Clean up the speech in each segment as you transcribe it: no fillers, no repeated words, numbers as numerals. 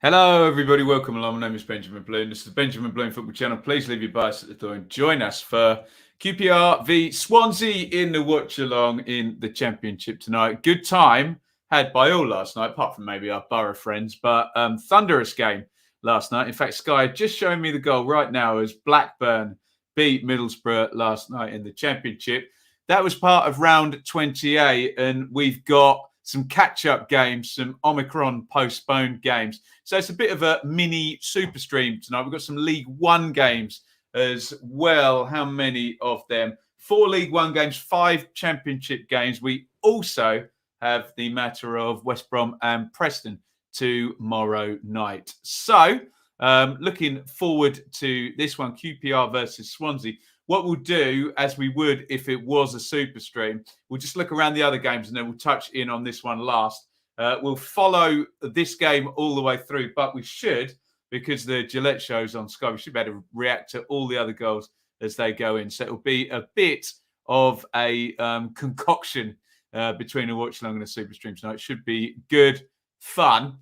Hello, everybody. Welcome along. My name is Benjamin Bloom. This is the Benjamin Bloom Football Channel. Please leave your bias at the door and join us for QPR v Swansea in the watch along in the Championship tonight. Good time had by all last night, apart from maybe our Borough friends, but thunderous game last night. In fact, Sky just showing me the goal right now as Blackburn beat Middlesbrough last night in the Championship. That was part of round 28, and we've got some catch-up games, some Omicron postponed games. So it's a bit of a mini super stream tonight. We've got some League One games as well. How many of them? 4 League One games, 5 Championship games. We also have the matter of West Brom and Preston tomorrow night. So looking forward to this one, QPR versus Swansea. What we'll do, as we would if it was a super stream, we'll just look around the other games and then we'll touch in on this one last. We'll follow this game all the way through, but we should, because the Gillette show's on Sky, we should be able to react to all the other goals as they go in. So it'll be a bit of a concoction between a watch along and a super stream tonight. It should be good fun.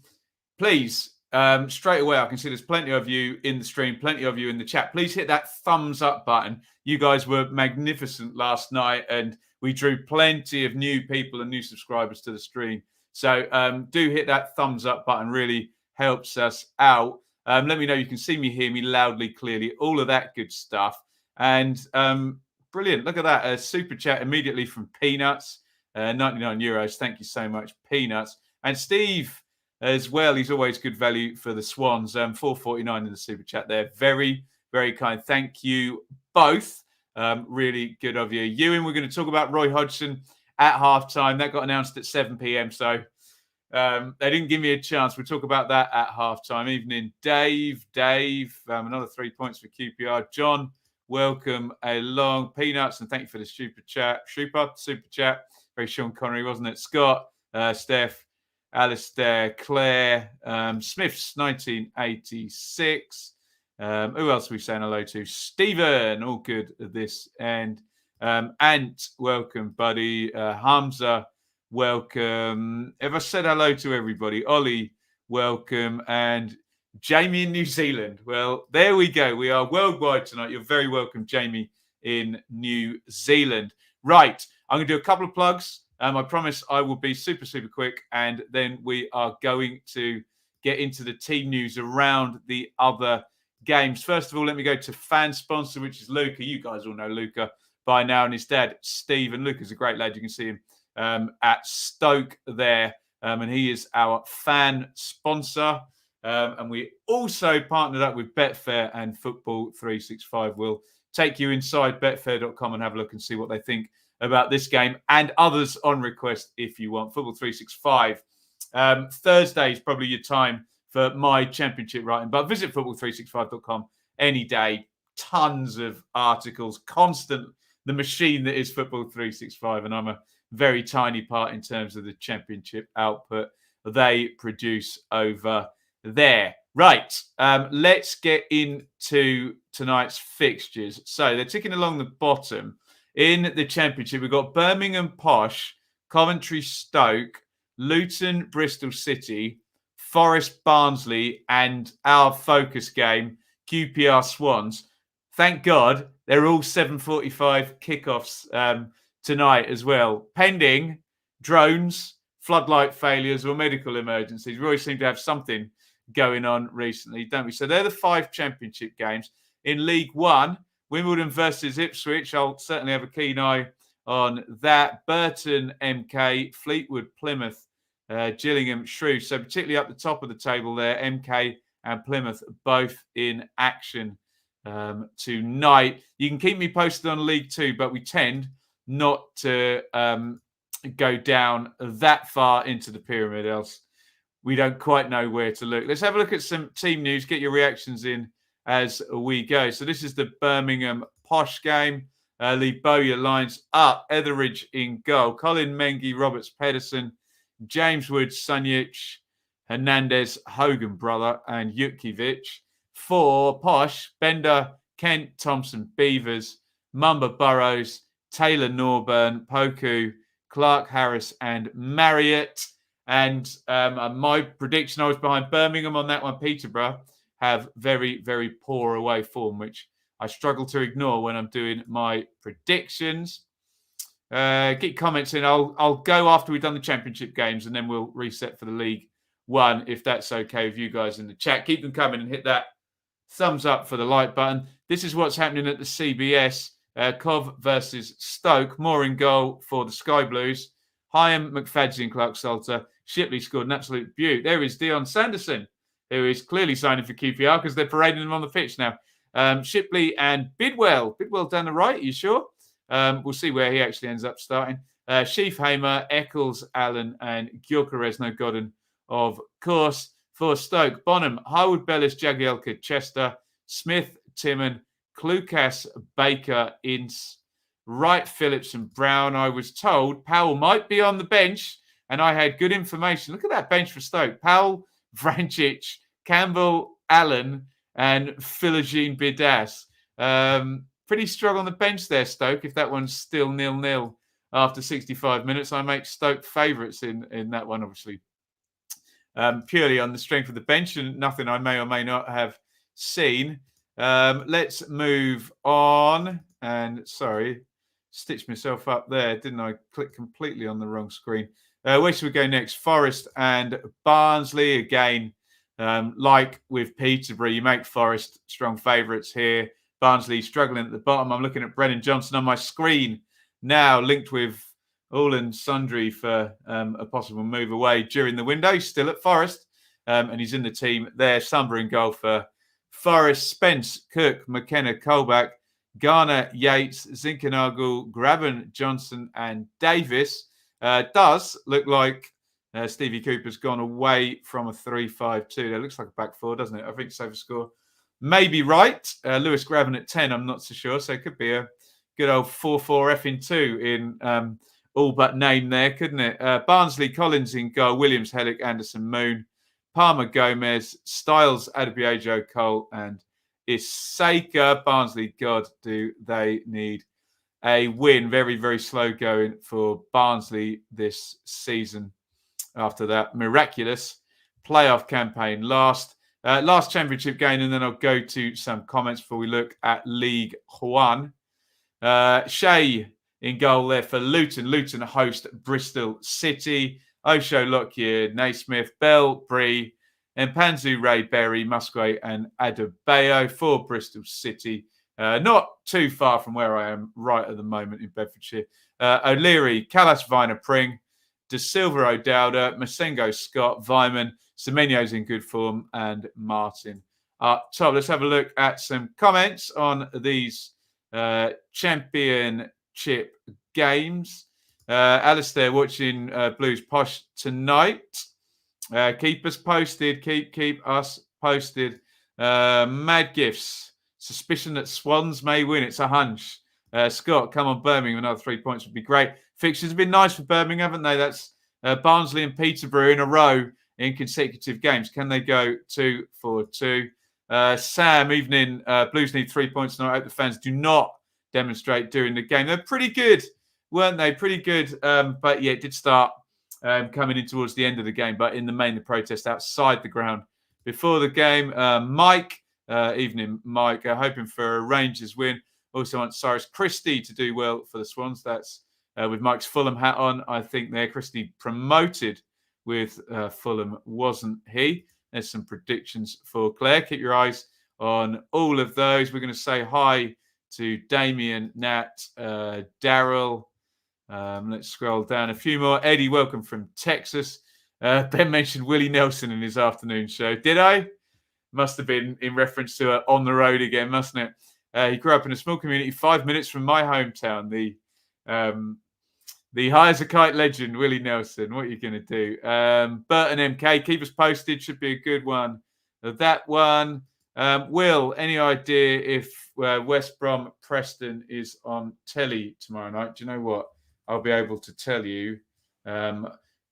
Please, straight away, I can see there's plenty of you in the stream, plenty of you in the chat. Please hit that thumbs up button. You guys were magnificent last night, and we drew plenty of new people and new subscribers to the stream. So do hit that thumbs up button. Really helps us out. Let me know you can see me, hear me loudly, clearly, all of that good stuff. And brilliant. Look at that. A super chat immediately from Peanuts. 99 euros. Thank you so much, Peanuts. And Steve as well. He's always good value for the Swans. 4.49 in the super chat there. Very, very kind. Thank you both. Really good of you. Ewan, we're going to talk about Roy Hodgson at halftime. That got announced at 7 p.m. So they didn't give me a chance. We'll talk about that at halftime. Evening, Dave. Another 3 points for QPR. John, welcome along. Peanuts, and thank you for the super chat. Super chat. Very Sean Connery, wasn't it? Scott, Steph, Alistair, Claire, Smith's 1986. Who else are we saying hello to? Stephen, all good at this end. Ant, welcome, buddy. Hamza, welcome. Have I said hello to everybody? Ollie, welcome. And Jamie in New Zealand. Well, there we go. We are worldwide tonight. You're very welcome, Jamie in New Zealand. Right. I'm going to do a couple of plugs. I promise I will be super, super quick. And then we are going to get into the team news around the other games. First of all, let me go to fan sponsor, which is Luca. You guys all know Luca by now, and his dad, Steve. And Luca's a great lad. You can see him at Stoke there. And he is our fan sponsor. And we also partnered up with Betfair and Football 365. We'll take you inside betfair.com and have a look and see what they think about this game and others on request if you want. Football 365. Thursday is probably your time for my championship writing, but visit football365.com any day. Tons of articles, constant, the machine that is Football 365, and I'm a very tiny part in terms of the championship output they produce over there. Right, let's get into tonight's fixtures. So they're ticking along the bottom. In the Championship, we've got Birmingham Posh, Coventry Stoke, Luton Bristol City, Forest Barnsley, and our focus game, QPR Swans. Thank God they're all 7:45 kickoffs tonight as well. Pending drones, floodlight failures, or medical emergencies. We always seem to have something going on recently, don't we? So they're the 5 Championship games. In League One, Wimbledon versus Ipswich. I'll certainly have a keen eye on that. Burton, MK, Fleetwood, Plymouth, Gillingham, Shrew. So particularly up the top of the table there, MK and Plymouth both in action tonight. You can keep me posted on League Two, but we tend not to go down that far into the pyramid, else we don't quite know where to look. Let's have a look at some team news. Get your reactions in as we go. So this is the Birmingham Posh game. Lee Bowyer lines up. Etheridge in goal. Colin Mengi, Roberts, Pedersen, James Wood, Sunjic, Hernandez, Hogan brother, and Jutkiewicz. For Posh, Bender, Kent, Thompson, Beavers, Mumba, Burrows, Taylor, Norburn, Poku, Clark, Harris, and Marriott. And my prediction, I was behind Birmingham on that one. Peterborough have very, very poor away form, which I struggle to ignore when I'm doing my predictions. Get comments in. I'll go after we've done the championship games, and then we'll reset for the League One, if that's okay with you guys in the chat. Keep them coming and hit that thumbs up for the like button. This is what's happening at the CBS. Cov versus Stoke. More in goal for the Sky Blues. Hyam, McFadzean and Clark Salter. Shipley scored an absolute beaut. There is Dion Sanderson, who is clearly signing for QPR because they're parading him on the pitch now. Shipley and Bidwell. Bidwell down the right, are you sure? We'll see where he actually ends up starting. Sheafhamer, Eccles, Allen, and Gyökeres Godden, of course. For Stoke, Bonham, Harwood, Bellis, Jagielka, Chester, Smith, Timon, Klukas, Baker, Ince, Wright, Phillips, and Brown. I was told Powell might be on the bench, and I had good information. Look at that bench for Stoke. Powell, Vrancic, Campbell, Allen, and Philogene Bidas. Pretty strong on the bench there, Stoke, if that one's still 0-0 after 65 minutes. I make Stoke favourites in that one, obviously. Purely on the strength of the bench and nothing I may or may not have seen. Let's move on. And sorry, stitched myself up there, didn't I? Click completely on the wrong screen. Where should we go next? Forest and Barnsley. Again, like with Peterborough, you make Forest strong favourites here. Barnsley struggling at the bottom. I'm looking at Brennan Johnson on my screen now, linked with all and sundry for a possible move away during the window. He's still at Forest, and he's in the team there. Sumber in goal for Forest. Spence, Cook, McKenna, Colback, Garner, Yates, Zinkernagel, Graben, Johnson, and Davis. Does look like Stevie Cooper's gone away from a 3-5-2. That looks like a back four, doesn't it? I think safe score. Maybe right. Lewis Graben at 10, I'm not so sure. So it could be a good old 4-4-2 in all but name there, couldn't it? Barnsley, Collins in goal, Williams, Hellick, Anderson, Moon, Palmer, Gomez, Styles, Adebayo, Cole, and Isaka. Barnsley, God, do they need a win. Very, very slow going for Barnsley this season after that miraculous playoff campaign. Last championship game, and then I'll go to some comments before we look at League One. Shea in goal there for Luton. Luton host Bristol City. Osho, Lockyer, Naismith, Bell, Bree, Mpanzu, Ray, Berry, Musgrave, and Adebayo for Bristol City. Not too far from where I am right at the moment in Bedfordshire. O'Leary, Callas, Viner, Pring, De Silva, O'Dowda, Masengo, Scott, Vyman, Semenyo's in good form, and Martin up top. Let's have a look at some comments on these championship games. Alistair watching Blues Posh tonight. Keep us posted. Keep us posted. Mad Gifts. Suspicion that Swans may win. It's a hunch. Scott, come on, Birmingham. Another 3 points would be great. Fixtures have been nice for Birmingham, haven't they? That's Barnsley and Peterborough in a row in consecutive games. Can they go 2-4-2? Sam, evening. Blues need 3 points tonight. I hope the fans do not demonstrate during the game. They're pretty good, weren't they? Pretty good. But yeah, it did start coming in towards the end of the game. But in the main, the protest outside the ground before the game. Mike, evening, Mike, hoping for a Rangers win. Also want Cyrus Christie to do well for the Swans. That's with Mike's Fulham hat on. I think there, Christie promoted with Fulham, wasn't he? There's some predictions for Claire. Keep your eyes on all of those. We're going to say hi to Damien, Nat, Daryl. Let's scroll down a few more. Eddie, welcome from Texas. Ben mentioned Willie Nelson in his afternoon show. Did I? Must have been in reference to On the Road again, mustn't it? He grew up in a small community 5 minutes from my hometown. The high as a kite legend, Willie Nelson. What are you going to do? Burton MK, keep us posted. Should be a good one. That one. Will, any idea if West Brom Preston is on telly tomorrow night? Do you know what? I'll be able to tell you.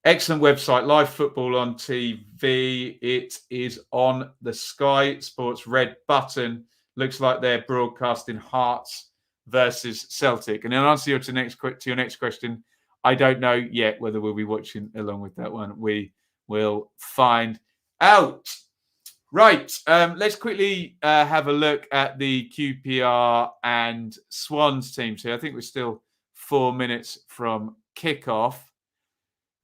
Excellent website, live football on TV. It is on the Sky Sports red button. Looks like they're broadcasting Hearts versus Celtic. And in answer to your next question, I don't know yet whether we'll be watching along with that one. We will find out. Right, let's quickly have a look at the QPR and Swans teams here. I think we're still 4 minutes from kickoff.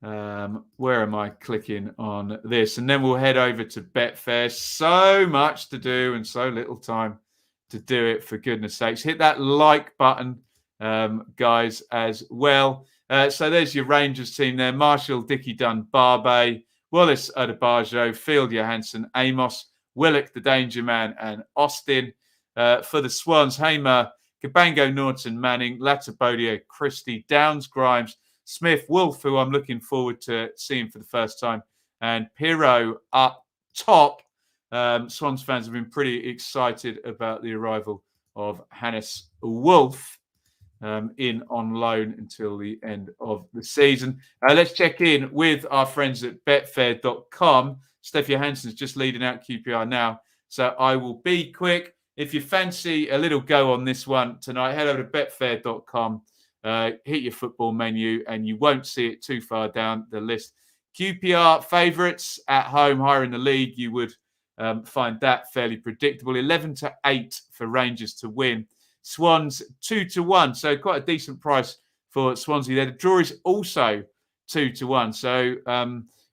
Where am I clicking on this? And then we'll head over to Betfair. So much to do and so little time to do it, for goodness sakes. Hit that like button, guys, as well. So there's your Rangers team there. Marshall, Dickey Dunn, Barbe, Wallace, Adebayo, Field, Johansson, Amos, Willock, the Danger Man, and Austin. For the Swans, Hamer, Cabango, Norton, Manning, Latibodia, Christie, Downs, Grimes, Smith, Wolf, who I'm looking forward to seeing for the first time, and Pirro up top. Swans fans have been pretty excited about the arrival of Hannes Wolf in on loan until the end of the season. Let's check in with our friends at betfair.com. Steph Johansson's just leading out QPR now, so I will be quick. If you fancy a little go on this one tonight, head over to betfair.com. Hit your football menu and you won't see it too far down the list. QPR favourites at home, higher in the league. You would find that fairly predictable. 11-8 for Rangers to win. Swans 2-1, so quite a decent price for Swansea there. The draw is also 2-1, so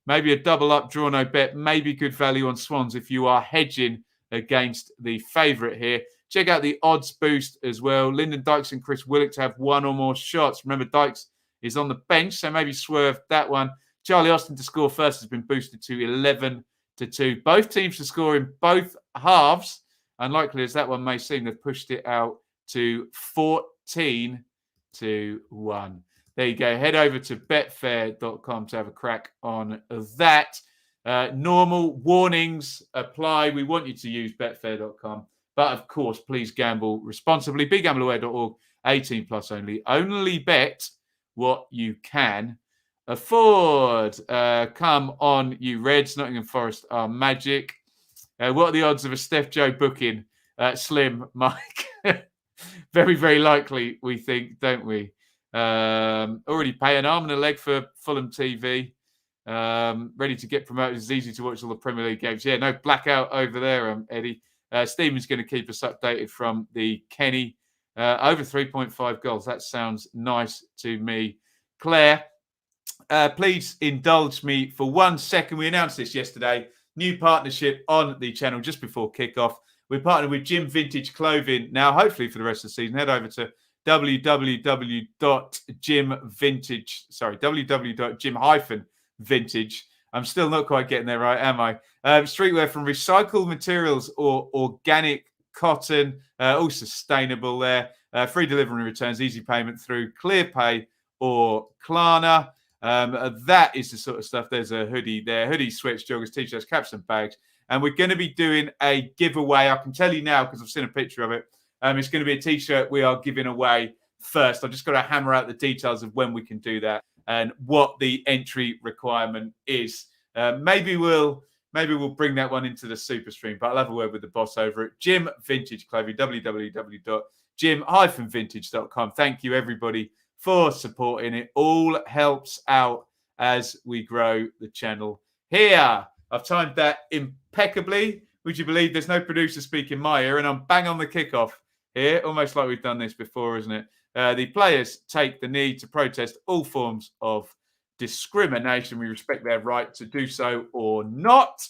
maybe a double up draw no bet. Maybe good value on Swans if you are hedging against the favourite here. Check out the odds boost as well. Lyndon Dykes and Chris Willock to have one or more shots. Remember, Dykes is on the bench, so maybe swerve that one. Charlie Austin to score first has been boosted to 11-2. Both teams to score in both halves. Unlikely as that one may seem, they've pushed it out to 14-1. There you go. Head over to betfair.com to have a crack on that. Normal warnings apply. We want you to use betfair.com. But, of course, please gamble responsibly. BigGambleAware.org, 18 plus only. Only bet what you can afford. Come on, you Reds. Nottingham Forest are magic. What are the odds of a Steph Joe booking? Slim, Mike. Very, very likely, we think, don't we? Already pay an arm and a leg for Fulham TV. Ready to get promoted. It's easy to watch all the Premier League games. Yeah, no blackout over there, Eddie. Stephen's going to keep us updated from the Kenny. Over 3.5 goals. That sounds nice to me. Claire, please indulge me for 1 second. We announced this yesterday. New partnership on the channel just before kickoff. We're partnered with Jim Vintage Clothing. Now, hopefully for the rest of the season, head over to www.jim-vintage. I'm still not quite getting there right, am I? Streetwear from recycled materials or organic cotton, all sustainable there. Free delivery and returns, easy payment through ClearPay or Klarna. That is the sort of stuff. There's a hoodie there. Hoodie, sweats, joggers, t-shirts, caps and bags. And we're going to be doing a giveaway. I can tell you now because I've seen a picture of it. It's going to be a t-shirt we are giving away first. I've just got to hammer out the details of when we can do that and what the entry requirement is. Maybe we'll bring that one into the super stream, but I'll have a word with the boss over at Jim Vintage Clothing, www.jim-vintage.com. Thank you, everybody, for supporting it. All helps out as we grow the channel here. I've timed that impeccably. Would you believe there's no producer speak in my ear, and I'm bang on the kickoff here, almost like we've done this before, isn't it? The players take the need to protest all forms of discrimination. We respect their right to do so or not.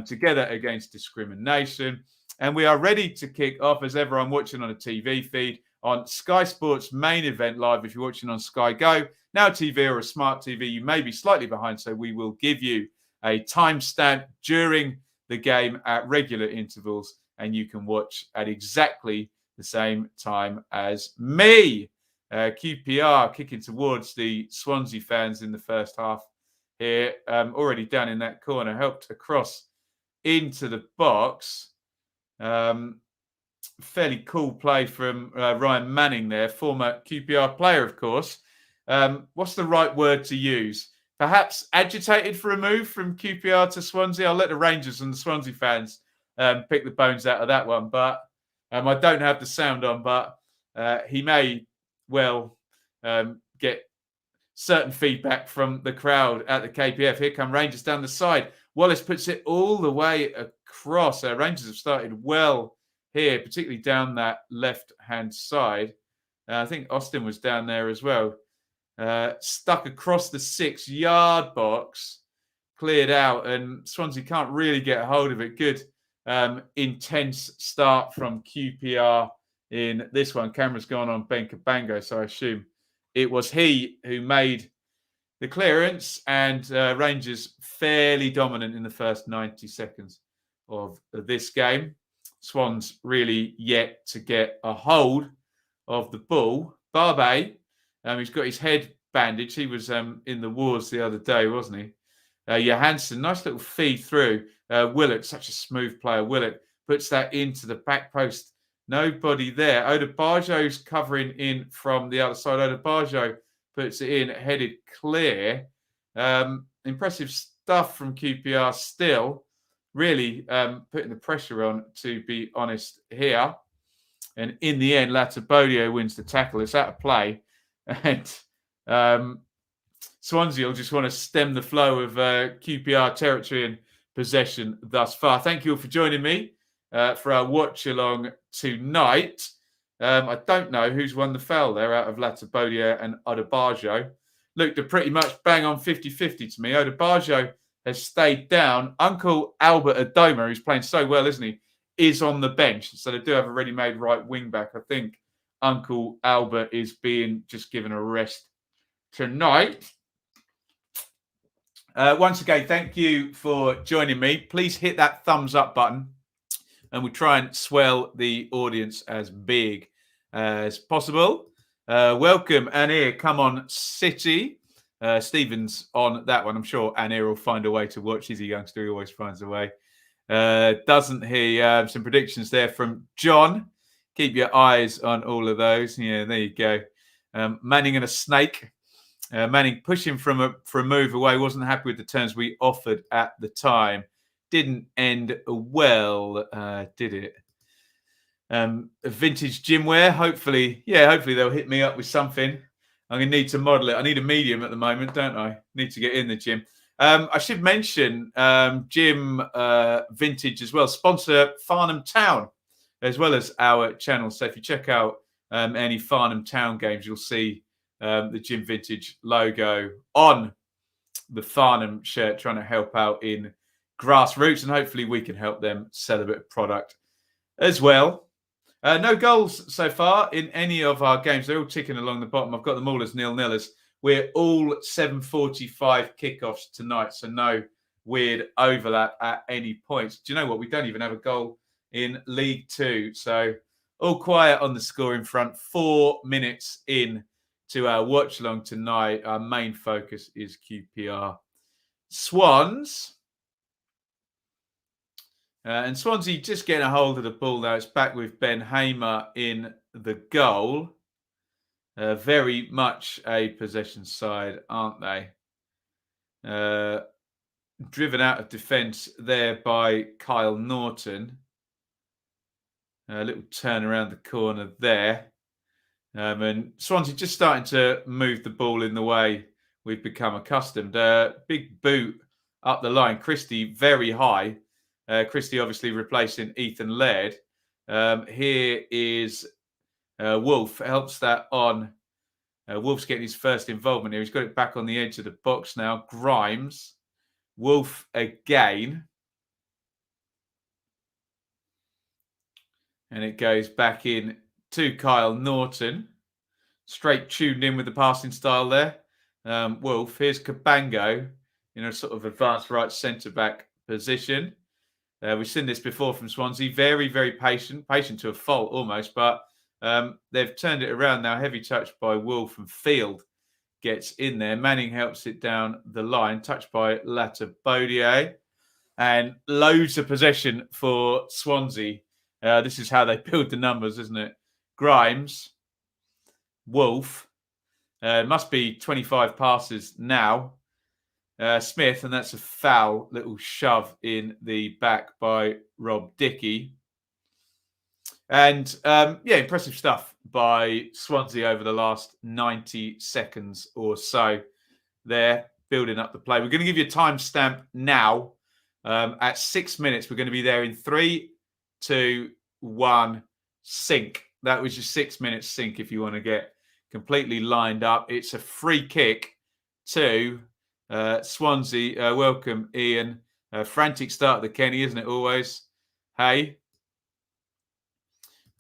Together against discrimination. And we are ready to kick off as ever. I'm watching on a TV feed on Sky Sports main event live. If you're watching on Sky Go, Now TV or a smart TV, you may be slightly behind. So we will give you a timestamp during the game at regular intervals. And you can watch at exactly the same time as me. QPR kicking towards the Swansea fans in the first half here. Already down in that corner, helped across into the box. Fairly cool play from Ryan Manning there, former QPR player, of course. What's the right word to use? Perhaps agitated for a move from QPR to Swansea. I'll let the Rangers and the Swansea fans pick the bones out of that one. But I don't have the sound on, but he may well get certain feedback from the crowd at the KPF. Here come Rangers down the side. Wallace puts it all the way across. Rangers have started well here, particularly down that left-hand side. I think Austin was down there as well. Stuck across the 6-yard box, cleared out, and Swansea can't really get a hold of it. Good, intense start from QPR in this one. Camera's gone on Ben Cabango, so I assume it was he who made the clearance, and Rangers fairly dominant in the first 90 seconds of this game. Swans really yet to get a hold of the ball. Barbe, he's got his head bandaged. He was in the wars the other day, wasn't he? Johansson, nice little feed through. Willock, such a smooth player. Willock puts that into the back post. Nobody there. Odebajo's covering in from the other side. Odebajo puts it in, headed clear. Impressive stuff from QPR still. Really putting the pressure on, to be honest, here. And in the end, Latabodio wins the tackle. It's out of play. And Swansea will just want to stem the flow of QPR territory and possession thus far. Thank you all for joining me for our watch-along tonight. I don't know who's won the foul there out of Latabodio and Odebajo. Looked a pretty much bang on 50-50 to me. Odebajo has stayed down. Uncle Albert Adoma, who's playing so well, isn't he, is on the bench. So they do have a ready-made right wing-back. I think Uncle Albert is being just given a rest tonight. Once again, thank you for joining me. Please hit that thumbs up button and we'll try and swell the audience as big as possible. Welcome, Anir. Come on, City. Stephen's on that one. I'm sure Anir will find a way to watch. He's a youngster. He always finds a way. Doesn't he? Some predictions there from John. Keep your eyes on all of those. Yeah, there you go. Manning and a snake. Manning pushing for a move away. Wasn't happy with the terms we offered at the time. Didn't end well, did it? Vintage gym wear. Hopefully they'll hit me up with something. I'm going to need to model it. I need a medium at the moment, don't I? Need to get in the gym. I should mention Gym Vintage as well. Sponsor Farnham Town as well as our channel. So if you check out any Farnham Town games, you'll see the Gym Vintage logo on the Farnham shirt, trying to help out in grassroots, and hopefully we can help them sell a bit of product as well. No goals so far in any of our games. They're all ticking along the bottom. I've got them all as 0-0ers. We're all 7:45 kickoffs tonight, so no weird overlap at any point. Do you know what? We don't even have a goal in League Two, so all quiet on the scoring front. 4 minutes in to our watch along tonight. Our main focus is QPR Swans. And Swansea just getting a hold of the ball now. It's back with Ben Hamer in the goal. Very much a possession side, aren't they? Driven out of defence there by Kyle Norton. A little turn around the corner there. And Swansea just starting to move the ball in the way we've become accustomed. Big boot up the line. Krissy very high. Krissy obviously replacing Ethan Laird. Here is Wolf. Helps that on. Wolf's getting his first involvement here. He's got it back on the edge of the box now. Grimes. Wolf again. And it goes back in to Kyle Norton. Straight tuned in with the passing style there. Wolf. Here's Cabango in a sort of advanced right centre-back position. We've seen this before from Swansea. Very, very patient to a fault almost, but they've turned it around now. Heavy touch by Wolf, and Field gets in there. Manning helps it down the line. Touched by Latabodio. And loads of possession for Swansea. This is how they build the numbers, isn't it? Grimes, Wolf. Must be 25 passes now. Smith, and that's a foul. Little shove in the back by Rob Dickey. And, impressive stuff by Swansea over the last 90 seconds or so. there, building up the play. We're going to give you a timestamp now. At 6 minutes, we're going to be there in 3, 2, 1, sync. That was your 6 minutes sync if you want to get completely lined up. It's a free kick to Swansea. Welcome, Iain. Frantic start of the Kenny, isn't it always? Hey.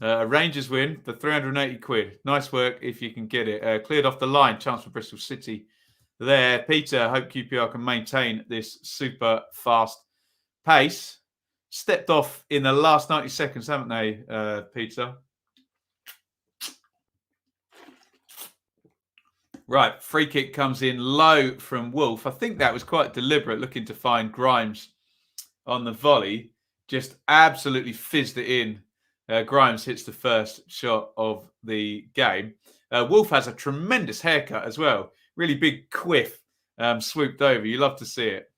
Rangers win for 380 quid. Nice work if you can get it. Cleared off the line. Chance for Bristol City there. Peter, hope QPR can maintain this super fast pace. Stepped off in the last 90 seconds, haven't they, Peter? Right, free kick comes in low from Wolf. I think that was quite deliberate, looking to find Grimes on the volley. Just absolutely fizzed it in. Grimes hits the first shot of the game. Wolf has a tremendous haircut as well. Really big quiff swooped over. You love to see it.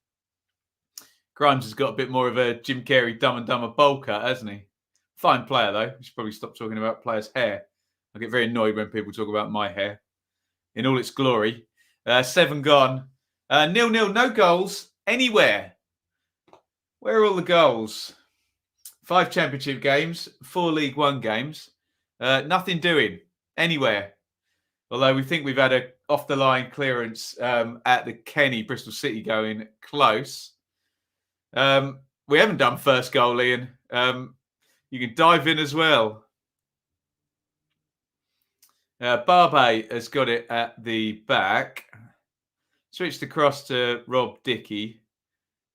Grimes has got a bit more of a Jim Carrey Dumb and Dumber bowl cut, hasn't he? Fine player, though. We should probably stop talking about players' hair. I get very annoyed when people talk about my hair in all its glory. 7 gone. 0-0, no goals anywhere. Where are all the goals? 5 championship games, 4 League One games. Nothing doing anywhere. Although we think we've had a off-the-line clearance at the Kenny, Bristol City going close. We haven't done first goal, Iain. You can dive in as well. Barbe has got it at the back. Switched across to Rob Dickey.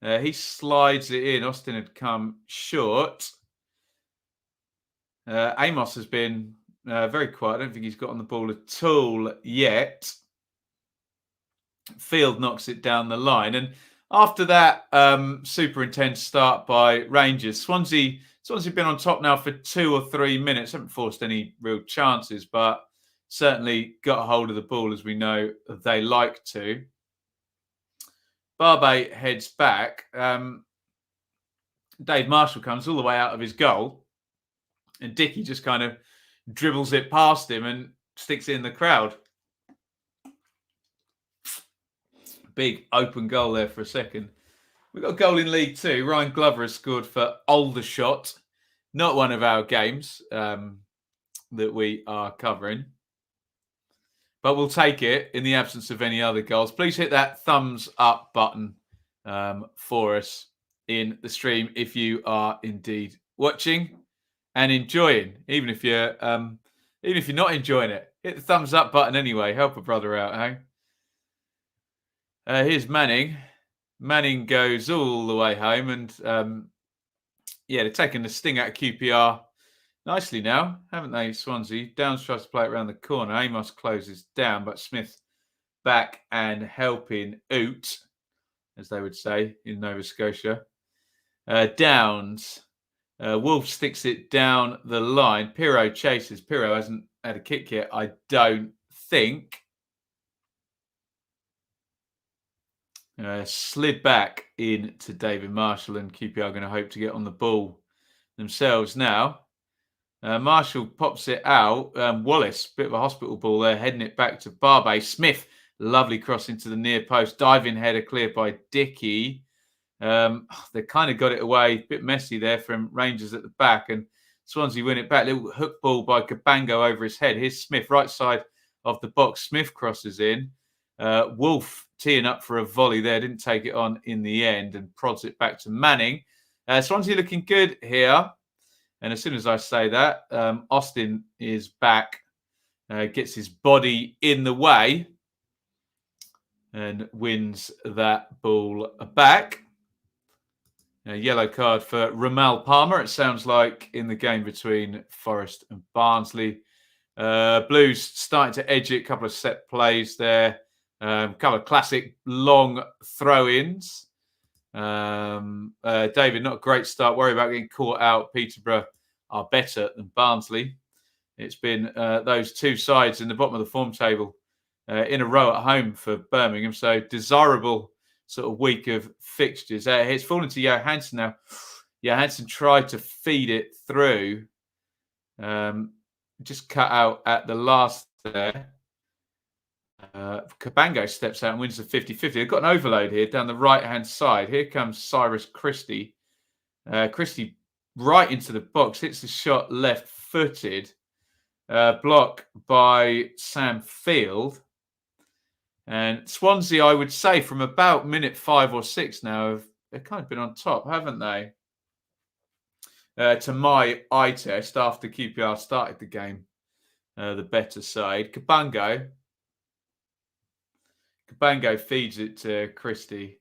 He slides it in. Austin had come short. Amos has been very quiet. I don't think he's got on the ball at all yet. Field knocks it down the line. And after that super intense start by Rangers, Swansea have been on top now for 2 or 3 minutes. Haven't forced any real chances, but certainly got a hold of the ball, as we know they like to. Barbe heads back. Dave Marshall comes all the way out of his goal. And Dickey just kind of dribbles it past him and sticks it in the crowd. Big open goal there for a second. We've got a goal in League Two. Ryan Glover has scored for Aldershot. Not one of our games that we are covering. But we'll take it in the absence of any other goals. Please hit that thumbs up button for us in the stream if you are indeed watching and enjoying. Even if you're not enjoying it, hit the thumbs up button anyway. Help a brother out, hey? Here's Manning. Manning goes all the way home, and they're taking the sting out of QPR nicely now, haven't they, Swansea? Downs tries to play it around the corner. Amos closes down, but Smith back and helping out, as they would say in Nova Scotia. Downs. Wolf sticks it down the line. Pirro chases. Pirro hasn't had a kick yet, I don't think. Slid back into David Marshall, and QPR are going to hope to get on the ball themselves now. Marshall pops it out. Wallace, bit of a hospital ball there, heading it back to Barbe. Smith, lovely cross into the near post. Diving header cleared by Dickey. They kind of got it away. A bit messy there from Rangers at the back. And Swansea win it back. Little hook ball by Cabango over his head. Here's Smith, right side of the box. Smith crosses in. Wolf teeing up for a volley there. Didn't take it on in the end and prods it back to Manning. Swansea looking good here. And as soon as I say that, Austin is back, gets his body in the way and wins that ball back. A yellow card for Ramal Palmer, it sounds like, in the game between Forest and Barnsley. Blues starting to edge it, a couple of set plays there, a couple of classic long throw-ins. David, not a great start. Worry about getting caught out. Peterborough are better than Barnsley. It's been those two sides in the bottom of the form table in a row at home for Birmingham. So desirable sort of week of fixtures. It's fallen to Johansson now. Johansson tried to feed it through. Just cut out at the last there. Cabango steps out and wins the 50-50. They've got an overload here down the right-hand side. Here comes Cyrus Christie. Christie right into the box, hits the shot left-footed. Block by Sam Field. And Swansea, I would say, from about minute 5 or 6 now, they've kind of been on top, haven't they? To my eye test, after QPR started the game, the better side. Cabango feeds it to Christie.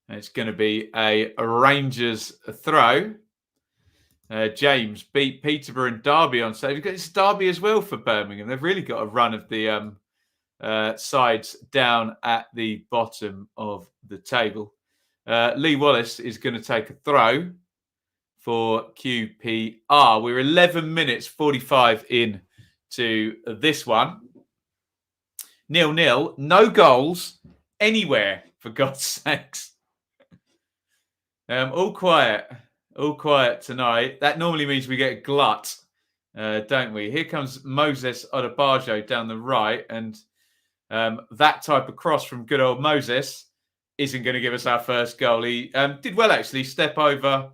And it's going to be a Rangers throw. James beat Peterborough and Darby on Saturday. It's Darby as well for Birmingham. They've really got a run of the sides down at the bottom of the table. Lee Wallace is going to take a throw for QPR. We're 11 minutes 45 in to this one. 0-0. No goals anywhere, for God's sakes. All quiet tonight. That normally means we get a glut, don't we? Here comes Moses Odebajo down the right, and that type of cross from good old Moses isn't going to give us our first goal. He did well, actually, step over,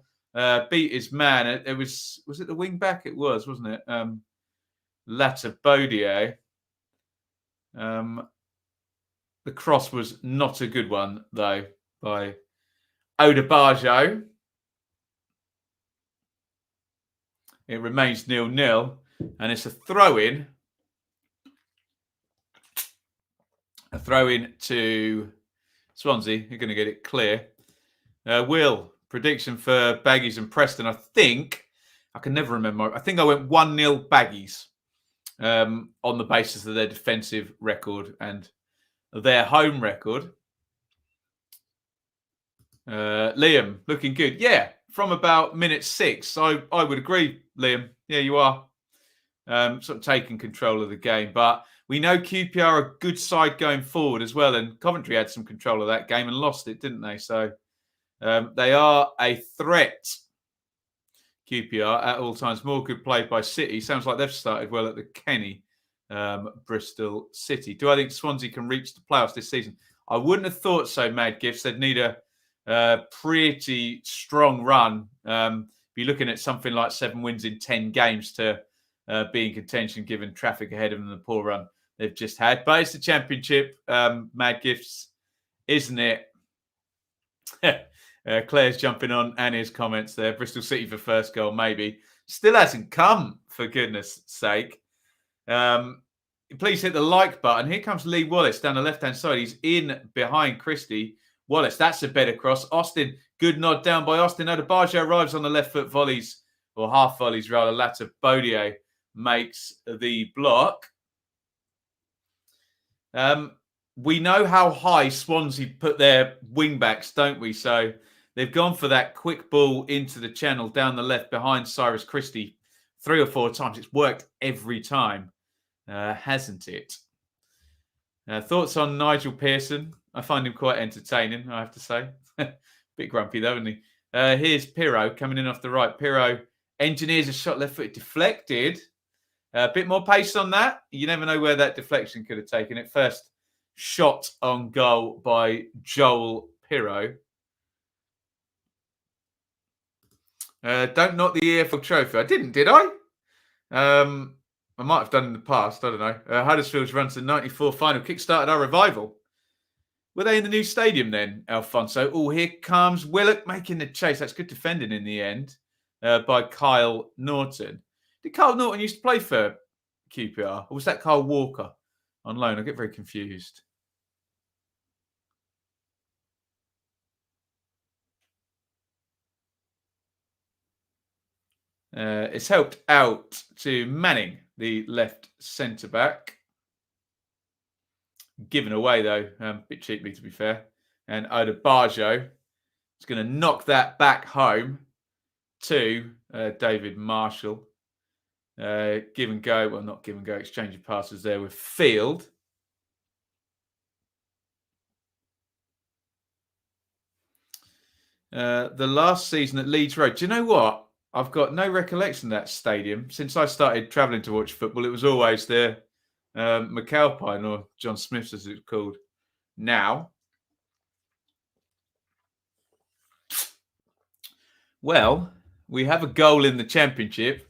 beat his man. It was it the wing back? It was, wasn't it? Latabodier. The cross was not a good one, though, by Odebajo. It remains 0-0, and it's a throw-in. A throw-in to Swansea. You're going to get it clear. Will, prediction for Baggies and Preston. I can never remember. I think I went 1-0 Baggies on the basis of their defensive record and their home record. Liam, looking good. Yeah, from about minute 6. I would agree, Liam. Yeah, you are sort of taking control of the game. But we know QPR are a good side going forward as well. And Coventry had some control of that game and lost it, didn't they? So they are a threat, QPR, at all times. More good play by City. Sounds like they've started well at the Kenny, Bristol City. Do I think Swansea can reach the playoffs this season? I wouldn't have thought so, Mad Gifts. They'd need a pretty strong run. Be looking at something like 7 wins in 10 games to be in contention, given traffic ahead of them and the poor run they've just had. But it's the Championship, Mad Gifts, isn't it? Claire's jumping on Annie's comments there. Bristol City for first goal, maybe. Still hasn't come, for goodness sake. Please hit the like button. Here comes Lee Wallace down the left-hand side. He's in behind Christie. Wallace, that's a better cross. Austin, good nod down by Austin. Odebajo arrives on the left foot volleys, or half volleys rather. Latabodier makes the block. We know how high Swansea put their wing backs, don't we? So they've gone for that quick ball into the channel down the left behind Cyrus Christie 3 or 4 times. It's worked every time, hasn't it? Thoughts on Nigel Pearson? I find him quite entertaining, I have to say. Bit grumpy, though, isn't he? Here's Pirro coming in off the right. Pirro engineers a shot left foot, deflected. A bit more pace on that. You never know where that deflection could have taken it. First shot on goal by Joel Pirro. Don't knock the EFL trophy. I didn't, did I? I might have done in the past. I don't know. Huddersfield's run to the 94 final kick-started our revival. Were they in the new stadium then, Alfonso? Oh, here comes Willock making the chase. That's good defending in the end by Kyle Norton. Did Kyle Norton used to play for QPR? Or was that Kyle Walker on loan? I get very confused. It's helped out to Manning, the left centre-back. Given away, though, a bit cheaply, to be fair. And Odebajo is going to knock that back home to David Marshall. Give and go. Well, not give and go. Exchange of passes there with Field. The last season at Leeds Road. Do you know what? I've got no recollection of that stadium. Since I started travelling to watch football, it was always the McAlpine, or John Smith's as it's called now. Well, we have a goal in the Championship,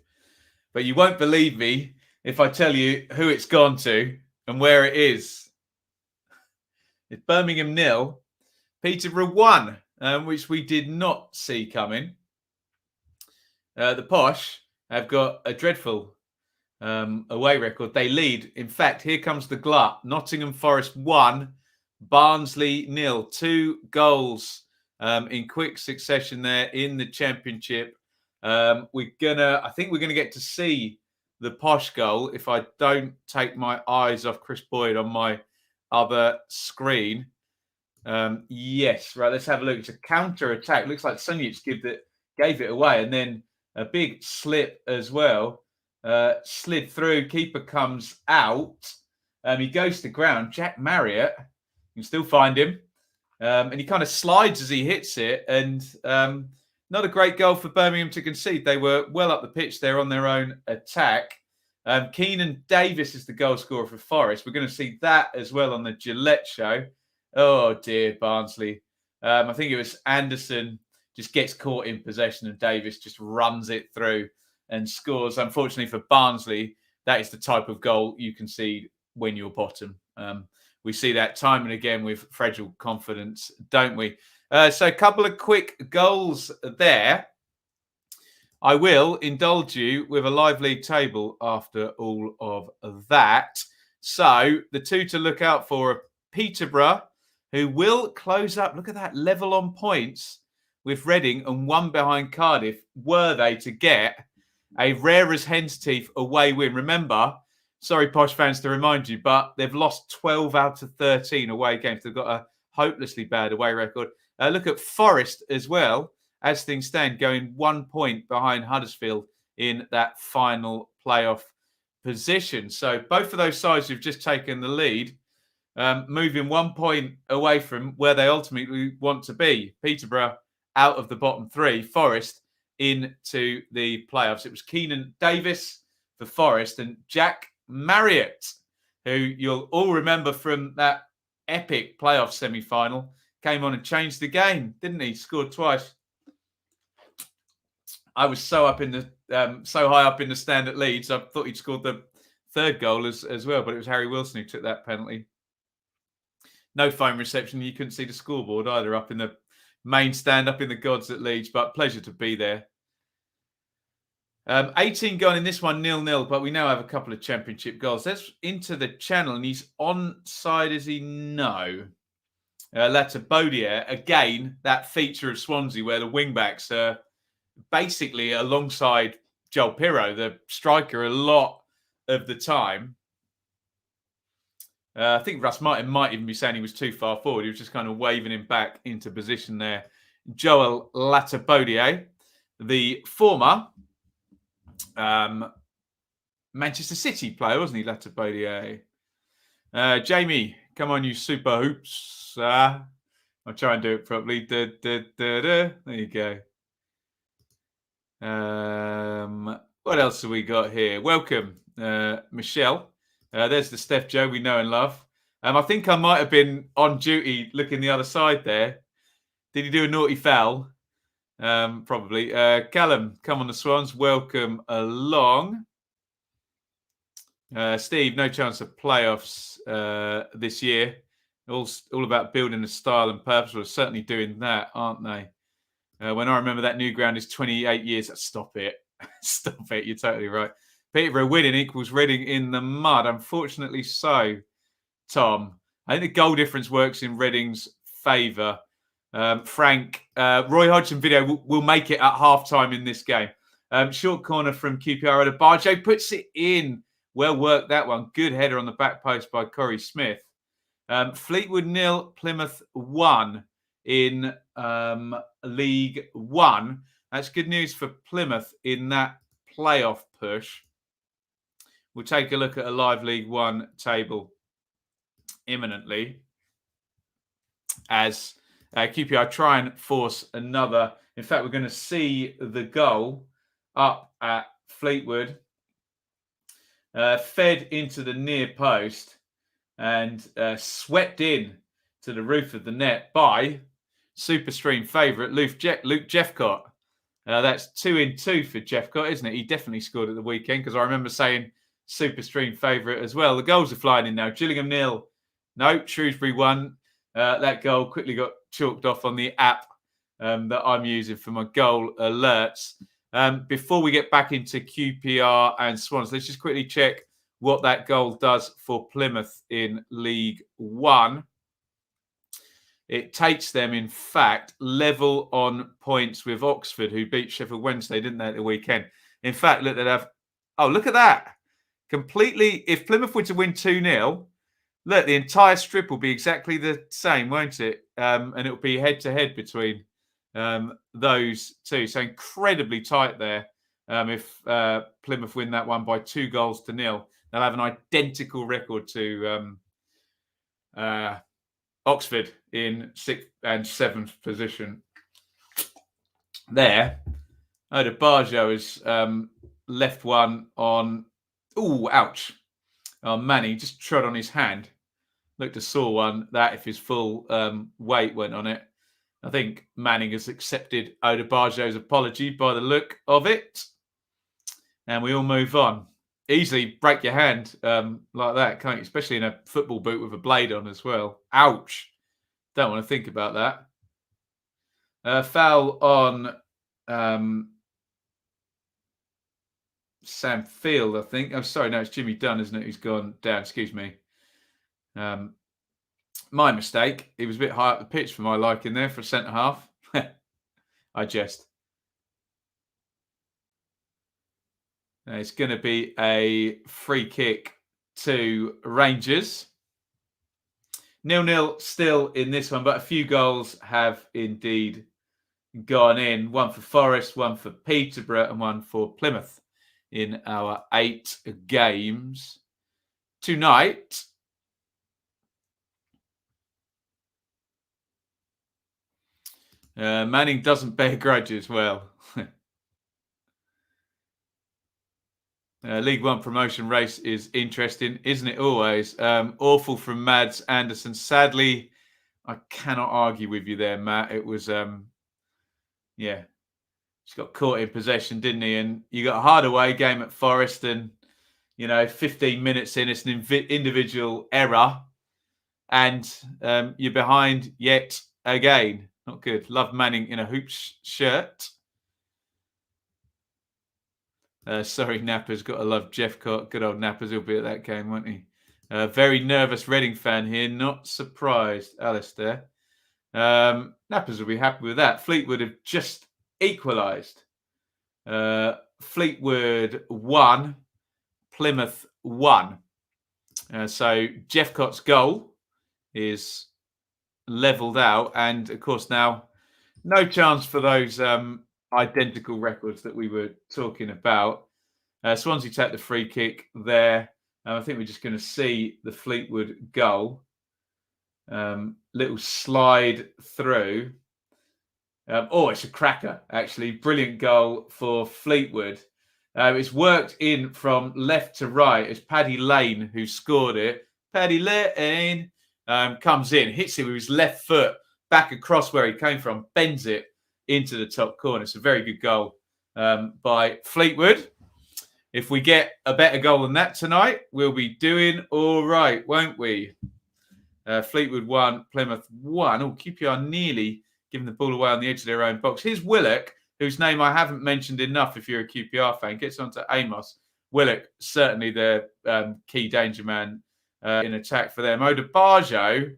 but you won't believe me if I tell you who it's gone to and where it is. It's Birmingham 0, Peterborough 1, which we did not see coming. The Posh have got a dreadful away record. They lead. In fact, here comes the glut. Nottingham Forest 1, Barnsley 0. 2 goals in quick succession there in the Championship. I think we're gonna get to see the Posh goal if I don't take my eyes off Chris Boyd on my other screen. Yes, right. Let's have a look. It's a counter attack. Looks like Sunjic gave it away, and then a big slip as well. Slid through. Keeper comes out. He goes to ground. Jack Marriott. You can still find him. And he kind of slides as he hits it. And not a great goal for Birmingham to concede. They were well up the pitch there on their own attack. Keenan Davis is the goal scorer for Forest. We're going to see that as well on the Gillette show. Oh, dear, Barnsley. I think it was Anderson just gets caught in possession and Davis just runs it through and scores. Unfortunately for Barnsley, that is the type of goal you concede when you're bottom. We see that time and again with fragile confidence, don't we? So a couple of quick goals there. I will indulge you with a live league table after all of that. So the two to look out for are Peterborough, who will close up. Look at that, level on points with Reading and one behind Cardiff, were they to get a rare as hen's teeth away win. Remember, sorry, Posh fans, to remind you, but they've lost 12 out of 13 away games. They've got a hopelessly bad away record. Look at Forest as well, as things stand, going 1 point behind Huddersfield in that final playoff position. So both of those sides who've just taken the lead, moving 1 point away from where they ultimately want to be. Peterborough out of the bottom three, Forest into the playoffs. It was Keenan Davis for Forest and Jack Marriott, who you'll all remember from that epic playoff semi-final, came on and changed the game, didn't he? Scored twice. I was so high up in the stand at Leeds, I thought he'd scored the third goal as well, but it was Harry Wilson who took that penalty. No phone reception. You couldn't see the scoreboard either up in the main stand, up in the gods at Leeds, but pleasure to be there. 18 gone in this one, 0-0, but we now have a couple of Championship goals. Let's into the channel, and he's onside, is he? No. Latabodier, again, that feature of Swansea where the wing-backs are basically alongside Joel Pirro, the striker, a lot of the time. I think Russ Martin might even be saying he was too far forward. He was just kind of waving him back into position there. Joel Latabodier, the former Manchester City player, wasn't he, Latabodier? Jamie, come on, you super hoops. I'll try and do it properly. There you go. What else have we got here? Welcome, Michelle. There's the Steph Joe we know and love. I think I might have been on duty looking the other side there. Did he do a naughty foul? Probably. Callum, come on the Swans. Welcome along. Steve, no chance of playoffs this year. All about building a style and purpose. We're certainly doing that, aren't they? When I remember that new ground is 28 years. Stop it. Stop it. You're totally right. Peterborough winning equals Reading in the mud. Unfortunately so, Tom. I think the goal difference works in Reading's favour. Frank, Roy Hodgson video will make it at half-time in this game. Short corner from QPR at Abarjo puts it in. Well worked, that one. Good header on the back post by Corey Smith. Fleetwood 0, Plymouth 1 in League One. That's good news for Plymouth in that playoff push. We'll take a look at a live League One table imminently as QPR try and force another. In fact, we're going to see the goal up at Fleetwood. fed into the near post and swept in to the roof of the net by Super Stream favourite Luke Jeffcott. That's 2-in-2 for Jeffcott, isn't it? He definitely scored at the weekend because I remember saying Super Stream favourite as well. The goals are flying in now. Gillingham 0. No, Shrewsbury 1. That goal quickly got chalked off on the app that I'm using for my goal alerts. Before we get back into QPR and Swans, let's just quickly check what that goal does for Plymouth in League One. It takes them, in fact, level on points with Oxford, who beat Sheffield Wednesday, didn't they, at the weekend? In fact, look, they'd have... Oh, look at that. Completely... If Plymouth were to win 2-0, look, the entire strip will be exactly the same, won't it? And it'll be head-to-head between those two. So incredibly tight there. If Plymouth win that one by 2-0, they'll have an identical record to Oxford in 6th and 7th position. There, Odebajo has left one on... Ooh, ouch. Manny just trod on his hand. Looked a sore one. That, if his full weight went on it. I think Manning has accepted Odebajo's apology by the look of it. And we all move on. Easily break your hand like that, can't you? Especially in a football boot with a blade on as well. Ouch. Don't want to think about that. Foul on Sam Field, I think. Oh, sorry, no, it's Jimmy Dunn, isn't it? Who's gone down. Excuse me. My mistake. He was a bit high up the pitch for my liking there for a centre half. I jest. It's going to be a free kick to Rangers. 0-0 still in this one, but a few goals have indeed gone in. One for Forest, one for Peterborough, and one for Plymouth in our 8 games tonight. Manning doesn't bear grudges. Well, League One promotion race is interesting, isn't it always? Awful from Mads Anderson. Sadly, I cannot argue with you there, Matt. It was, yeah, just got caught in possession, didn't he? And you got a hard away game at Forest and, 15 minutes in, it's an individual error. And you're behind yet again. Not good. Love Manning in a hoops shirt. Sorry, Napper's got to love Jeffcott. Good old Napper's. He'll be at that game, won't he? Very nervous Reading fan here. Not surprised, Alistair. Nappers will be happy with that. Fleetwood have just equalised. Fleetwood 1, Plymouth 1. So Jeffcott's goal is levelled out. And, of course, now no chance for those identical records that we were talking about. Swansea take the free kick there. I think we're just going to see the Fleetwood goal. Little slide through. It's a cracker, actually. Brilliant goal for Fleetwood. It's worked in from left to right. It's Paddy Lane who scored it. Paddy Lane comes in, hits it with his left foot back across where he came from, bends it into the top corner. It's a very good goal by Fleetwood. If we get a better goal than that tonight, we'll be doing all right, won't we? Fleetwood 1, Plymouth 1. Oh, QPR nearly giving the ball away on the edge of their own box. Here's Willock, whose name I haven't mentioned enough if you're a QPR fan. Gets on to Amos. Willock, certainly the key danger man in attack for them. Odebajo,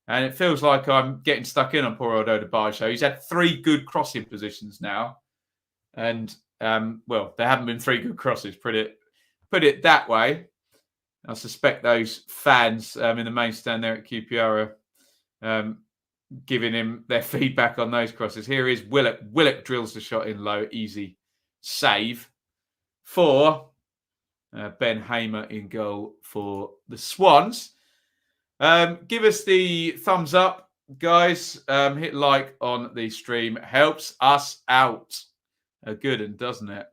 and it feels like I'm getting stuck in on poor old Odebajo. He's had 3 good crossing positions now. And, there haven't been 3 good crosses, put it that way. I suspect those fans in the main stand there at QPR are giving him their feedback on those crosses. Here is Willock. Willock drills the shot in low, easy save for Ben Hamer in goal for the Swans. Give us the thumbs up, guys. Hit like on the stream. Helps us out. Good, and doesn't it?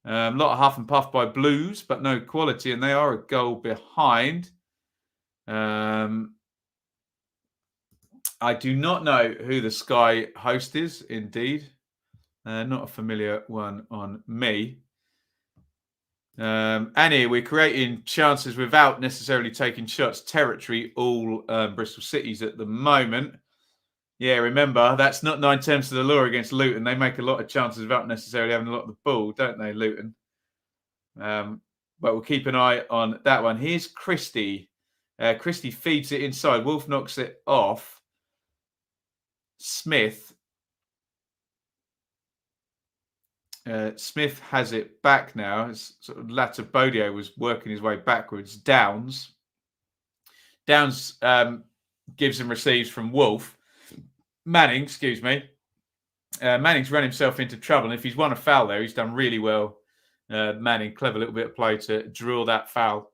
A lot of huff and puff by Blues, but no quality, and they are a goal behind. I do not know who the Sky host is, indeed. Not a familiar one on me. And here we're creating chances without necessarily taking shots. Territory, all Bristol Cities at the moment. Yeah, remember, that's not 9/10 to the law against Luton. They make a lot of chances without necessarily having a lot of the ball, don't they, Luton? But we'll keep an eye on that one. Here's Krissy. Krissy feeds it inside. Wolf knocks it off. Smith. Smith has it back now. It's sort of latter Bodio was working his way backwards. Downs gives and receives from Wolf. Manning, excuse me. Manning's run himself into trouble. And if he's won a foul there, he's done really well. Manning, clever little bit of play to draw that foul.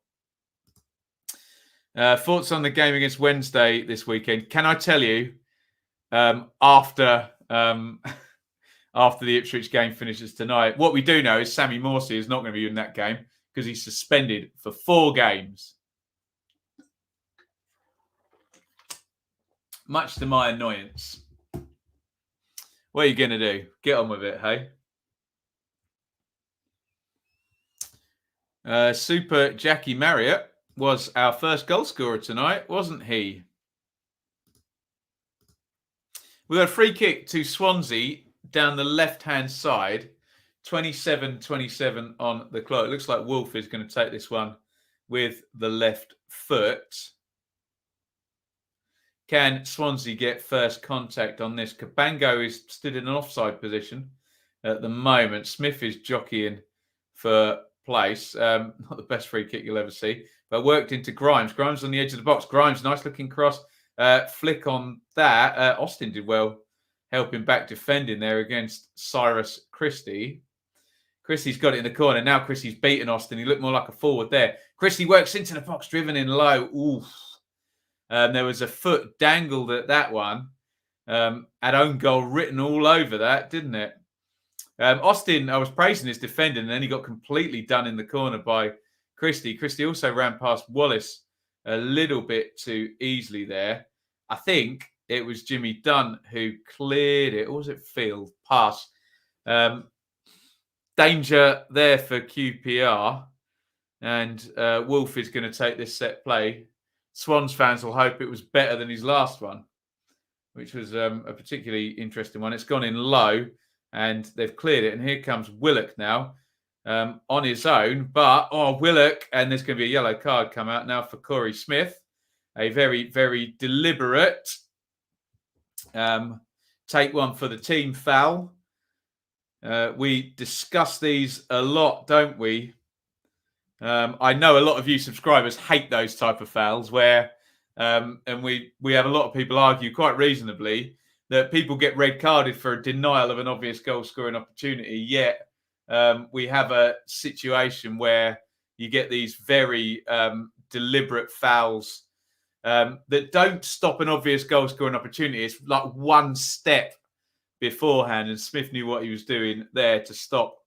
Thoughts on the game against Wednesday this weekend? Can I tell you, after the Ipswich game finishes tonight, what we do know is Sammy Morsey is not going to be in that game because he's suspended for 4 games. Much to my annoyance. What are you going to do? Get on with it, hey? Super Jackie Marriott was our first goal scorer tonight, wasn't he? We got a free kick to Swansea down the left-hand side. 27-27 on the clock. It looks like Wolf is going to take this one with the left foot. Can Swansea get first contact on this? Cabango is stood in an offside position at the moment. Smith is jockeying for place. Not the best free kick you'll ever see, but worked into Grimes. Grimes on the edge of the box. Grimes, nice looking cross. Flick on that. Austin did well helping back defending there against Cyrus Christie. Christie's got it in the corner. Now Christie's beaten Austin. He looked more like a forward there. Christie works into the box, driven in low. Oof. There was a foot dangled at that one. Had own goal written all over that, didn't it? Austin, I was praising his defending, and then he got completely done in the corner by Christie. Christie also ran past Wallace a little bit too easily there. I think it was Jimmy Dunn who cleared it. Or was it Field? Pass. Danger there for QPR. And Wolf is going to take this set play. Swans fans will hope it was better than his last one, which was a particularly interesting one. It's gone in low, and they've cleared it. And here comes Willock now on his own. But, Willock, and there's going to be a yellow card come out now for Corey Smith. A very, very deliberate take one for the team foul. We discuss these a lot, don't we? I know a lot of you subscribers hate those type of fouls where, and we have a lot of people argue quite reasonably that people get red carded for a denial of an obvious goal scoring opportunity. Yet we have a situation where you get these very deliberate fouls that don't stop an obvious goal scoring opportunity. It's like one step beforehand, and Smith knew what he was doing there to stop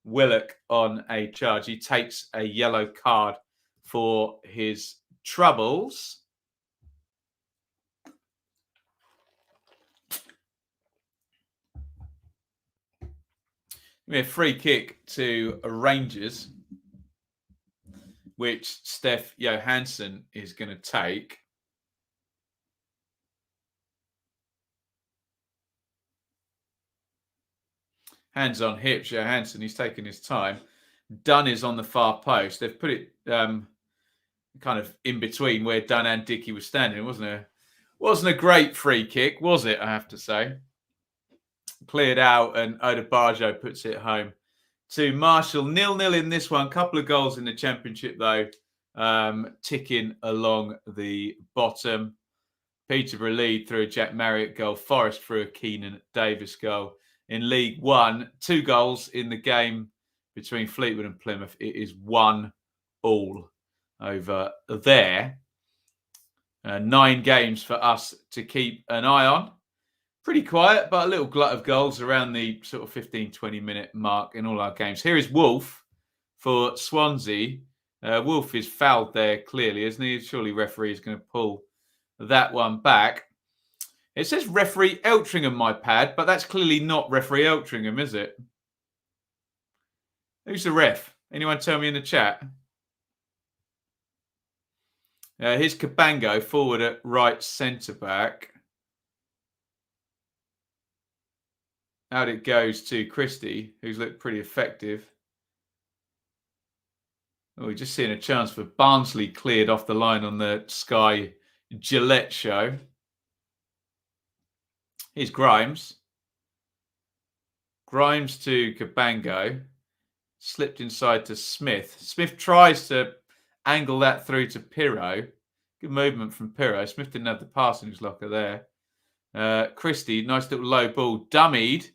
Willock on a charge. He takes a yellow card for his troubles. A free kick to Rangers, which Steph Johansson is going to take. Hands on hips, Johansson. He's taking his time. Dunn is on the far post. They've put it kind of in between where Dunn and Dickey was standing. It wasn't a great free kick, was it? I have to say. Cleared out, and Odebajo puts it home to Marshall. 0-0 in this one. Couple of goals in the Championship though, ticking along the bottom. Peterborough lead through a Jack Marriott goal. Forest through a Keenan Davis goal. In League One, 2 goals in the game between Fleetwood and Plymouth. It is 1-1 over there. 9 games for us to keep an eye on. pretty quiet, but a little glut of goals around the sort of 15, 20-minute mark in all our games. Here is Wolf for Swansea. Wolf is fouled there, clearly, isn't he? Surely referee is going to pull that one back. It says referee Eltringham, my pad, but that's clearly not referee Eltringham, is it? Who's the ref? Anyone tell me in the chat? Here's Cabango, forward at right centre-back. Out it goes to Krissy, who's looked pretty effective. Oh, we're just seeing a chance for Barnsley cleared off the line on the Sky Gillette show. Here's Grimes. Grimes to Cabango. Slipped inside to Smith. Smith tries to angle that through to Pirro. Good movement from Pirro. Smith didn't have the pass in his locker there. Krissy, nice little low ball. Dummied.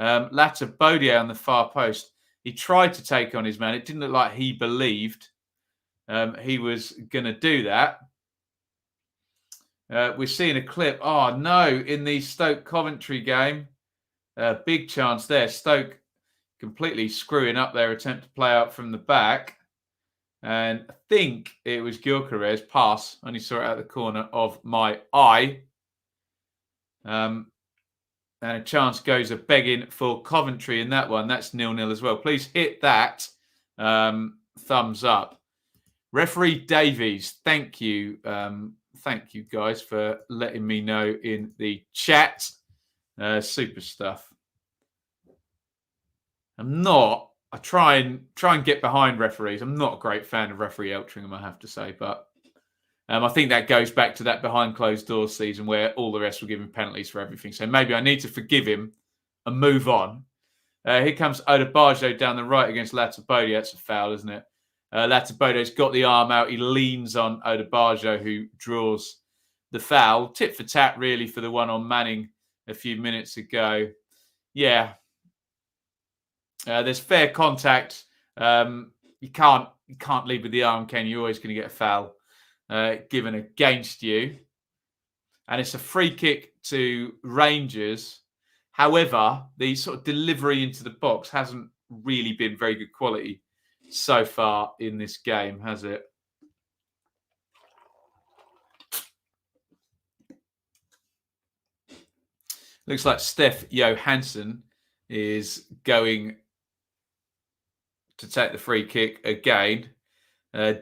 Bode on the far post. He tried to take on his man. It didn't look like he believed he was going to do that. We're seeing a clip. Oh, no, in the Stoke-Coventry game. Big chance there. Stoke completely screwing up their attempt to play out from the back. And I think it was Gyökeres pass. Only saw it out the corner of my eye. And a chance goes a begging for Coventry in that one. That's 0-0 as well. Please hit that thumbs up. Referee Davies, thank you. Thank you guys for letting me know in the chat. Super stuff. I try and get behind referees. I'm not a great fan of referee Eltringham, I have to say, but I think that goes back to that behind closed doors season where all the rest were giving penalties for everything. So maybe I need to forgive him and move on. Here comes Odebajo down the right against Bode. That's a foul, isn't it? Bode's got the arm out. He leans on Odebajo, who draws the foul. Tit for tat, really, for the one on Manning a few minutes ago. Yeah. There's fair contact. You can't lead with the arm, can you? You're always going to get a foul given against you. And it's a free kick to Rangers. However, the sort of delivery into the box hasn't really been very good quality so far in this game, has it? Looks like Steph Johansson is going to take the free kick again.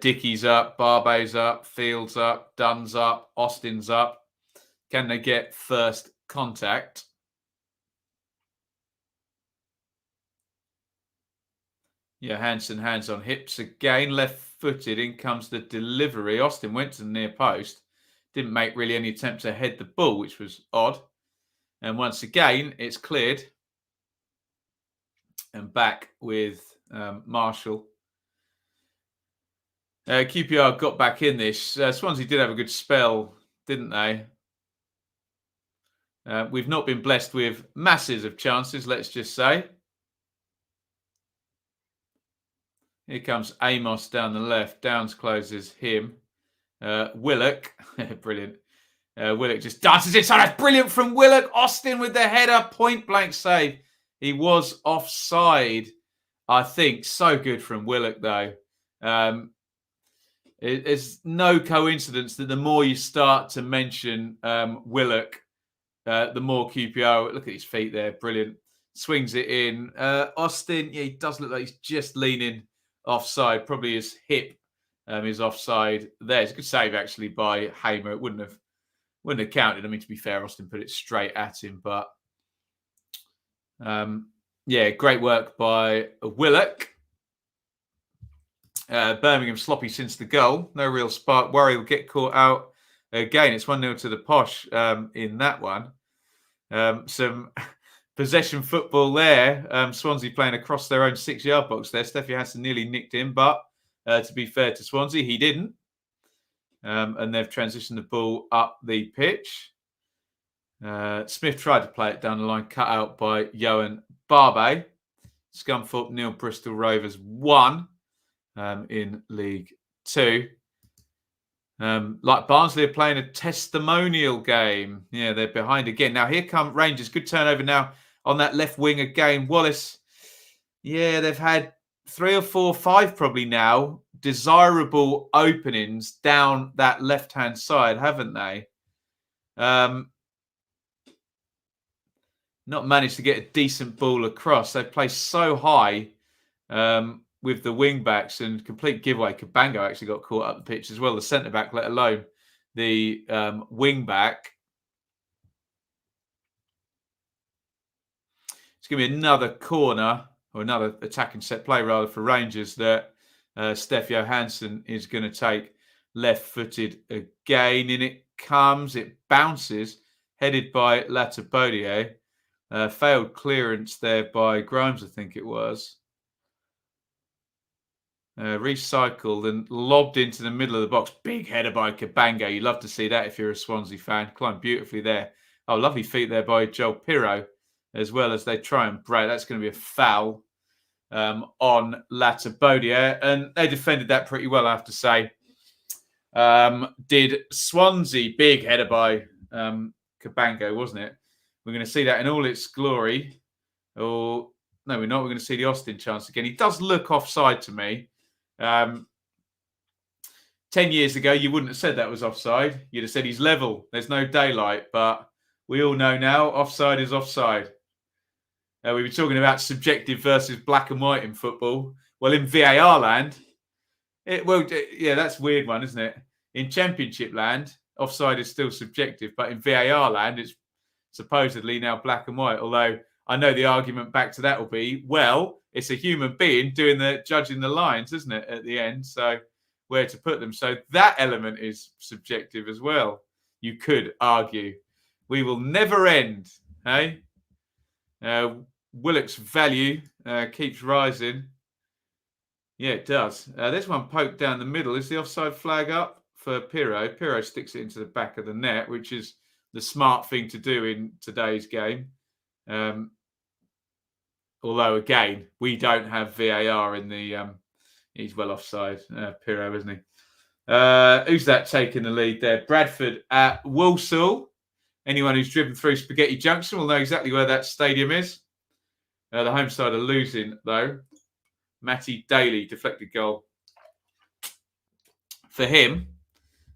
Dickey's up, Barbo's up, Fields up, Dunn's up, Austin's up. Can they get first contact? Johansson hands on hips again, left-footed. In comes the delivery. Austin went to the near post. Didn't make really any attempt to head the ball, which was odd. And once again, it's cleared. And back with Marshall. QPR got back in this. Swansea did have a good spell, didn't they? We've not been blessed with masses of chances, let's just say. Here comes Amos down the left. Downs closes him. Willock, brilliant. Willock just dances inside. That's brilliant from Willock. Austin with the header, point blank save. He was offside, I think. So good from Willock, though. It's no coincidence that the more you start to mention Willock, the more QPR. Look at his feet there, brilliant. Swings it in. Austin, yeah, he does look like he's just leaning offside. Probably his hip is offside there. It's a good save actually by Hamer. It wouldn't have counted. I mean, to be fair, Austin put it straight at him, but yeah, great work by Willock. Birmingham sloppy since the goal. No real spark. Worry will get caught out again. It's 1-0 to the Posh in that one. Some possession football there. Swansea playing across their own 6-yard box there. Steph Johansson nearly nicked in, but to be fair to Swansea, he didn't. And they've transitioned the ball up the pitch. Smith tried to play it down the line, cut out by Johan Barbe. Scunthorpe 0, Bristol Rovers 1 in League 2. Like Barnsley are playing a testimonial game. Yeah, they're behind again. Now here come Rangers. Good turnover now on that left wing again. Wallace. Yeah, they've had 3 or 4, 5 probably now desirable openings down that left-hand side, haven't they? Not managed to get a decent ball across. They've played so high with the wing-backs and complete giveaway. Cabango actually got caught up the pitch as well, the centre-back, let alone the wing-back. It's going to be another corner, or another attacking set play, rather, for Rangers that Steph Johansson is going to take left-footed again. In it comes, it bounces, headed by Latapodier. Failed clearance there by Grimes, I think it was. Recycled and lobbed into the middle of the box. Big header by Cabango. You'd love to see that if you're a Swansea fan. Climbed beautifully there. Oh, lovely feet there by Joel Pirro, as well as they try and break. That's going to be a foul on Latapodier. And they defended that pretty well, I have to say. Did Swansea. Big header by Cabango, wasn't it? We're going to see that in all its glory. Or no, we're not. We're going to see the Austin chance again. He does look offside to me. 10 years ago, you wouldn't have said that was offside. You'd have said he's level. There's no daylight. But we all know now, offside is offside. We were talking about subjective versus black and white in football. Well, in VAR land, that's a weird one, isn't it? In Championship land, offside is still subjective. But in VAR land, it's supposedly now black and white. Although I know the argument back to that will be, well, it's a human being judging the lines, isn't it, at the end? So where to put them. So that element is subjective as well. You could argue. We will never end, hey? Willock's value keeps rising. Yeah, it does. There's one poked down the middle. Is the offside flag up for Pirro? Pirro sticks it into the back of the net, which is the smart thing to do in today's game. Although, again, we don't have VAR in the... he's well offside, Pirro, isn't he? Who's that taking the lead there? Bradford at Walsall. Anyone who's driven through Spaghetti Junction will know exactly where that stadium is. The home side are losing, though. Matty Daly, deflected goal. For him,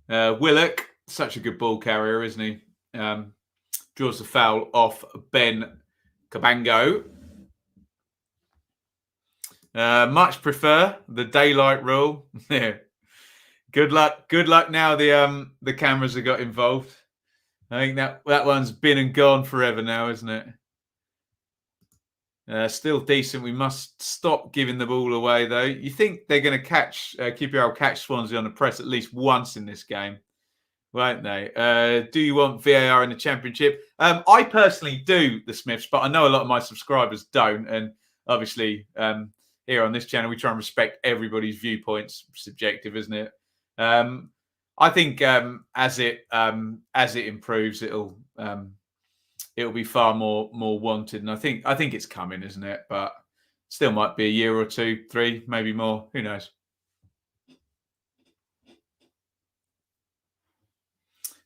Willock, such a good ball carrier, isn't he? Draws the foul off Ben Cabango. Much prefer the daylight rule. Yeah. Good luck now the cameras have got involved. I think that one's been and gone forever now, isn't it? Still decent. We must stop giving the ball away, though. You think they're going to catch QPR will catch Swansea on the press at least once in this game, won't they? Do you want VAR in the Championship? I personally do, the Smiths, but I know a lot of my subscribers don't. And obviously, here on this channel, we try and respect everybody's viewpoints. Subjective, isn't it? I think as it improves, it'll be far more wanted, and I think it's coming, isn't it? But still might be a year or 2, 3, maybe more. Who knows?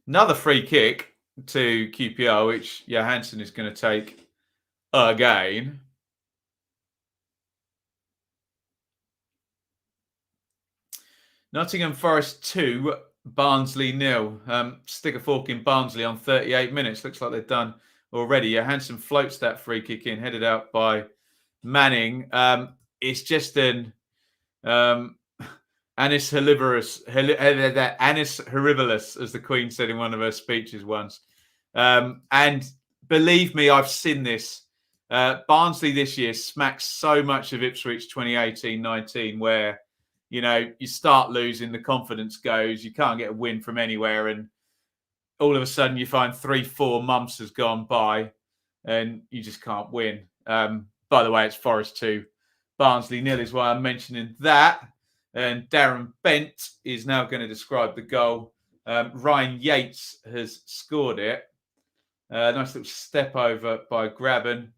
Another free kick to QPR, which Johansson is going to take again. Nottingham Forest 2, Barnsley 0. Stick a fork in Barnsley on 38 minutes. Looks like they're done already. Johansson floats that free kick in, headed out by Manning. It's just an Anis horribilis, as the Queen said in one of her speeches once. And believe me, I've seen this. Barnsley this year smacks so much of Ipswich 2018-19, where you start losing, the confidence goes, you can't get a win from anywhere, and all of a sudden you find 3-4 months has gone by and you just can't win. By the way, it's Forest 2, Barnsley 0 is why I'm mentioning that. And Darren Bent is now going to describe the goal. Ryan Yates has scored it. Nice little step over by Graben.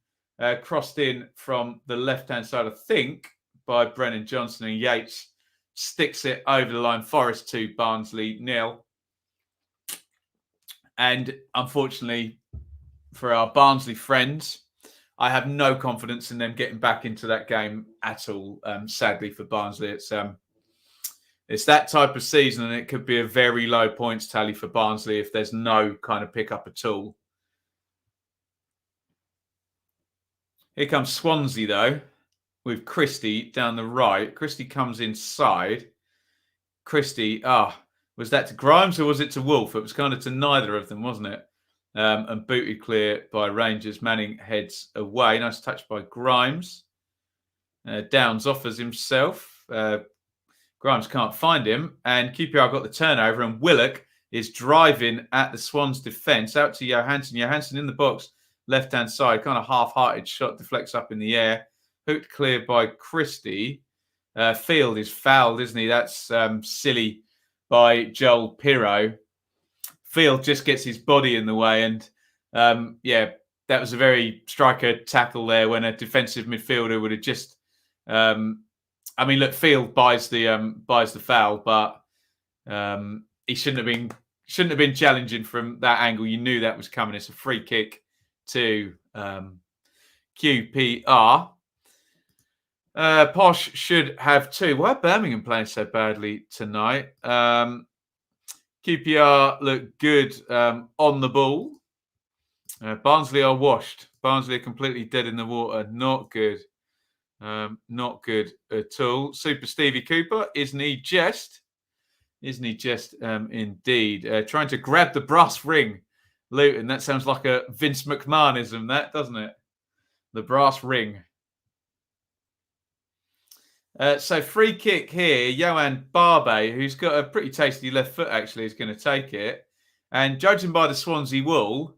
Crossed in from the left-hand side, I think, by Brennan Johnson, and Yates sticks it over the line. Forest 2, Barnsley 0. And unfortunately for our Barnsley friends, I have no confidence in them getting back into that game at all. Sadly for Barnsley, it's that type of season, and it could be a very low points tally for Barnsley if there's no kind of pickup at all. Here comes Swansea, though, with Krissy down the right. Krissy comes inside. Krissy, was that to Grimes or was it to Wolf? It was kind of to neither of them, wasn't it? And booted clear by Rangers. Manning heads away. Nice touch by Grimes. Downs offers himself. Grimes can't find him. And QPR got the turnover. And Willock is driving at the Swans' defence. Out to Johansson. Johansson in the box. Left-hand side. Kind of half-hearted shot. Deflects up in the air. Hooked clear by Krissy. Field is fouled, isn't he? That's silly by Joel Pirro. Field just gets his body in the way. And, that was a very striker tackle there when a defensive midfielder would have just... Field buys the foul, but he shouldn't have been challenging from that angle. You knew that was coming. It's a free kick to QPR. Posh should have 2. Why are Birmingham playing so badly tonight? QPR look good on the ball. Barnsley are washed. Barnsley are completely dead in the water. Not good. Not good at all. Super Stevie Cooper, isn't he just? Indeed. Trying to grab the brass ring. Luton, that sounds like a Vince McMahonism, that, doesn't it? The brass ring. So free kick here. Johan Barbe, who's got a pretty tasty left foot, actually, is going to take it. And judging by the Swansea wall,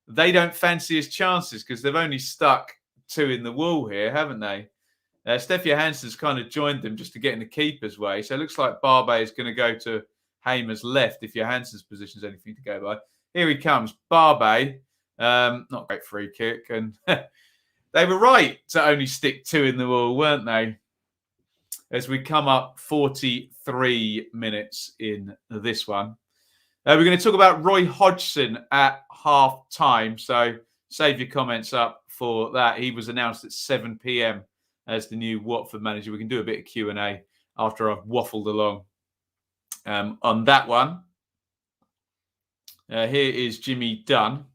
they don't fancy his chances because they've only stuck 2 in the wall here, haven't they? Steph Johansson's kind of joined them just to get in the keeper's way. So it looks like Barbe is going to go to Hamer's left if Johansson's position is anything to go by. Here he comes. Barbe. Not a great free kick. And they were right to only stick 2 in the wall, weren't they? As we come up 43 minutes in this one. We're going to talk about Roy Hodgson at half-time. So save your comments up for that. He was announced at 7 p.m. as the new Watford manager. We can do a bit of Q&A after I've waffled along on that one. Here is Jimmy Dunn.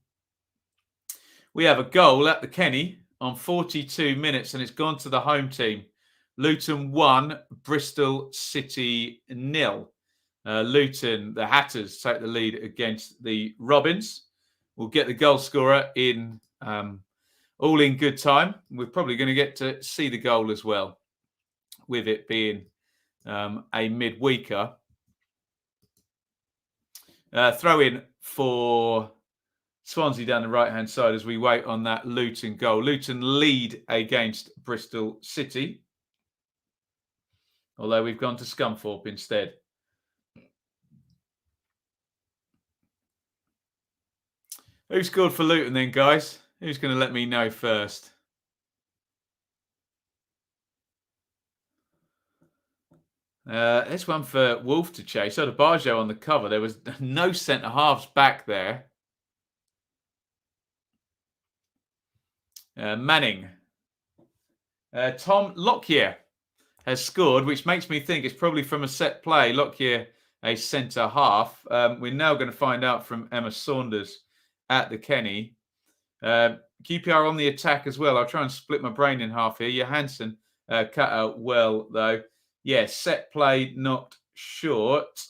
We have a goal at the Kenny on 42 minutes, and it's gone to the home team. Luton 1, Bristol City 0. Luton, the Hatters, take the lead against the Robins. We'll get the goal scorer in all in good time. We're probably going to get to see the goal as well, with it being a midweeker. Throw in for Swansea down the right-hand side as we wait on that Luton goal. Luton lead against Bristol City, although we've gone to Scunthorpe instead. Who scored for Luton then, guys? Who's going to let me know first? There's one for Wolf to chase. So the Barjo on the cover. There was no centre-halves back there. Manning. Tom Lockyer has scored, which makes me think it's probably from a set play. Lockyer, a centre-half. We're now going to find out from Emma Saunders at the Kenny. QPR on the attack as well. I'll try and split my brain in half here. Johansson cut out well, though. Yeah, set play knocked short.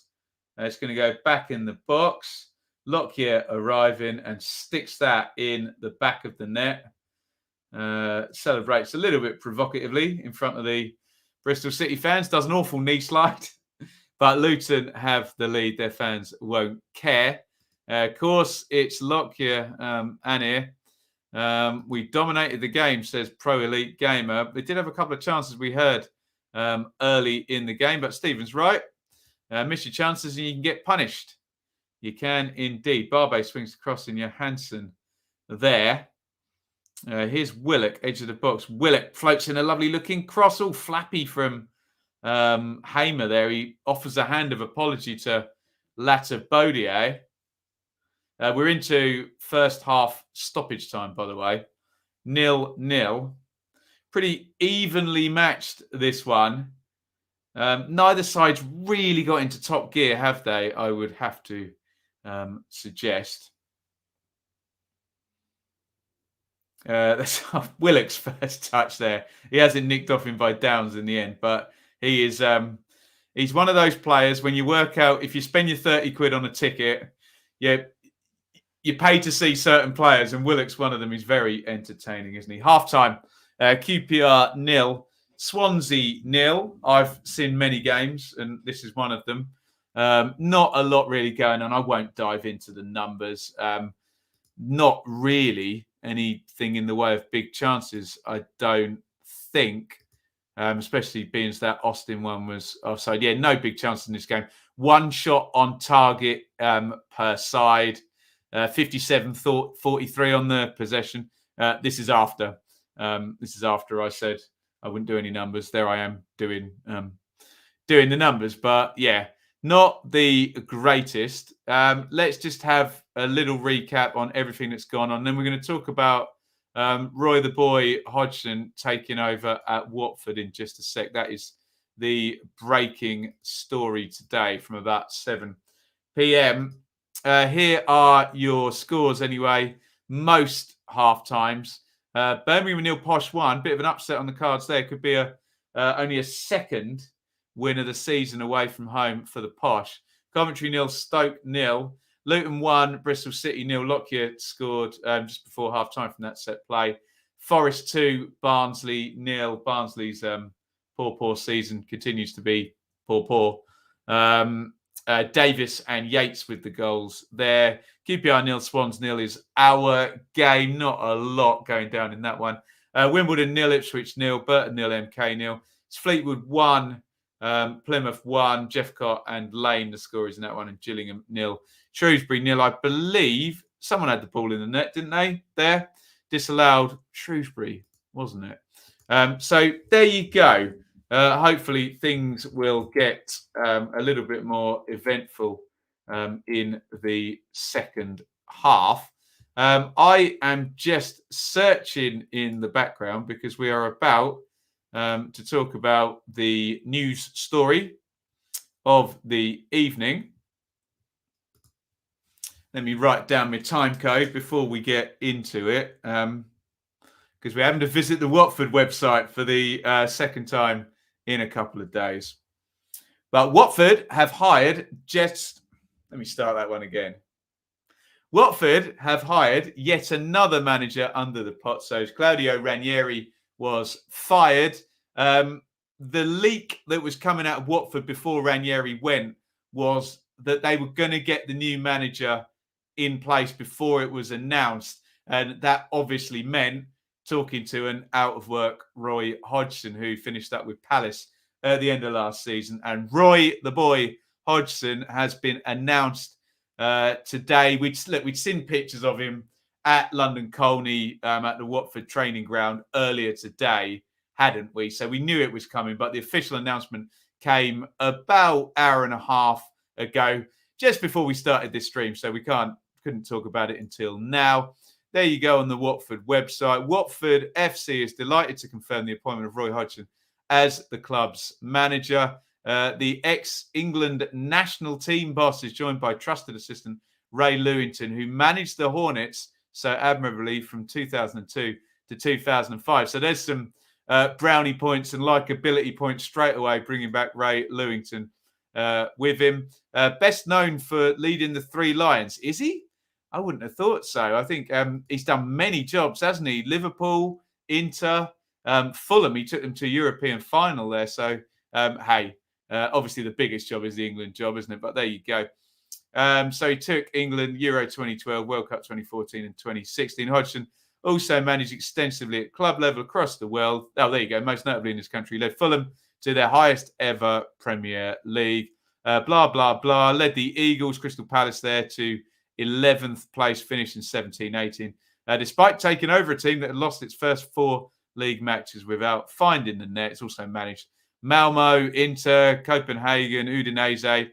It's going to go back in the box. Lockyer arriving and sticks that in the back of the net. Celebrates a little bit provocatively in front of the Bristol City fans. Does an awful knee slide. But Luton have the lead. Their fans won't care. Of course, it's Lockyer and here. We dominated the game, says Pro Elite Gamer. They did have a couple of chances we heard early in the game, but Stephen's right. Miss your chances and you can get punished. You can indeed. Barbe swings across in Johansson there. Here's Willock, edge of the box. Willock floats in a lovely looking cross, all flappy from Hamer there. He offers a hand of apology to Latter Bodier. We're into first half stoppage time, by the way. 0-0. Pretty evenly matched, this one. Neither side's really got into top gear, have they? I would have to suggest. That's Willock's first touch there. He hasn't nicked off him by Downs in the end, but he is. He's one of those players when you work out, if you spend your 30 quid on a ticket, you pay to see certain players, and Willock's one of them. He's very entertaining, isn't he? Half time, QPR 0, Swansea 0. I've seen many games, and this is one of them. Not a lot really going on. I won't dive into the numbers. Not really anything in the way of big chances, I don't think. Especially being as that Austin one was offside. Yeah, no big chances in this game. One shot on target per side. 57-43 on the possession. This is after. I said I wouldn't do any numbers. There I am doing the numbers. But yeah, not the greatest. Let's just have a little recap on everything that's gone on. Then we're going to talk about Roy the Boy Hodgson taking over at Watford in just a sec. That is the breaking story today from about 7 p.m. Here are your scores anyway. Most half times. Birmingham 0, Posh 1. Bit of an upset on the cards there. Could be only a second win of the season away from home for the Posh. Coventry 0, Stoke 0. Luton 1, Bristol City 0. Lockyer scored just before half time from that set play. Forest 2, Barnsley 0. Barnsley's poor season continues to be poor. Davis and Yates with the goals there. QPR 0, Swans 0 is our game. Not a lot going down in that one. Wimbledon 0, Ipswich 0. Burton 0, MK 0. It's Fleetwood 1, Plymouth 1. Jeffcott and Lane, the scorers in that one. And Gillingham 0. Shrewsbury 0. I believe someone had the ball in the net, didn't they? There. Disallowed Shrewsbury, wasn't it? So there you go. Hopefully things will get a little bit more eventful in the second half. I am just searching in the background because we are about to talk about the news story of the evening. Let me write down my time code before we get into it, because we're having to visit the Watford website for the second time in a couple of days. But Watford have hired let me start that one again. Watford have hired yet another manager under the pot. So Claudio Ranieri was fired. The leak that was coming out of Watford before Ranieri went was that they were going to get the new manager in place before it was announced. And that obviously meant talking to an out-of-work Roy Hodgson, who finished up with Palace at the end of last season. And Roy, the boy, Hodgson, has been announced today. We'd seen pictures of him at London Colney at the Watford training ground earlier today, hadn't we? So we knew it was coming, but the official announcement came about an hour and a half ago, just before we started this stream. So we couldn't talk about it until now. There you go on the Watford website. Watford FC is delighted to confirm the appointment of Roy Hodgson as the club's manager. The ex-England national team boss is joined by trusted assistant Ray Lewington, who managed the Hornets so admirably from 2002 to 2005. So there's some brownie points and likability points straight away, bringing back Ray Lewington with him. Best known for leading the Three Lions. Is he? I wouldn't have thought so. I think he's done many jobs, hasn't he? Liverpool, Inter, Fulham. He took them to a European final there. So, obviously the biggest job is the England job, isn't it? But there you go. So he took England Euro 2012, World Cup 2014 and 2016. Hodgson also managed extensively at club level across the world. Oh, there you go. Most notably in this country. Led Fulham to their highest ever Premier League. Blah, blah, blah. Led the Eagles, Crystal Palace there to 11th place, finish in 17-18. Despite taking over a team that had lost its first 4 league matches without finding the net. It's also managed Malmo, Inter, Copenhagen, Udinese.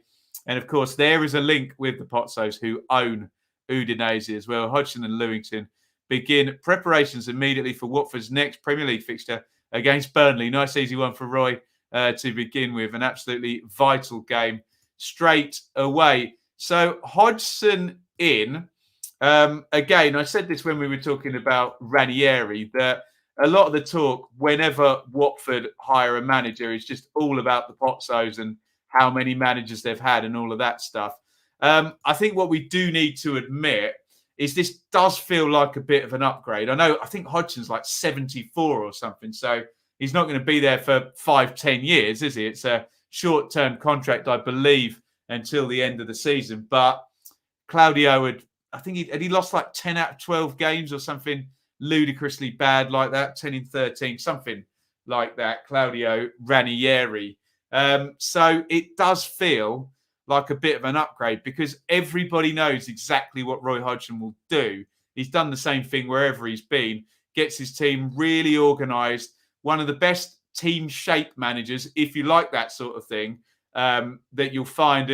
And of course, there is a link with the Pozzos, who own Udinese as well. Hodgson and Lewington begin preparations immediately for Watford's next Premier League fixture against Burnley. Nice, easy one for Roy to begin with. An absolutely vital game straight away. So Hodgson in. Again, I said this when we were talking about Ranieri, that a lot of the talk whenever Watford hire a manager is just all about the Pozzos and how many managers they've had and all of that stuff. I think what we do need to admit is this does feel like a bit of an upgrade. I think Hodgson's like 74 or something, so he's not going to be there for 5-10 years, is he? It's a short-term contract, I believe, until the end of the season. But Claudio had he lost like 10 out of 12 games or something ludicrously bad like that, 10 in 13, something like that, Claudio Ranieri. So it does feel like a bit of an upgrade because everybody knows exactly what Roy Hodgson will do. He's done the same thing wherever he's been, gets his team really organised, one of the best team shape managers, if you like that sort of thing, that you'll find.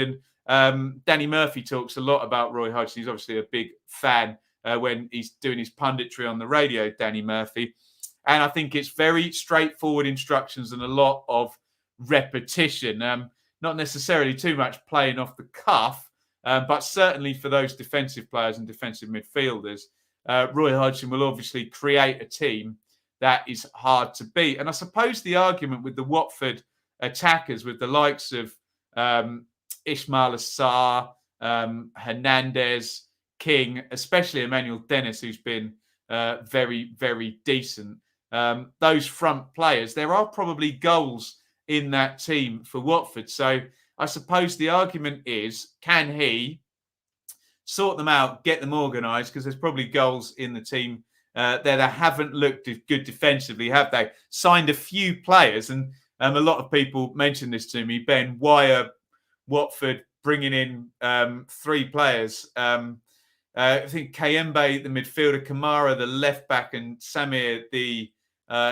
And Danny Murphy talks a lot about Roy Hodgson. He's obviously a big fan when he's doing his punditry on the radio, Danny Murphy. And I think it's very straightforward instructions and a lot of repetition. Not necessarily too much playing off the cuff, but certainly for those defensive players and defensive midfielders, Roy Hodgson will obviously create a team that is hard to beat. And I suppose the argument with the Watford attackers, with the likes of Ismail Assar, Hernandez, King, especially Emmanuel Dennis, who's been very, very decent. Those front players, there are probably goals in that team for Watford. So I suppose the argument is, can he sort them out, get them organised? Because there's probably goals in the team that haven't looked good defensively, have they? Signed a few players, and a lot of people mentioned this to me. Ben, why are Watford bringing in 3 players? I think Kayembe, the midfielder, Kamara, the left back, and Samir, the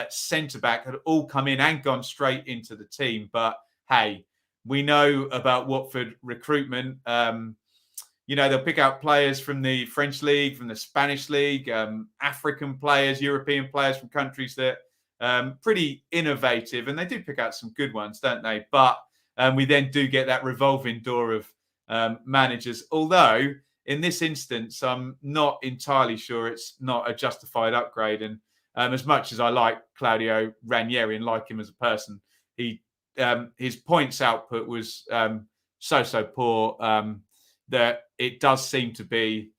centre back, had all come in and gone straight into the team. But hey, we know about Watford recruitment. They'll pick out players from the French league, from the Spanish league, African players, European players from countries that pretty innovative, and they do pick out some good ones, don't they? But we then do get that revolving door of managers. Although in this instance, I'm not entirely sure it's not a justified upgrade. And as much as I like Claudio Ranieri and like him as a person, his points output was so poor that it does seem to be,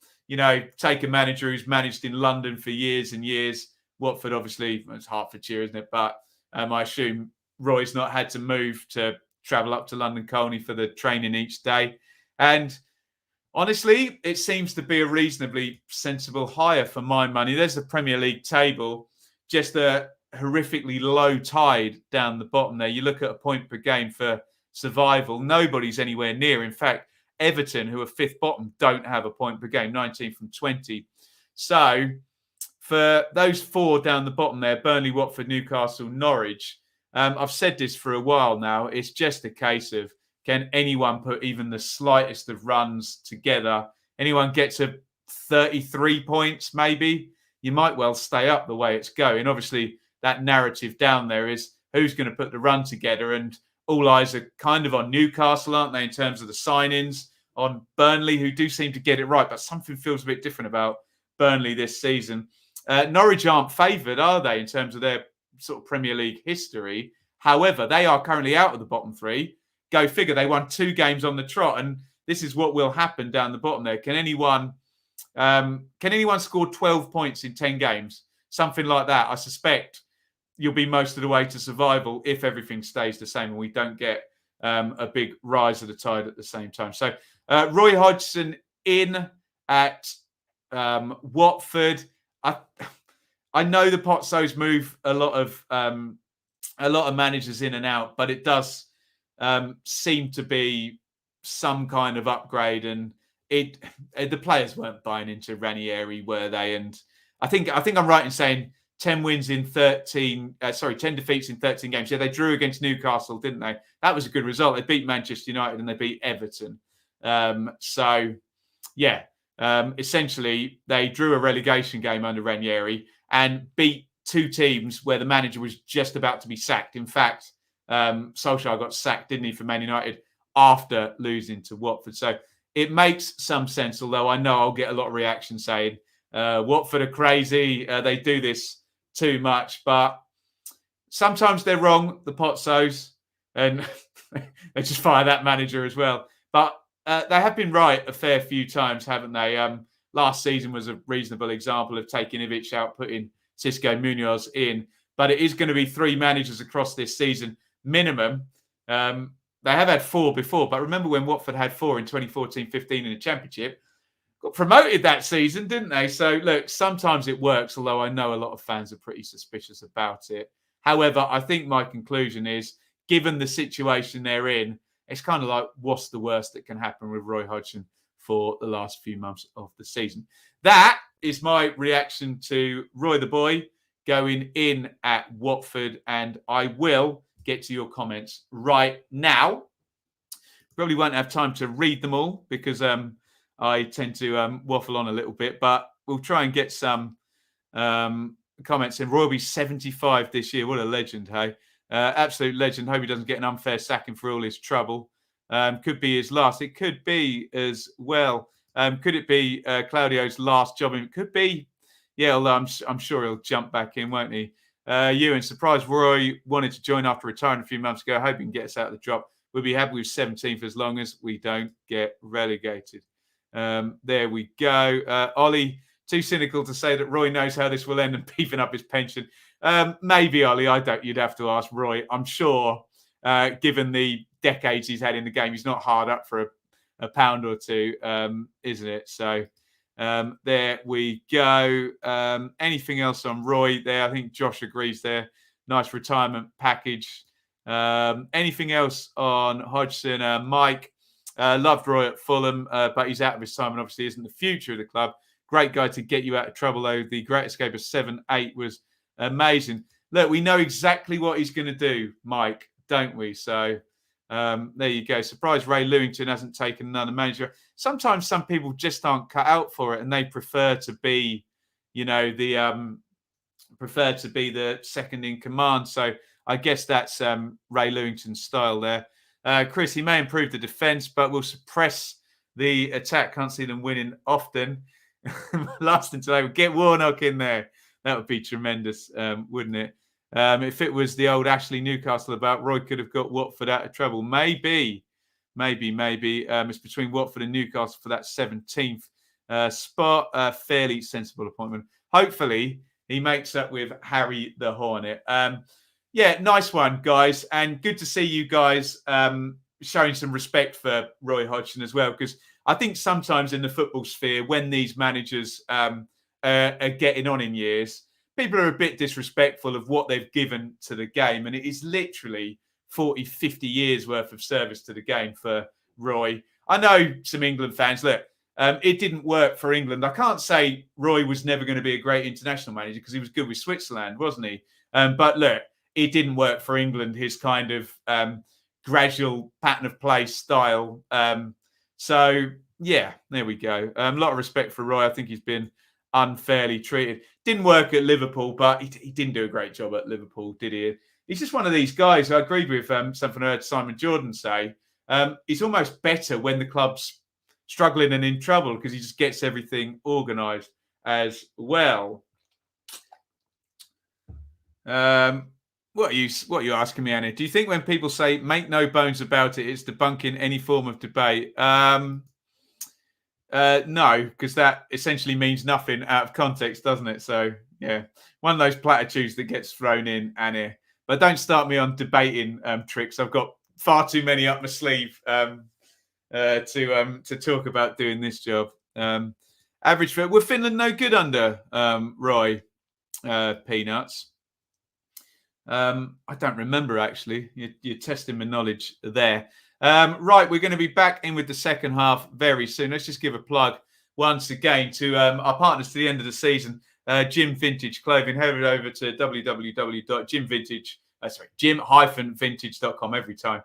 take a manager who's managed in London for years and years. Watford, obviously, it's Hertfordshire, isn't it? But I assume Roy's not had to move to travel up to London Colney for the training each day. And honestly, it seems to be a reasonably sensible hire for my money. There's the Premier League table, just a horrifically low tide down the bottom there. You look at a point per game for survival. Nobody's anywhere near. In fact, Everton, who are 5th bottom, don't have a point per game, 19 from 20. So for those 4 down the bottom there, Burnley, Watford, Newcastle, Norwich, I've said this for a while now. It's just a case of, can anyone put even the slightest of runs together? Anyone get to 33 points, maybe? You might well stay up the way it's going. Obviously, that narrative down there is who's going to put the run together, and all eyes are kind of on Newcastle, aren't they, in terms of the signings, on Burnley, who do seem to get it right, but something feels a bit different about Burnley this season. Norwich aren't favoured, are they, in terms of their sort of Premier League history? However, they are currently out of the bottom 3. Go figure, they won 2 games on the trot, and this is what will happen down the bottom there. Can anyone score 12 points in 10 games? Something like that. I suspect you'll be most of the way to survival if everything stays the same and we don't get a big rise of the tide at the same time. So Roy Hodgson in at Watford. I know the Pozzos move a lot of managers in and out, but it does seem to be some kind of upgrade, and the players weren't buying into Ranieri, were they? And I think I'm right in saying 10 wins in 13, 10 defeats in 13 games. Yeah, they drew against Newcastle, didn't they? That was a good result. They beat Manchester United and they beat Everton. Essentially, they drew a relegation game under Ranieri and beat two teams where the manager was just about to be sacked. In fact, Solskjaer got sacked, didn't he, for Man United after losing to Watford. So it makes some sense, although I know I'll get a lot of reaction saying, Watford are crazy, they do this too much. But sometimes they're wrong, the Potsos, and they just fire that manager as well. But they have been right a fair few times, haven't they? Last season was a reasonable example of taking Ivic out, putting Xisco Munoz in. But it is going to be 3 managers across this season, minimum. They have had 4 before, but remember when Watford had 4 in 2014-15 in the Championship? Got promoted that season, didn't they? So, look, sometimes it works, although I know a lot of fans are pretty suspicious about it. However, I think my conclusion is, given the situation they're in, it's kind of like, what's the worst that can happen with Roy Hodgson for the last few months of the season? That is my reaction to Roy the Boy going in at Watford, and I will get to your comments right now. Probably won't have time to read them all because I tend to waffle on a little bit, but we'll try and get some comments in. Roy will be 75 this year. What a legend, hey? Absolute legend. Hope he doesn't get an unfair sacking for all his trouble. Could be his last. It could be as well. Could it be Claudio's last job? It could be. Yeah, although I'm sure he'll jump back in, won't he? Ewan, surprised Roy wanted to join after retiring a few months ago. Hope he can get us out of the drop. We'll be happy with 17th as long as we don't get relegated. There we go. Ollie, too cynical to say that Roy knows how this will end and beefing up his pension. Maybe, Ollie, I don't. You'd have to ask Roy. I'm sure, given the decades he's had in the game, he's not hard up for a pound or two, isn't it? So there we go. Anything else on Roy there? I think Josh agrees there. Nice retirement package. Anything else on Hodgson? Mike, loved Roy at Fulham, but he's out of his time and obviously isn't the future of the club. Great guy to get you out of trouble, though. The Great Escape of 7-8 was amazing. Look, we know exactly what he's going to do, Mike, don't we? So there you go. Surprised Ray Lewington hasn't taken another manager. Sometimes some people just aren't cut out for it, and they prefer to be, the second in command. So I guess that's Ray Lewington's style there. Chris, he may improve the defence, but will suppress the attack. Can't see them winning often. Last thing today, would get Warnock in there. That would be tremendous, wouldn't it? If it was the old Ashley Newcastle about, Roy could have got Watford out of trouble. Maybe. It's between Watford and Newcastle for that 17th spot. Fairly sensible appointment. Hopefully, he makes up with Harry the Hornet. Yeah, nice one, guys. And good to see you guys showing some respect for Roy Hodgson as well, because I think sometimes in the football sphere, when these managers are getting on in years, people are a bit disrespectful of what they've given to the game. And it is literally 40, 50 years worth of service to the game for Roy. I know some England fans, look, it didn't work for England. I can't say Roy was never going to be a great international manager because he was good with Switzerland, wasn't he? But look, it didn't work for England, his kind of gradual pattern of play style. So, yeah, there we go. A lot of respect for Roy. I think he's been unfairly treated. Didn't work at Liverpool, but he didn't do a great job at Liverpool, did he? He's just one of these guys. I agreed with something I heard Simon Jordan say. He's almost better when the club's struggling and in trouble because he just gets everything organised as well. What are you asking me, Anna? Do you think when people say "make no bones about it," it's debunking any form of debate? No, because that essentially means nothing out of context, doesn't it? So yeah, one of those platitudes that gets thrown in, Anna. But don't start me on debating tricks. I've got far too many up my sleeve to talk about doing this job. Average for Finland no good under Roy Peanuts. I don't remember, actually. You're testing my knowledge there. Right, we're going to be back in with the second half very soon. Let's just give a plug once again to our partners to the end of the season. Gym Vintage Clothing. Head over to gym-vintage.com every time.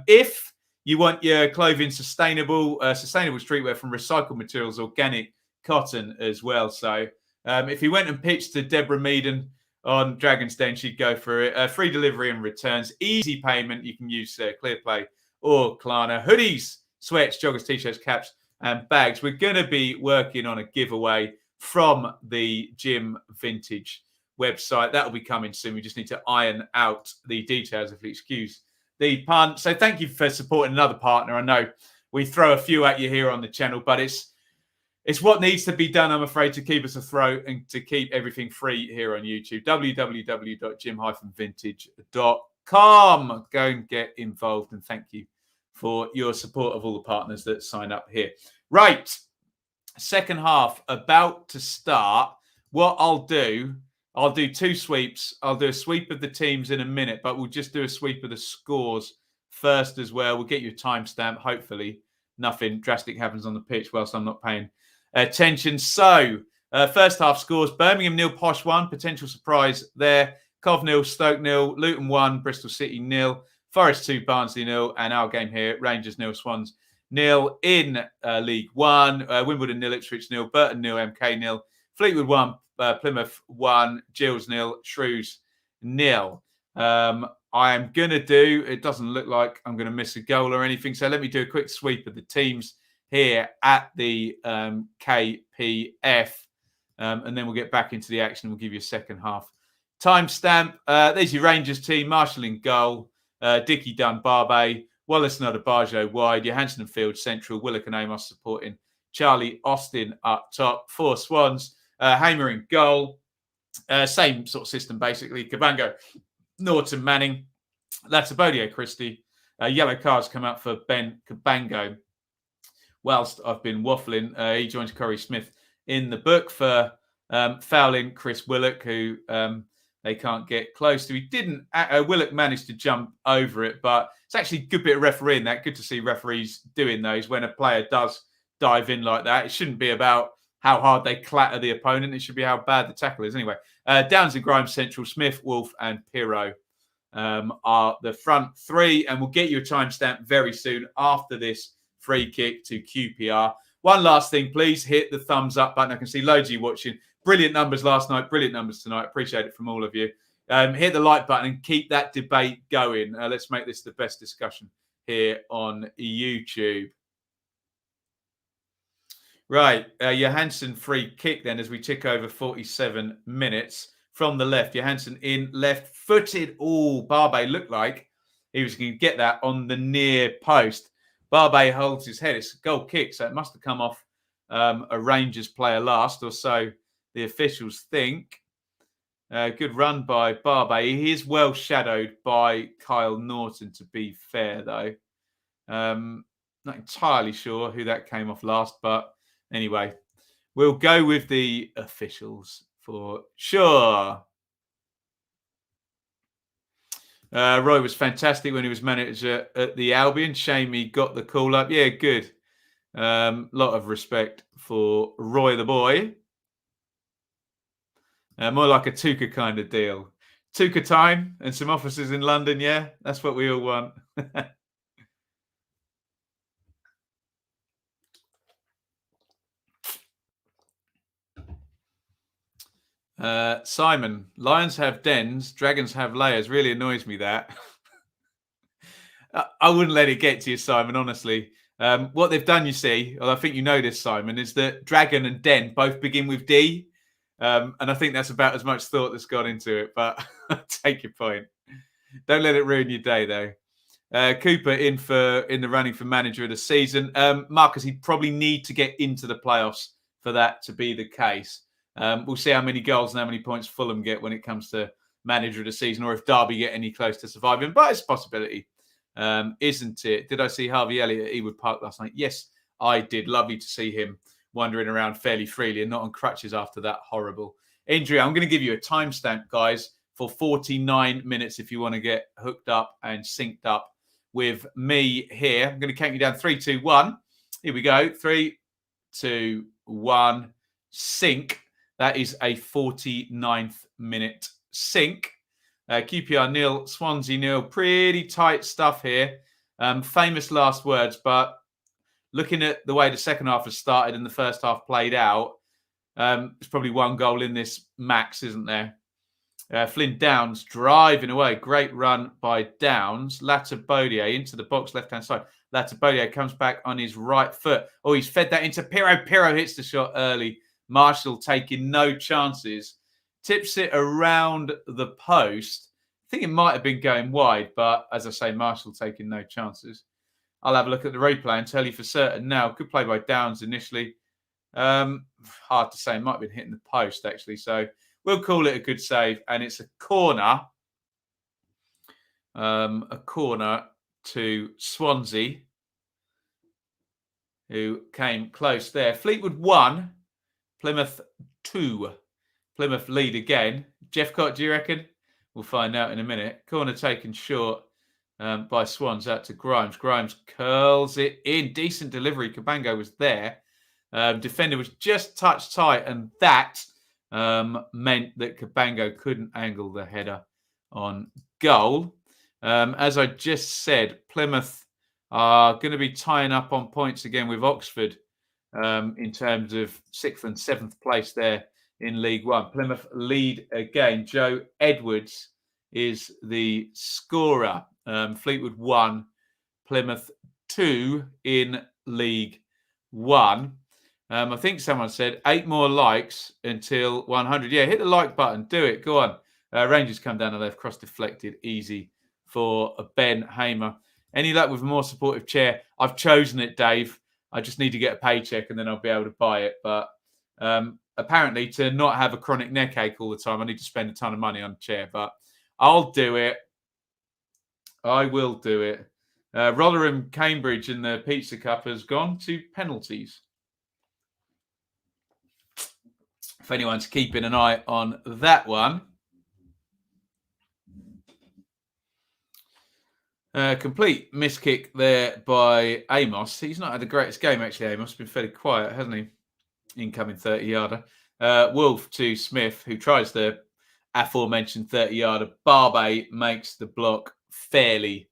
If you want your clothing sustainable streetwear from recycled materials, organic cotton as well. So if you went and pitched to Deborah Meaden on Dragon's Den, she'd go for it. Free delivery and returns, easy payment. You can use ClearPlay or Klarna. Hoodies, sweats, joggers, t-shirts, caps, and bags. We're going to be working on a giveaway from the Gym Vintage website. That will be coming soon. We just need to iron out the details, if you excuse the pun. So thank you for supporting another partner. I know we throw a few at you here on the channel, but it's what needs to be done, I'm afraid, to keep us afloat and to keep everything free here on YouTube. www.gym-vintage.com. Go and get involved, and thank you for your support of all the partners that sign up here. Right, second half about to start. What I'll do 2 sweeps. I'll do a sweep of the teams in a minute, but we'll just do a sweep of the scores first as well. We'll get you a timestamp. Hopefully nothing drastic happens on the pitch whilst I'm not paying attention. So first half scores: Birmingham 0, Posh 1. Potential surprise there. Cov 0, Stoke 0, Luton 1, Bristol City 0, Forest 2, Barnsley 0, and our game here, Rangers 0, Swans 0 in League 1. Wimbledon 0, Ipswich 0, Burton 0, MK 0, Fleetwood 1, Plymouth 1, Gills 0, Shrews 0. I am going to do, it doesn't look like I'm going to miss a goal or anything, so let me do a quick sweep of the teams here at the KPF, and then we'll get back into the action. We'll give you a second half timestamp. There's your Rangers team: Marshall in goal, Dickie Dunn, Barbe, Wallace and Adebayo wide, Johansson and Field central, Willock and Amos supporting, Charlie Austin up top. 4 Swans, Hamer in goal, same sort of system basically. Cabango, Norton, Manning, Latabodio, Christie. Yellow cards come out for Ben Cabango. Whilst I've been waffling, he joins Corey Smith in the book for fouling Chris Willock, who they can't get close to. He didn't. Willock managed to jump over it, but it's actually a good bit of refereeing that. Good to see referees doing those when a player does dive in like that. It shouldn't be about how hard they clatter the opponent. It should be how bad the tackle is. Anyway, Downs and Grimes central, Smith, Wolf, and Pirro are the front 3, and we'll get you a timestamp very soon after this free kick to QPR. One last thing, please hit the thumbs up button. I can see loads of you watching. Brilliant numbers last night, brilliant numbers tonight. Appreciate it from all of you. Hit the like button and keep that debate going. Let's make this the best discussion here on YouTube. Right, Johansson free kick then as we tick over 47 minutes from the left. Johansson in left-footed. Oh, Barbe looked like he was going to get that on the near post. Barbe holds his head. It's a goal kick, so it must have come off a Rangers player last, or so the officials think. Good run by Barbe. He is well shadowed by Kyle Norton, to be fair, though. Not entirely sure who that came off last, but anyway, we'll go with the officials for sure. Roy was fantastic when he was manager at the Albion. Shame he got the call up. Yeah, good. Lot of respect for Roy the boy. More like a Tuca kind of deal. Tuca time and some offices in London, yeah? That's what we all want. Simon, lions have dens, dragons have layers. Really annoys me that. I wouldn't let it get to you, Simon, honestly. What they've done, you see, I think you know this, Simon, is that dragon and den both begin with D. And I think that's about as much thought that's gone into it. But I take your point. Don't let it ruin your day, though. Cooper in the running for manager of the season. Marcus, he'd probably need to get into the playoffs for that to be the case. We'll see how many goals and how many points Fulham get when it comes to manager of the season, or if Darby get any close to surviving. But it's a possibility, isn't it? Did I see Harvey Elliott at Ewood Park last night? Yes, I did. Lovely to see him wandering around fairly freely and not on crutches after that horrible injury. I'm going to give you a timestamp, guys, for 49 minutes if you want to get hooked up and synced up with me here. I'm going to count you down. 3, 2, 1. Here we go. 3, 2, 1. Sync. That is a 49th minute sink. QPR 0, Swansea 0. Pretty tight stuff here. Famous last words, but looking at the way the second half has started and the first half played out, there's probably one goal in this max, isn't there? Flynn Downs driving away. Great run by Downs. Latibodier into the box, left-hand side. Latibodier comes back on his right foot. Oh, he's fed that into Pirro. Pirro hits the shot early. Marshall taking no chances. Tips it around the post. I think it might have been going wide, but as I say, Marshall taking no chances. I'll have a look at the replay and tell you for certain now. Good play by Downs initially. Hard to say. It might have been hitting the post, actually. So we'll call it a good save. And it's a corner. A corner to Swansea, who came close there. Fleetwood 1, Plymouth 2. Plymouth lead again. Jeffcott, do you reckon? We'll find out in a minute. Corner taken short by Swans out to Grimes. Grimes curls it in. Decent delivery. Cabango was there. Defender was just touched tight, and that meant that Cabango couldn't angle the header on goal. As I just said, Plymouth are going to be tying up on points again with Oxford in terms of 6th and 7th place there in League One. Plymouth lead again. Joe Edwards is the scorer. Fleetwood 1, Plymouth 2 in League One. I think someone said 8 more likes until 100. Yeah, hit the like button. Do it. Go on. Rangers come down the left, cross deflected. Easy for Ben Hamer. Any luck with a more supportive chair? I've chosen it, Dave. I just need to get a paycheck and then I'll be able to buy it. But apparently to not have a chronic neck ache all the time, I need to spend a ton of money on a chair. But I'll do it. I will do it. Rotherham, Cambridge in the Pizza Cup has gone to penalties. If anyone's keeping an eye on that one. Complete miskick there by Amos. He's not had the greatest game, actually, Amos. Been fairly quiet, hasn't he? Incoming 30-yarder. Wolf to Smith, who tries the aforementioned 30-yarder. Barbe makes the block fairly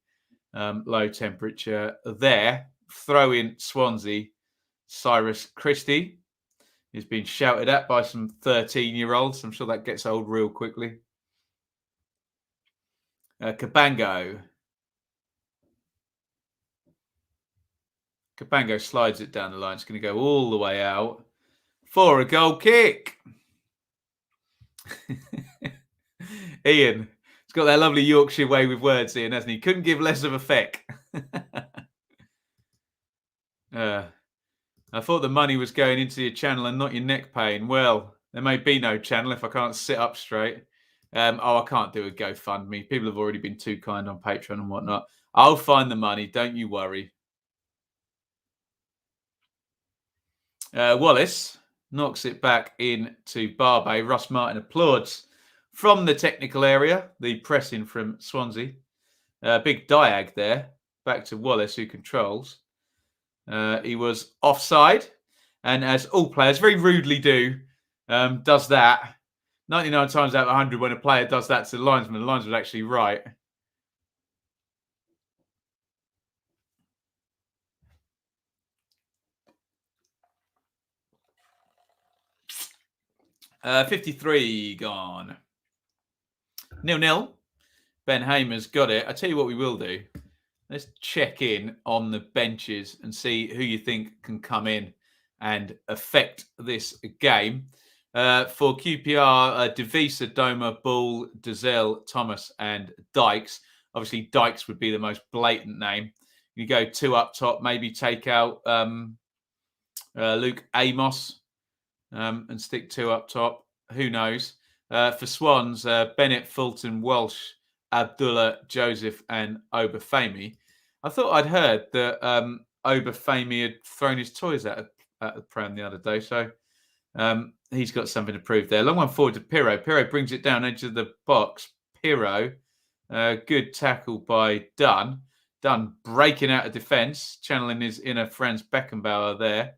low temperature there. Throw in Swansea. Cyrus Christie is being shouted at by some 13-year-olds. I'm sure that gets old real quickly. Cabango. Cabango slides it down the line. It's going to go all the way out for a goal kick. Iain. He's got that lovely Yorkshire way with words, Iain, hasn't he? Couldn't give less of a feck. I thought the money was going into your channel and not your neck pain. Well, there may be no channel if I can't sit up straight. I can't do a GoFundMe. People have already been too kind on Patreon and whatnot. I'll find the money. Don't you worry. Wallace knocks it back into Barbe. Russ Martin applauds from the technical area. The pressing from Swansea. Big diag there. Back to Wallace, who controls. He was offside. And as all players very rudely do, does that. 99 times out of 100 when a player does that to the linesman was actually right. $53 gone. 0-0. Ben Hamer's got it. I tell you what we will do. Let's check in on the benches and see who you think can come in and affect this game. For QPR, Devisa, Doma, Bull, Dazelle, Thomas and Dykes. Obviously, Dykes would be the most blatant name. You go 2 up top, maybe take out Luke Amos and stick 2 up top. Who knows? For Swans, Bennett, Fulton, Walsh, Abdullah, Joseph and Obafemi. I thought I'd heard that Obafemi had thrown his toys at the pram the other day. So he's got something to prove there. Long one forward to Pirro. Pirro brings it down edge of the box. Pirro, good tackle by Dunn. Dunn breaking out of defence, channeling his inner Franz Beckenbauer there.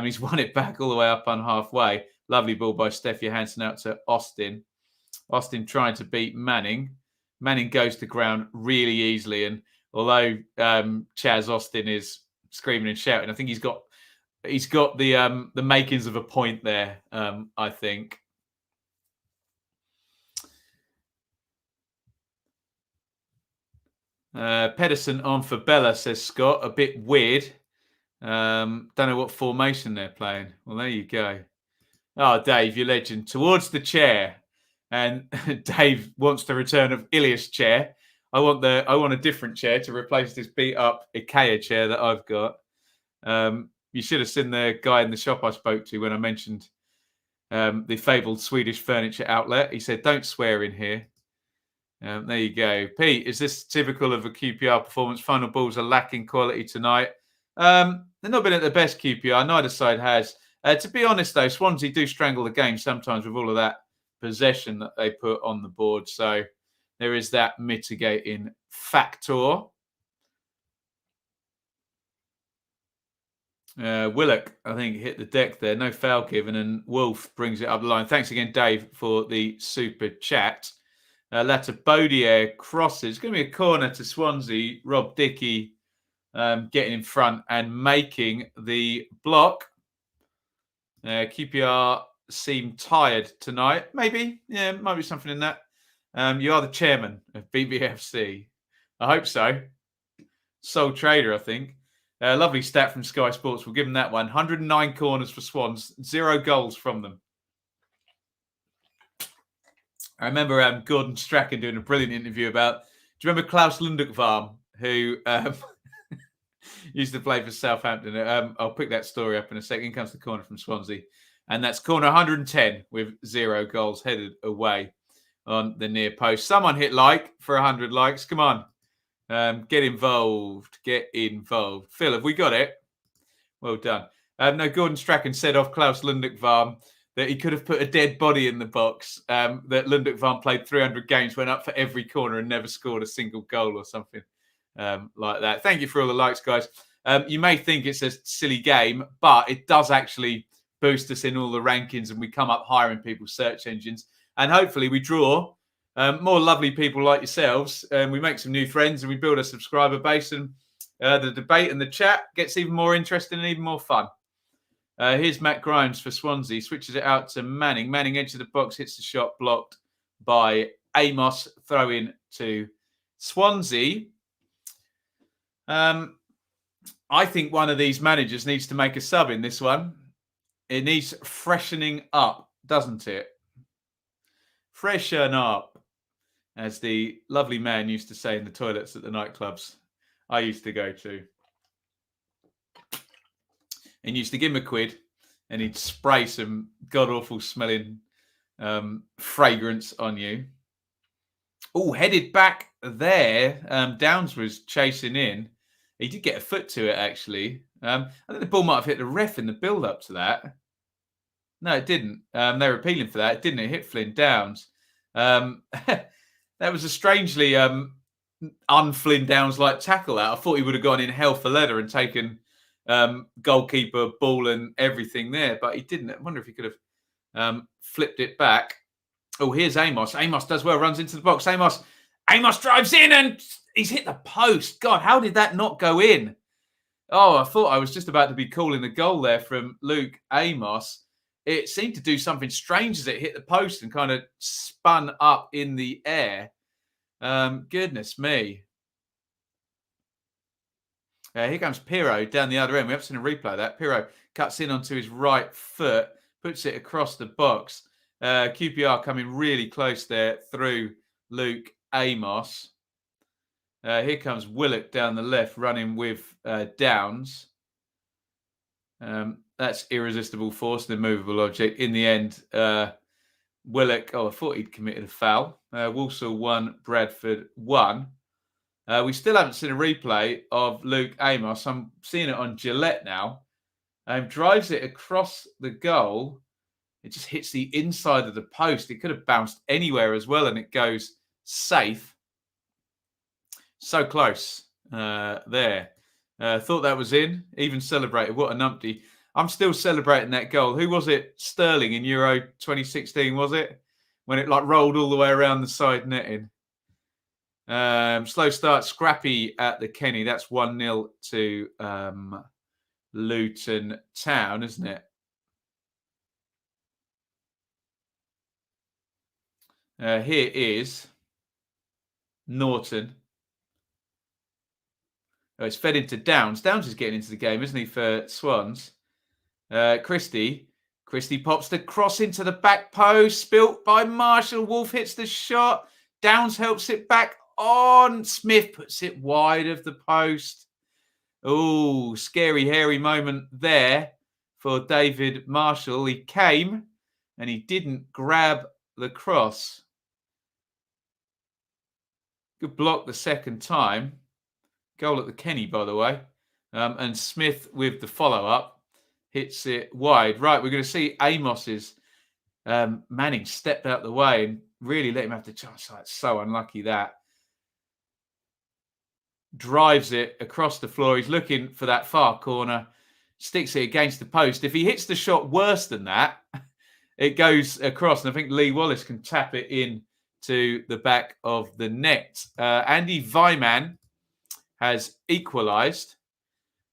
He's won it back all the way up on halfway. Lovely ball by Steph Johansson out to Austin. Austin trying to beat Manning. Manning goes to ground really easily. And although Chaz Austin is screaming and shouting, I think he's got the makings of a point there, I think. Pedersen on for Bella, says Scott. A bit weird. Don't know what formation they're playing. Well, there you go. Oh, Dave, you legend. Towards the chair. And Dave wants the return of Ilias' chair. I want a different chair to replace this beat up IKEA chair that I've got. You should have seen the guy in the shop I spoke to when I mentioned the fabled Swedish furniture outlet. He said, "Don't swear in here." There you go. Pete, is this typical of a QPR performance? Final balls are lacking quality tonight. They've not been at their best, QPR. Neither side has. To be honest, though, Swansea do strangle the game sometimes with all of that possession that they put on the board. So there is that mitigating factor. Willock, I think, hit the deck there. No foul given, and Wolf brings it up the line. Thanks again, Dave, for the super chat. Latter crosses. It's going to be a corner to Swansea. Rob Dickey getting in front and making the block. QPR seem tired tonight. Maybe. Yeah, might be something in that. You are the chairman of BBFC. I hope so. Sole trader, I think. Lovely stat from Sky Sports. We'll give them that one. 109 corners for Swans. 0 goals from them. I remember Gordon Strachan doing a brilliant interview about... Do you remember Klaus Lundekvarm, who used to play for Southampton? I'll pick that story up in a second. In comes the corner from Swansea. And that's corner 110 with 0 goals headed away on the near post. Someone hit like for 100 likes. Come on. Get involved. Get involved. Phil, have we got it? Well done. No, Gordon Strachan said off Klaus Lundekvarm that he could have put a dead body in the box, that Lundekvarm played 300 games, went up for every corner and never scored a single goal or something like that. Thank you for all the likes, guys. You may think it's a silly game, but it does actually boost us in all the rankings and we come up higher in people's search engines. And hopefully we draw more lovely people like yourselves, and we make some new friends and we build a subscriber base, and the debate and the chat gets even more interesting and even more fun. Here's Matt Grimes for Swansea. Switches it out to Manning. Manning edge of the box, hits the shot, blocked by Amos. Throw in to Swansea. I think one of these managers needs to make a sub in this one. It needs freshening up, doesn't it? Freshen up, as the lovely man used to say in the toilets at the nightclubs I used to go to. And used to give him a quid and he'd spray some god-awful smelling fragrance on you. Oh, headed back there. Downs was chasing in. He did get a foot to it, actually. I think the ball might have hit the ref in the build-up to that. No, it didn't. They were appealing for that. It didn't. It hit Flynn Downs. That was a strangely un-Flynn Downs-like tackle out. I thought he would have gone in hell for leather and taken... goalkeeper, ball and everything there, but he didn't. I wonder if he could have flipped it back. Oh, here's Amos. Amos does well, runs into the box. Amos drives in and he's hit the post. God, how did that not go in? Oh, I thought I was just about to be calling the goal there from Luke Amos. It seemed to do something strange as it hit the post and kind of spun up in the air. Goodness me. Here comes Pirro down the other end. We haven't seen a replay of that. Pirro cuts in onto his right foot, puts it across the box. QPR coming really close there through Luke Amos. Here comes Willock down the left, running with Downs. That's irresistible force, the immovable object. In the end, Willock, I thought he'd committed a foul. Walsall 1, Bradford 1. We still haven't seen a replay of Luke Amos. I'm seeing it on Gillette now. Drives it across the goal. It just hits the inside of the post. It could have bounced anywhere as well, and it goes safe. So close there. Thought that was in. Even celebrated. What a numpty. I'm still celebrating that goal. Who was it? Stirling in Euro 2016, was it? When it like rolled all the way around the side netting. Slow start, scrappy at the Kenny. That's 1-0 to Luton Town, isn't it? Here is Norton. Oh, it's fed into Downs. Downs is getting into the game, isn't he, for Swans? Krissy pops the cross into the back post. Spilt by Marshall. Wolf hits the shot. Downs helps it back on. Smith puts it wide of the post. Oh, scary, hairy moment there for David Marshall. He came and he didn't grab the cross. Good block the second time. Goal at the Kenny, by the way. And Smith with the follow-up hits it wide. Right, we're going to see Amos's Manning stepped out the way and really let him have the chance. Oh, it's so unlucky that. Drives it across the floor. He's looking for that far corner. Sticks it against the post. If he hits the shot worse than that, it goes across. And I think Lee Wallace can tap it in to the back of the net. Andy Vyman has equalised.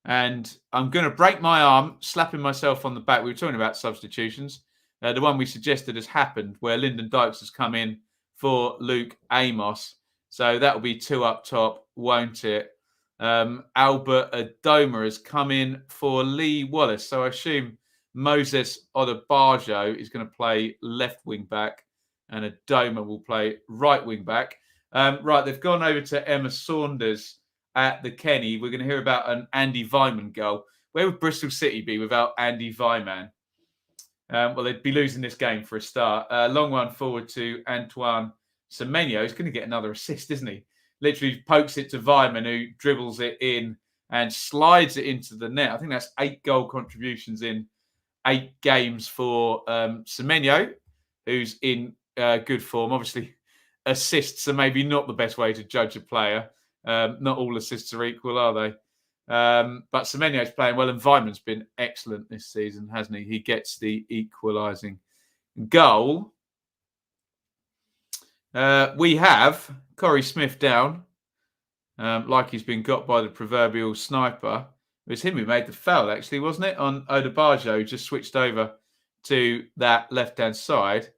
And I'm going to break my arm, slapping myself on the back. We were talking about substitutions. The one we suggested has happened, where Lyndon Dykes has come in for Luke Amos. So that will be 2 up top, won't it? Albert Adoma has come in for Lee Wallace. So I assume Moses Odebajo is going to play left wing back and Adoma will play right wing back. Right, they've gone over to Emma Saunders at the Kenny. We're going to hear about an Andy Vyman goal. Where would Bristol City be without Andy Vyman? Well, they'd be losing this game for a start. Long one forward to Antoine Semenyo. He's going to get another assist, isn't he? Literally pokes it to Vyman, who dribbles it in and slides it into the net. I think that's 8 goal contributions in 8 games for Semenyo, who's in good form. Obviously, assists are maybe not the best way to judge a player. Not all assists are equal, are they? But Semenyo's playing well, and Vyman's been excellent this season, hasn't he? He gets the equalising goal. We have Corey Smith down, like he's been got by the proverbial sniper. It was him who made the foul, actually, wasn't it? On Odebajo, who just switched over to that left-hand side.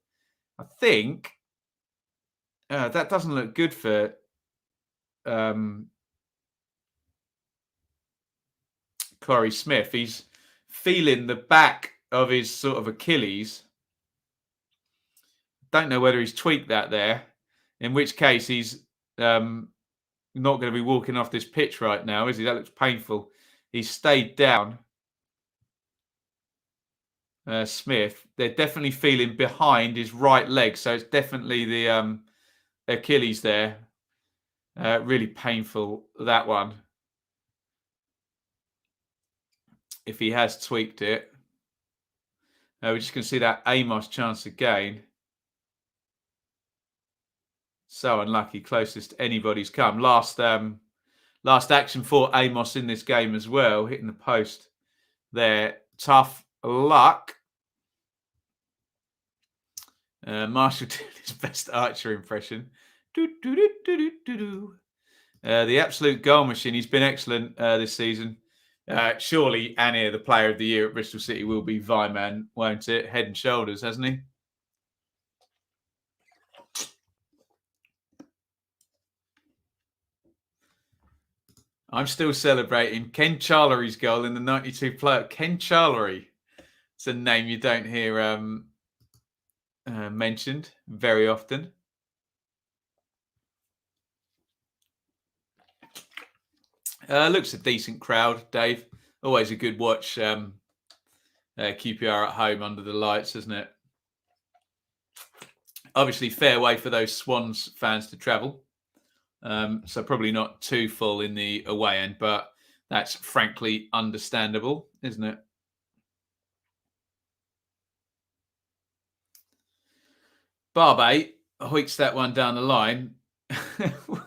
I think that doesn't look good for Corey Smith. He's feeling the back of his sort of Achilles. Don't know whether he's tweaked that there, in which case he's not going to be walking off this pitch right now, is he? That looks painful. He's stayed down. Smith, they're definitely feeling behind his right leg, so it's definitely the Achilles there. Really painful, that one. If he has tweaked it. We're just going to see that Amos chance again. So unlucky, closest anybody's come. Last action for Amos in this game as well, hitting the post there. Tough luck. Marshall doing his best Archer impression. The absolute goal machine. He's been excellent this season. Surely Anir, the player of the year at Bristol City, will be Vyman, won't it? Head and shoulders, hasn't he? I'm still celebrating Ken Charlery's goal in the 92 player. Ken Charlery. It's a name you don't hear mentioned very often. Looks a decent crowd, Dave. Always a good watch. QPR at home under the lights, isn't it? Obviously, fair way for those Swans fans to travel. So probably not too full in the away end, but that's frankly understandable, isn't it? Barbe hoiks that one down the line.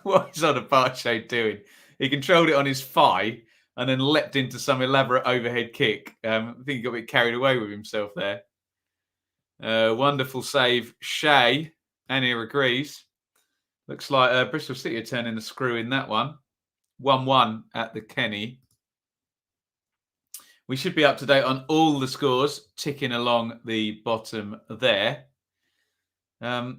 What is Odebajo doing? He controlled it on his thigh, and then leapt into some elaborate overhead kick. I think he got a bit carried away with himself there. Wonderful save, Shay. Annie agrees. Looks like Bristol City are turning the screw in that one. 1-1 at the Kenny. We should be up to date on all the scores, ticking along the bottom there. Do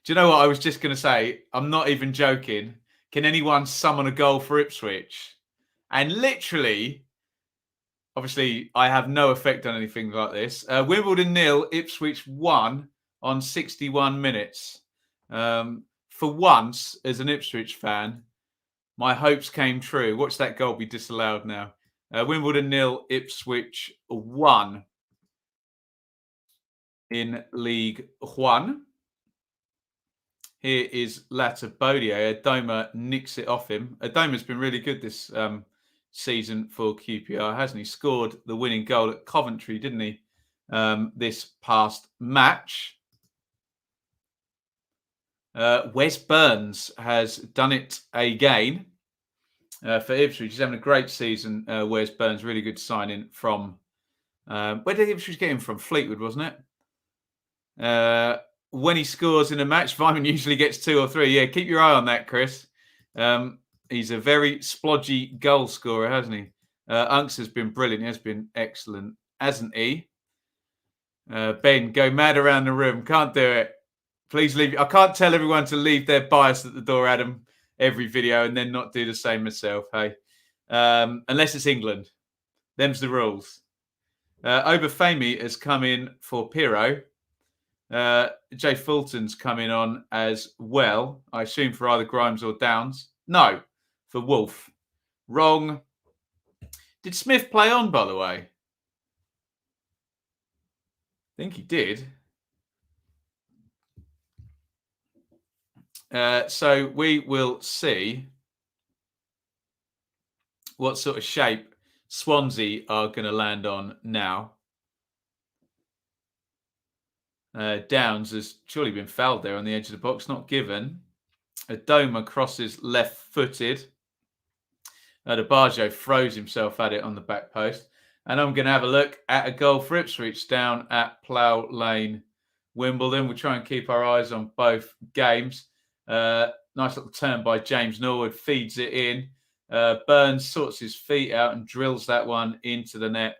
you know what I was just going to say? I'm not even joking. Can anyone summon a goal for Ipswich? And literally, obviously, I have no effect on anything like this. Wimbledon 0, Ipswich 1 on 61 minutes. For once, as an Ipswich fan, my hopes came true. Watch that goal be disallowed now. Wimbledon 0, Ipswich 1 in League 1. Here is Latabodier. Adoma nicks it off him. Adoma's been really good this season for QPR, hasn't he? Scored the winning goal at Coventry, didn't he? This past match. Wes Burns has done it again for Ipswich. He's having a great season. Wes Burns, really good signing from... where did Ipswich get him from? Fleetwood, wasn't it? When he scores in a match, Vyman usually gets 2 or 3. Yeah, keep your eye on that, Chris. He's a very splodgy goal scorer, hasn't he? Unks has been brilliant. He has been excellent, hasn't he? Ben, go mad around the room. Can't do it. Please leave. I can't tell everyone to leave their bias at the door, Adam, every video and then not do the same myself, hey? Unless it's England. Them's the rules. Obafemi has come in for Piro. Jay Fulton's coming on as well. I assume for either Grimes or Downs. No, for Wolf. Wrong. Did Smith play on, by the way? I think he did. So we will see what sort of shape Swansea are going to land on now. Downs has surely been fouled there on the edge of the box, not given. Adoma crosses left-footed. Adebayo throws himself at it on the back post. And I'm going to have a look at a goal for Ipswich down at Plough Lane, Wimbledon. We'll try and keep our eyes on both games. Nice little turn by James Norwood, feeds it in. Burns sorts his feet out and drills that one into the net.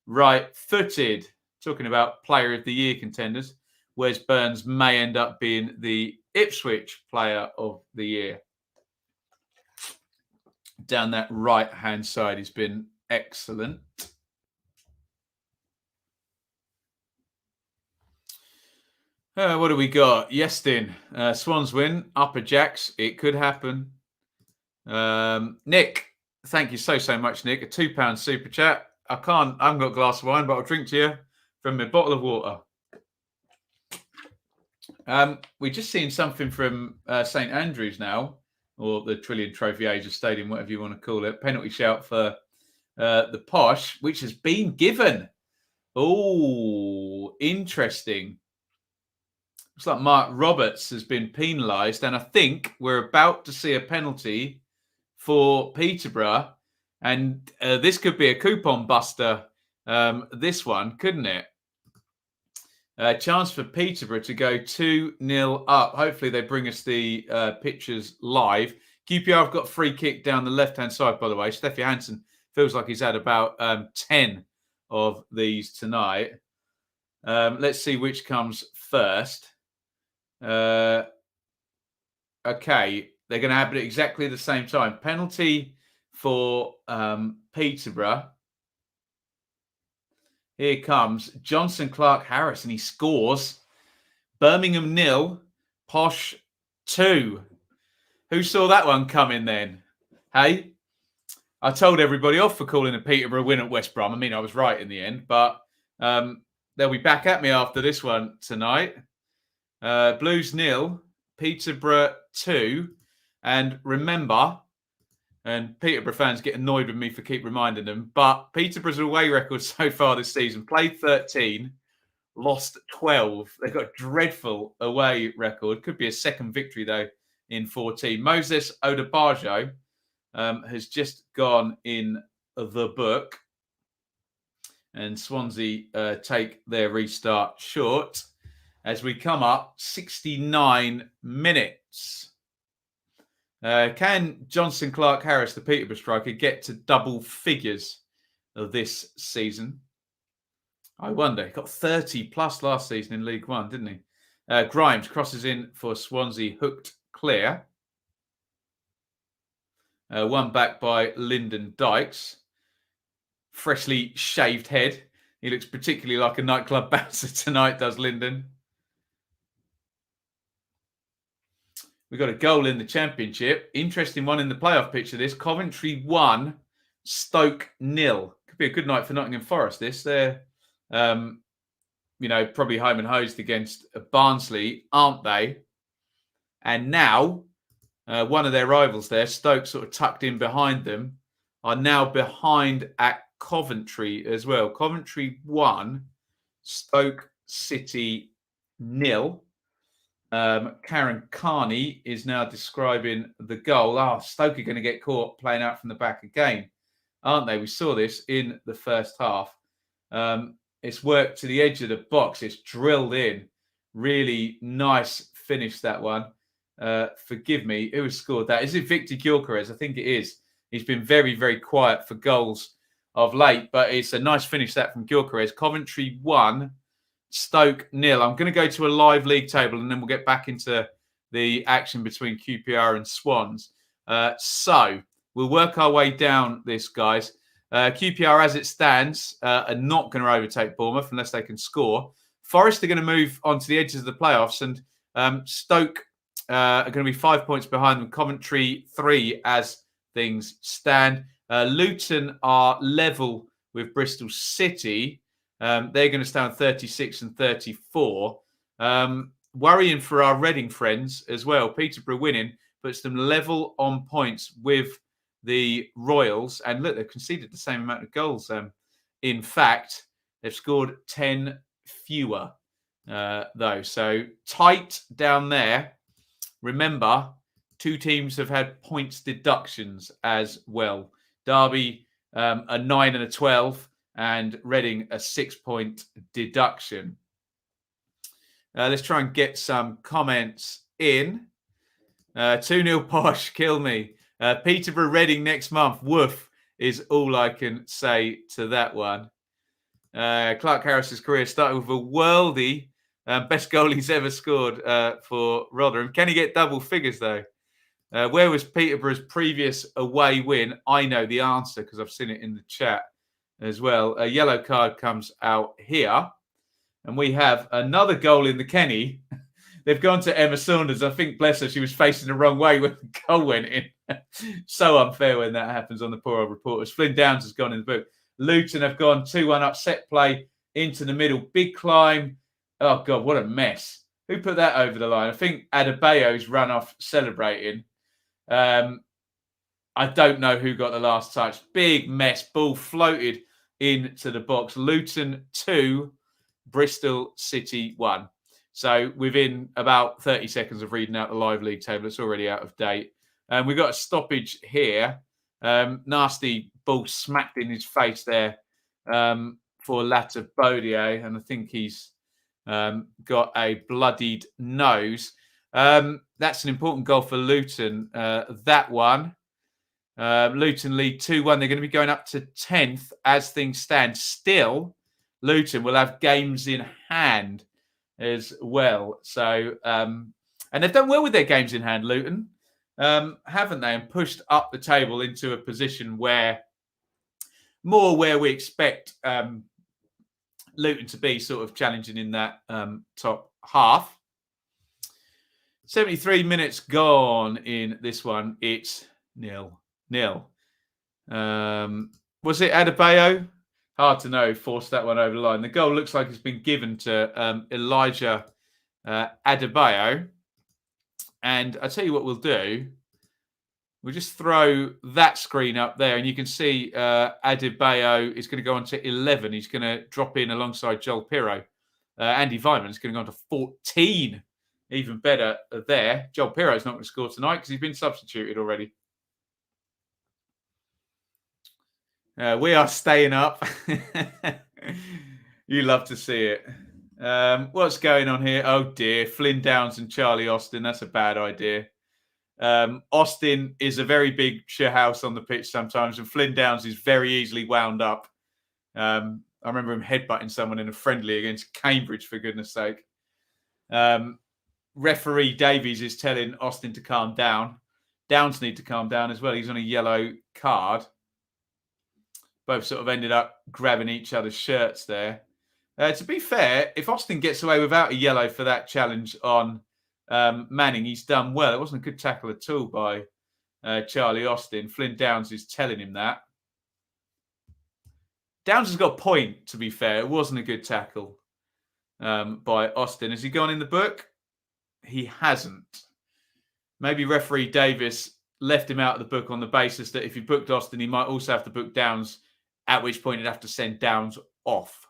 Right-footed. Talking about Player of the Year contenders. Wes Burns may end up being the Ipswich Player of the Year. Down that right-hand side, he's been excellent. What do we got? Yestin. Swans win. Upper Jacks. It could happen. Nick. Thank you so much, Nick. A £2 super chat. I haven't got a glass of wine, but I'll drink to you from a bottle of water. We're just seeing something from St Andrews now, or the Trillion Trophy Asia Stadium, whatever you want to call it. Penalty shout for the Posh, which has been given. Oh, interesting. Looks like Mark Roberts has been penalised, and I think we're about to see a penalty for Peterborough. And this could be a coupon buster, this one, couldn't it? Chance for Peterborough to go 2-0 up. Hopefully they bring us the pictures live. QPR have got a free kick down the left-hand side, by the way. Steffi Hansen feels like he's had about 10 of these tonight. Let's see which comes first. Okay, they're going to happen at exactly the same time. Penalty for Peterborough. Here comes Johnson Clark Harris, and he scores. Birmingham 0, Posh 2. Who saw that one coming then? Hey, I told everybody off for calling a Peterborough win at West Brom. I mean, I was right in the end, but they'll be back at me after this one tonight. Blues 0, Peterborough 2. And remember, and Peterborough fans get annoyed with me for keep reminding them, but Peterborough's away record so far this season, played 13, lost 12. They've got a dreadful away record. Could be a second victory, though, in 14. Moses Odebajo has just gone in the book. And Swansea take their restart short as we come up 69 minutes. Can Johnson Clark Harris, the Peterborough striker, get to double figures of this season? I wonder. He got 30 plus last season in League One, didn't he? Grimes crosses in for Swansea, hooked clear. One back by Lyndon Dykes. Freshly shaved head. He looks particularly like a nightclub bouncer tonight, does Lyndon. We got a goal in the Championship. Interesting one in the playoff picture. This Coventry 1, Stoke 0. Could be a good night for Nottingham Forest. They're, probably home and hosed against Barnsley, aren't they? And now, one of their rivals there, Stoke, sort of tucked in behind them, are now behind at Coventry as well. Coventry 1, Stoke City 0. Karen Carney is now describing the goal. Stoke are going to get caught playing out from the back again, aren't they? We saw this in the first half. It's worked to the edge of the box. It's drilled in. Really nice finish, that one. Forgive me, who has scored that? Is it Victor Gyökeres? I think it is. He's been very, very quiet for goals of late, but it's a nice finish that from Gyökeres. Coventry 1, Stoke 0. I'm going to go to a live league table and then we'll get back into the action between QPR and Swans. So we'll work our way down this, guys. QPR, as it stands, are not going to overtake Bournemouth unless they can score. Forest are going to move onto the edges of the playoffs, and Stoke are going to be 5 points behind them. Coventry 3 as things stand. Luton are level with Bristol City. They're going to stand 36 and 34. Worrying for our Reading friends as well. Peterborough winning puts them level on points with the Royals. And look, they've conceded the same amount of goals. In fact, they've scored 10 fewer, though. So tight down there. Remember, two teams have had points deductions as well. Derby, a 9 and a 12, and Reading, a 6-point deduction. Let's try and get some comments in. 2-0 Posh, kill me. Peterborough Reading next month. Woof is all I can say to that one. Clark Harris's career started with a worldie. Best goal he's ever scored for Rotherham. Can he get double figures, though? Where was Peterborough's previous away win? I know the answer because I've seen it in the chat as well. A yellow card comes out here. And we have another goal in the Kenny. They've gone to Emma Saunders. I think, bless her, she was facing the wrong way when the goal went in. So unfair when that happens on the poor old reporters. Flynn Downs has gone in the book. Luton have gone 2-1 up, set play into the middle. Big climb. Oh, God, what a mess. Who put that over the line? I think Adebayo's run off celebrating. I don't know who got the last touch. Big mess. Ball floated into the box. Luton 2, Bristol City 1. So within about 30 seconds of reading out the live league table, it's already out of date. We've got a stoppage here. Nasty ball smacked in his face there for Latta Bodier. And I think he's got a bloodied nose. That's an important goal for Luton. That one. Luton lead 2-1. They're going to be going up to 10th as things stand. Still, Luton will have games in hand as well. So, and they've done well with their games in hand, Luton, haven't they? And pushed up the table into a position where we expect Luton to be sort of challenging in that top half. 73 minutes gone in this one. It's 0-0. Was it Adebayo? Hard to know. Forced that one over the line. The goal looks like it's been given to Elijah Adebayo. And I'll tell you what we'll do. We'll just throw that screen up there. And you can see Adebayo is going to go on to 11. He's going to drop in alongside Joel Pirro. Andy Vyman is going to go on to 14. Even better there. Joel Pirro's not going to score tonight because he's been substituted already. We are staying up. You love to see it. What's going on here? Oh dear, Flynn Downs and Charlie Austin. That's a bad idea. Austin is a very big house on the pitch sometimes, and Flynn Downs is very easily wound up. I remember him headbutting someone in a friendly against Cambridge, for goodness sake. Referee Davies is telling Austin to calm down. Downs need to calm down as well. He's on a yellow card. Both sort of ended up grabbing each other's shirts there. To be fair, if Austin gets away without a yellow for that challenge on Manning, he's done well. It wasn't a good tackle at all by Charlie Austin. Flynn Downs is telling him that. Downs has got a point, to be fair. It wasn't a good tackle by Austin. Has he gone in the book? He hasn't. Maybe referee Davis left him out of the book on the basis that if he booked Austin, he might also have to book Downs, at which point he'd have to send Downs off.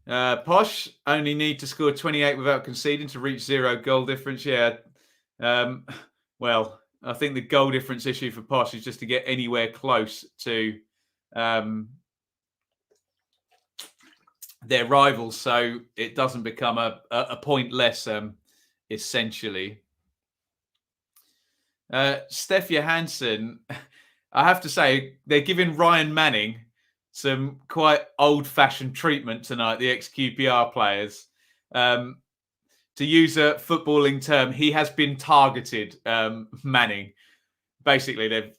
Posh only need to score 28 without conceding to reach 0 goal difference. Yeah. Well, I think the goal difference issue for Posh is just to get anywhere close to their rivals, so it doesn't become a point less, essentially. Steph Johansson, I have to say, they're giving Ryan Manning some quite old-fashioned treatment tonight, the ex-QPR players. To use a footballing term, he has been targeted, Manning. Basically, they've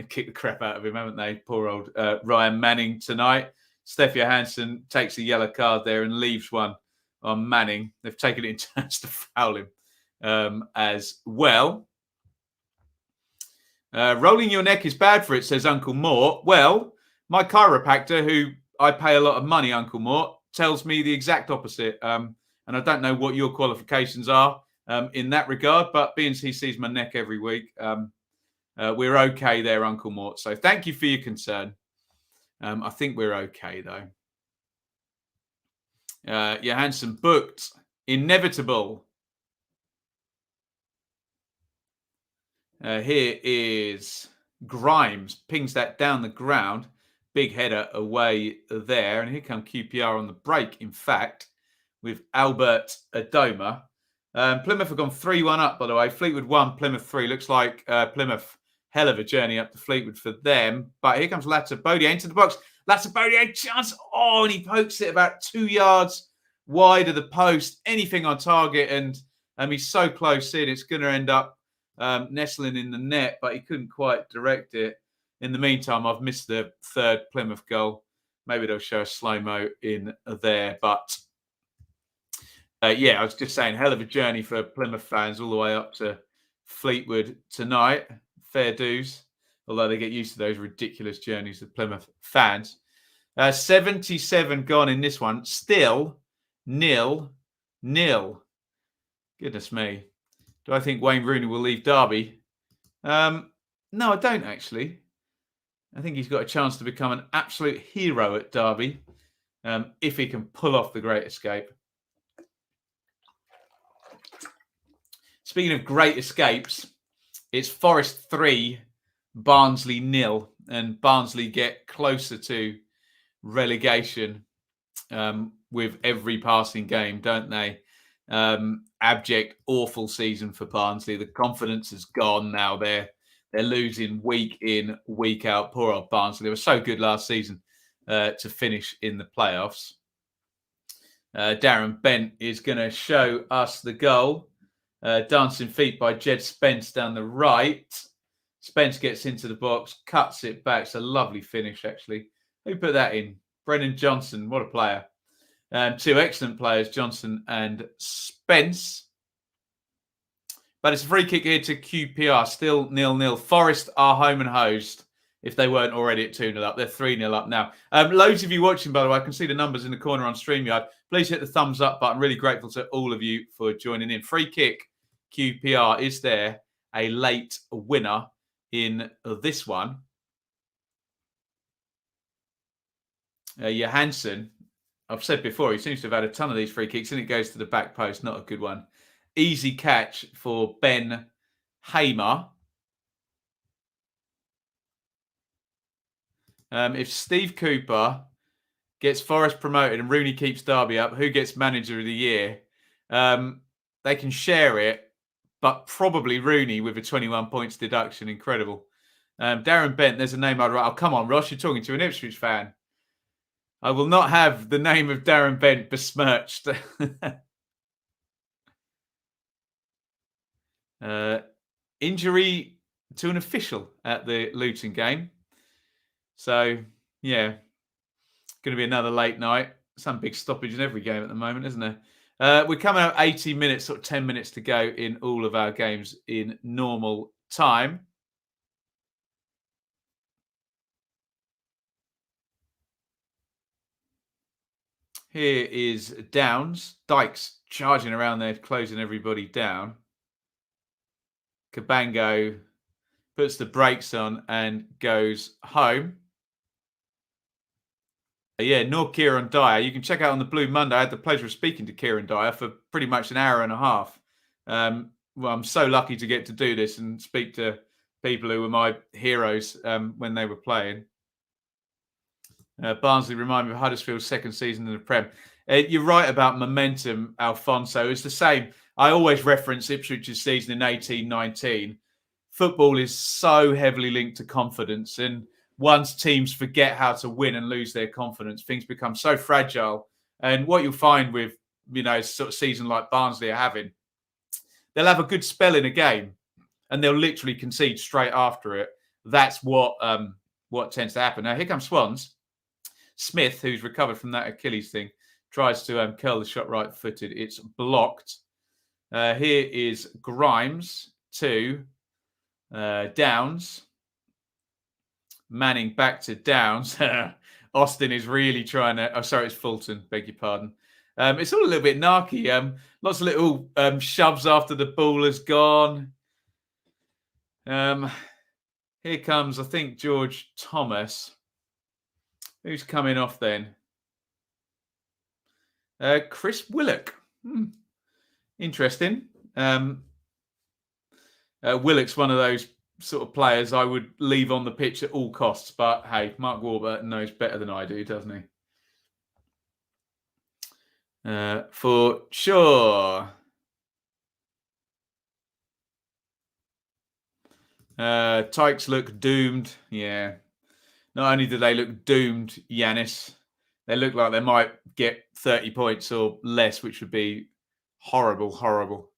kicked the crap out of him, haven't they? Poor old Ryan Manning tonight. Steph Johansson takes a yellow card there and leaves one on Manning. They've taken it in turns to foul him as well. Rolling your neck is bad for it, says Uncle Moore. Well, my chiropractor, who I pay a lot of money, Uncle Moore, tells me the exact opposite. And I don't know what your qualifications are in that regard, but being he sees my neck every week, we're okay there, Uncle Moore. So thank you for your concern. I think we're okay, though. Johansson booked. Inevitable. Here is Grimes. Pings that down the ground. Big header away there. And here come QPR on the break, in fact, with Albert Adoma. Plymouth have gone 3-1 up, by the way. Fleetwood 1, Plymouth 3. Looks like Plymouth, hell of a journey up to Fleetwood for them. But here comes Latabodier into the box. Latabodier, chance. Oh, and he pokes it about 2 yards wide of the post. Anything on target. And he's so close in. It's going to end up nestling in the net, but he couldn't quite direct it. In the meantime, I've missed the third Plymouth goal. Maybe they'll show a slow-mo in there. But, yeah, I was just saying, hell of a journey for Plymouth fans all the way up to Fleetwood tonight. Fair dues, although they get used to those ridiculous journeys of Plymouth fans. 77 gone in this one. Still 0-0. Goodness me. Do I think Wayne Rooney will leave Derby? No, I don't, actually. I think he's got a chance to become an absolute hero at Derby if he can pull off the great escape. Speaking of great escapes, it's Forest 3, Barnsley 0, and Barnsley get closer to relegation with every passing game, don't they? Abject, awful season for Barnsley. The confidence is gone now. They're losing week in, week out. Poor old Barnsley. They were so good last season to finish in the playoffs. Darren Bent is going to show us the goal. Dancing feet by Jed Spence down the right. Spence gets into the box, cuts it back. It's a lovely finish, actually. Who put that in? Brennan Johnson. What a player. Two excellent players, Johnson and Spence. But it's a free kick here to QPR. Still 0-0. Forest are home and host if they weren't already at 2-0 up. They're 3-0 up now. Loads of you watching, by the way. I can see the numbers in the corner on StreamYard. Please hit the thumbs up button. Really grateful to all of you for joining in. Free kick, QPR. Is there a late winner in this one? Johansson. I've said before, he seems to have had a ton of these free kicks, and it goes to the back post. Not a good one. Easy catch for Ben Hamer. If Steve Cooper gets Forest promoted and Rooney keeps Darby up, who gets manager of the year? They can share it, but probably Rooney with a 21 points deduction. Incredible. Darren Bent, there's a name I'd write. Oh, come on, Ross, you're talking to an Ipswich fan. I will not have the name of Darren Bent besmirched. Injury to an official at the Luton game. So, yeah, going to be another late night. Some big stoppage in every game at the moment, isn't there? We're coming out 80 minutes, sort of 10 minutes to go in all of our games in normal time. Here is Downs. Dykes charging around there, closing everybody down. Cabango puts the brakes on and goes home. Yeah, nor Kieran Dyer. You can check out on the Blue Monday. I had the pleasure of speaking to Kieran Dyer for pretty much an hour and a half. Well, I'm so lucky to get to do this and speak to people who were my heroes when they were playing. Barnsley remind me of Huddersfield's second season in the Prem. You're right about momentum, Alfonso. It's the same. I always reference Ipswich's season in 18-19. Football is so heavily linked to confidence, and once teams forget how to win and lose their confidence, things become so fragile. And what you'll find with, sort of season like Barnsley are having, they'll have a good spell in a game and they'll literally concede straight after it. That's what tends to happen. Now, here comes Swans. Smith, who's recovered from that Achilles thing, tries to curl the shot right-footed. It's blocked. Here is Grimes to Downs. Manning back to Downs. Austin is really trying to... Oh, sorry, it's Fulton. Beg your pardon. It's all a little bit narky. Lots of little shoves after the ball has gone. Here comes, I think, George Thomas. Who's coming off then? Chris Willock. Interesting. Willock's one of those sort of players I would leave on the pitch at all costs. But hey, Mark Warburton knows better than I do, doesn't he? For sure. Tykes look doomed. Yeah. Not only do they look doomed, Yanis, they look like they might get 30 points or less, which would be horrible, horrible.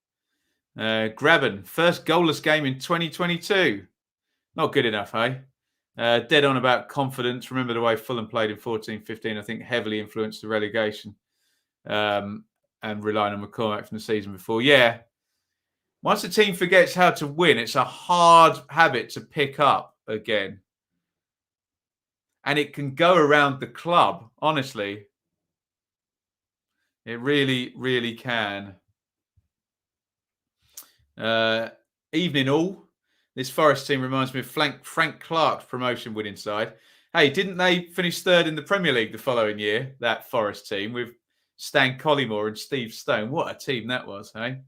Graben, first goalless game in 2022. Not good enough, hey? Dead on about confidence. Remember the way Fulham played in 14-15, I think heavily influenced the relegation and relying on McCormack from the season before. Yeah. Once a team forgets how to win, it's a hard habit to pick up again. And it can go around the club, honestly. It really, really can. Evening all. This Forest team reminds me of Frank Clark's promotion winning side. Hey, didn't they finish third in the Premier League the following year, that Forest team, with Stan Collymore and Steve Stone? What a team that was, hey?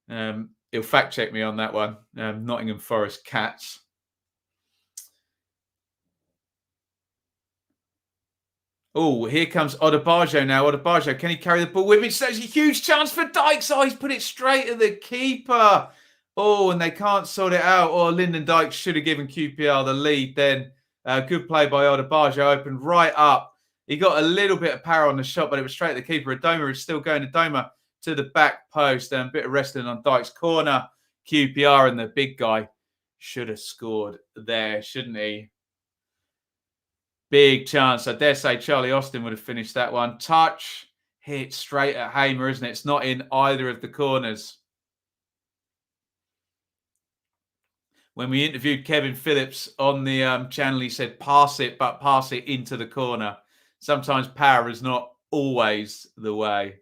He'll fact check me on that one. Nottingham Forest Cats. Oh, here comes Odebajo now. Odebajo, can he carry the ball with him? So it's a huge chance for Dykes. Oh, he's put it straight at the keeper. Oh, and they can't sort it out. Oh, Lyndon Dykes should have given QPR the lead then. Good play by Odebajo. Opened right up. He got a little bit of power on the shot, but it was straight at the keeper. Adoma is still going. Adoma to the back post. And a bit of wrestling on Dykes' corner. QPR and the big guy should have scored there, shouldn't he? Big chance. I dare say Charlie Austin would have finished that one. Touch. Hit straight at Hamer, isn't it? It's not in either of the corners. When we interviewed Kevin Phillips on the channel, he said, pass it, but pass it into the corner. Sometimes power is not always the way.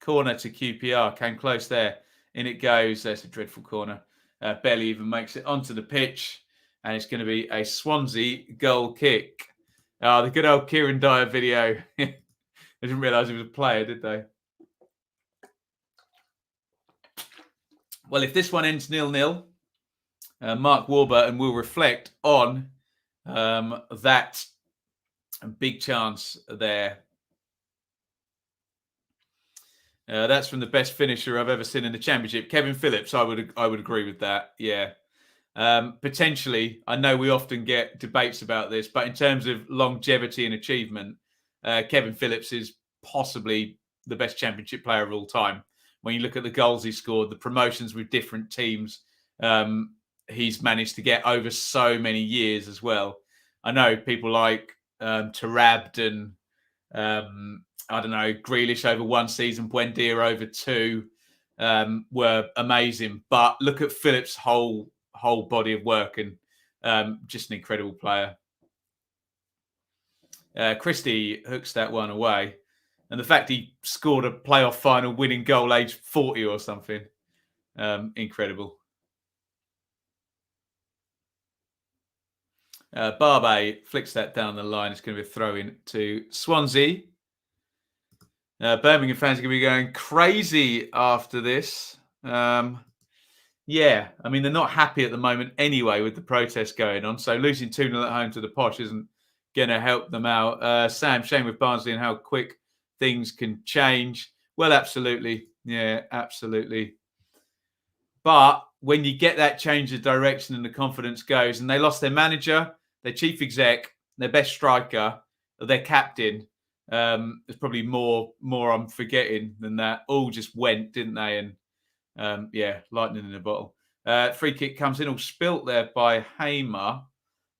Corner to QPR. Came close there. In it goes. There's a dreadful corner. Barely even makes it onto the pitch. And it's going to be a Swansea goal kick. The good old Kieran Dyer video. They didn't realise he was a player, did they? Well, if this one ends 0-0, Mark Warburton will reflect on that big chance there. That's from the best finisher I've ever seen in the Championship. Kevin Phillips, I would agree with that. Yeah. Potentially, I know we often get debates about this, but in terms of longevity and achievement, Kevin Phillips is possibly the best Championship player of all time. When you look at the goals he scored, the promotions with different teams, he's managed to get over so many years as well. I know people like Tarabd and I don't know, Grealish over one season, Buendia over two were amazing. But look at Phillips' whole body of work and just an incredible player. Krissy hooks that one away. And the fact he scored a playoff final winning goal age 40 or something, incredible. Barbe flicks that down the line. It's going to be a throw-in to Swansea. Birmingham fans are going to be going crazy after this. Yeah, I mean, they're not happy at the moment anyway with the protest going on. So losing 2-0 at home to the Posh isn't going to help them out. Sam, shame with Barnsley and how quick things can change. Well, absolutely. Yeah, absolutely. But when you get that change of direction and the confidence goes, and they lost their manager, their chief exec, their best striker, their captain, there's probably more I'm forgetting than that. All just went, didn't they? And yeah, lightning in a bottle. Free kick comes in, all spilt there by Hamer. I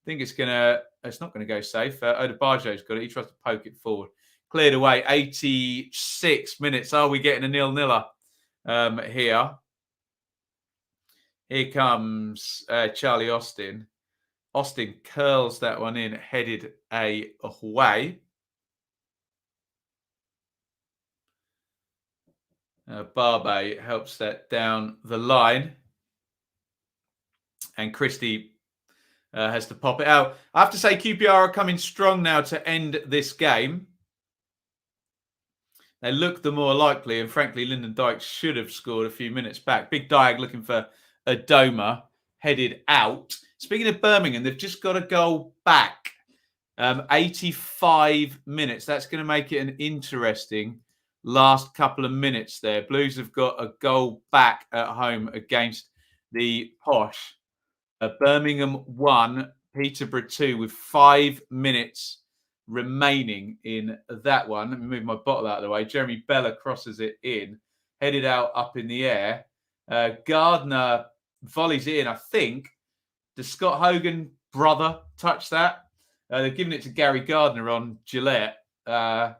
think it's not going to go safe. Odebajo's got it. He tries to poke it forward. Cleared away. 86 minutes. Are we getting a 0-0 here? Here comes Charlie Austin. Austin curls that one in, headed away. Barbe helps that down the line. And Krissy has to pop it out. I have to say QPR are coming strong now to end this game. They look the more likely, and frankly, Lyndon Dykes should have scored a few minutes back. Big Diag looking for Adoma, headed out. Speaking of Birmingham, they've just got a goal back. 85 minutes. That's going to make it an interesting last couple of minutes there. Blues have got a goal back at home against the Posh. Birmingham 1, Peterborough 2 with 5 minutes remaining in that one. Let me move my bottle out of the way. Jeremy Bella crosses it in, headed out up in the air. Gardner volleys it in, I think. Does Scott Hogan brother touch that? They've given it to Gary Gardner on Gillette. So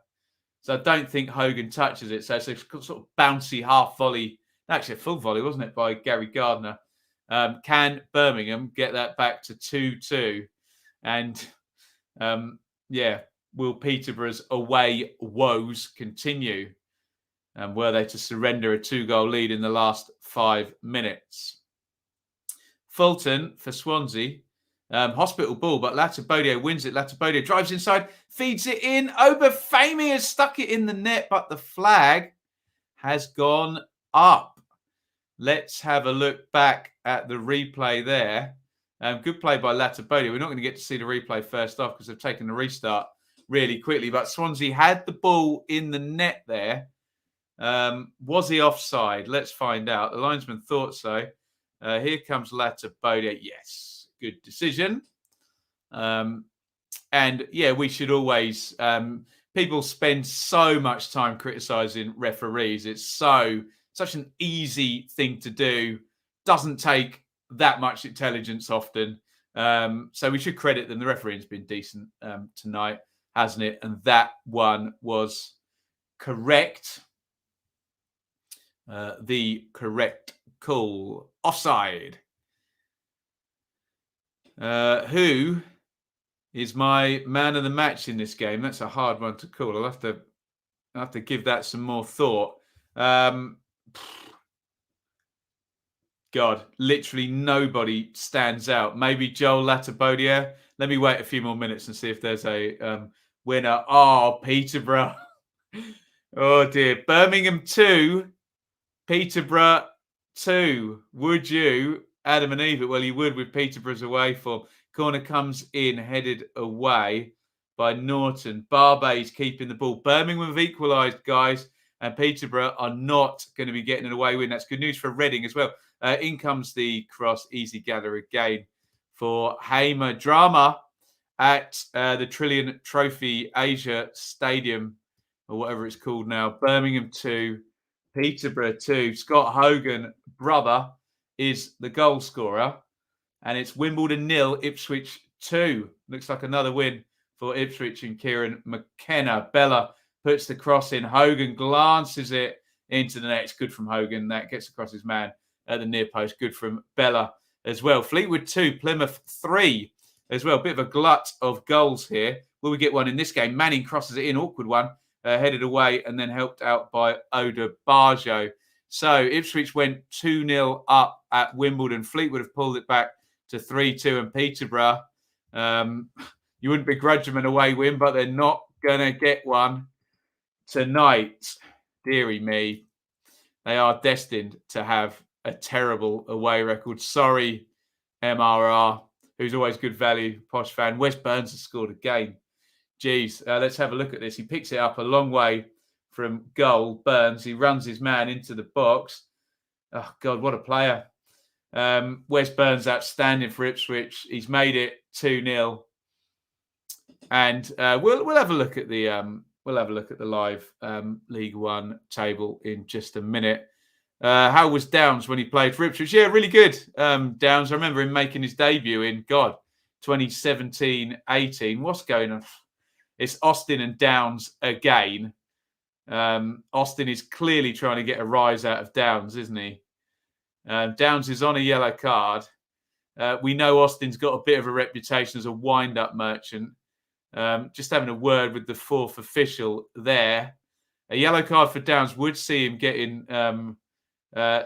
I don't think Hogan touches it. So it's a sort of bouncy half volley. Actually, a full volley, wasn't it, by Gary Gardner? Can Birmingham get that back to 2-2? And yeah, will Peterborough's away woes continue? And were they to surrender a 2-goal lead in the last 5 minutes? Fulton for Swansea. Hospital ball, but Latibodio wins it. Latibodio drives inside, feeds it in. Obafemi has stuck it in the net, but the flag has gone up. Let's have a look back at the replay there. Good play by Latibodio. We're not going to get to see the replay first off because they've taken the restart really quickly. But Swansea had the ball in the net there. Was he offside? Let's find out. The linesman thought so. Here comes Latibodio. Yes. Good decision. And yeah, we should always, people spend so much time criticizing referees. It's such an easy thing to do. Doesn't take that much intelligence often. So we should credit them. The refereeing's been decent tonight, hasn't it? And that one was correct. The correct call. Offside. Who is my man of the match in this game? That's a hard one to call. I'll have to give that some more thought. God, literally nobody stands out. Maybe Joel Latibodio. Let me wait a few more minutes and see if there's a winner. Oh, Peterborough. Oh dear. Birmingham 2, Peterborough 2. Would you Adam and Eve it. Well, he would with Peterborough's away form. Corner comes in, headed away by Norton. Barbay's keeping the ball. Birmingham have equalised, guys, and Peterborough are not going to be getting an away win. That's good news for Reading as well. In comes the cross. Easy gather again for Hamer. Drama at the Trillion Trophy Asia Stadium, or whatever it's called now. Birmingham 2, Peterborough 2. Scott Hogan, brother, is the goal scorer. And it's Wimbledon 0, Ipswich 2. Looks like another win for Ipswich and Kieran McKenna. Bella puts the cross in. Hogan glances it into the net. It's good from Hogan. That gets across his man at the near post. Good from Bella as well. Fleetwood 2, Plymouth 3 as well. Bit of a glut of goals here. Will we get one in this game? Manning crosses it in. Awkward one. Headed away and then helped out by Oda Barjo. So Ipswich went 2-0 up at Wimbledon. Fleetwood have pulled it back to 3-2. And Peterborough, you wouldn't begrudge them an away win, but they're not going to get one tonight. Deary me. They are destined to have a terrible away record. Sorry, MRR, who's always good value, posh fan. Wes Burns has scored again. Jeez, let's have a look at this. He picks it up a long way from goal. Burns, he runs his man into the box. Oh, God, what a player. Wes Burns outstanding for Ipswich. He's made it 2-0. And we'll have a look at the live League One table in just a minute. How was Downs when he played for Ipswich? Yeah, really good. Downs, I remember him making his debut in 2017-18. What's going on? It's Austin and Downs again. Austin is clearly trying to get a rise out of Downs, isn't he? Downs is on a yellow card. We know Austin's got a bit of a reputation as a wind-up merchant. Just having a word with the fourth official there. A yellow card for Downs would see him getting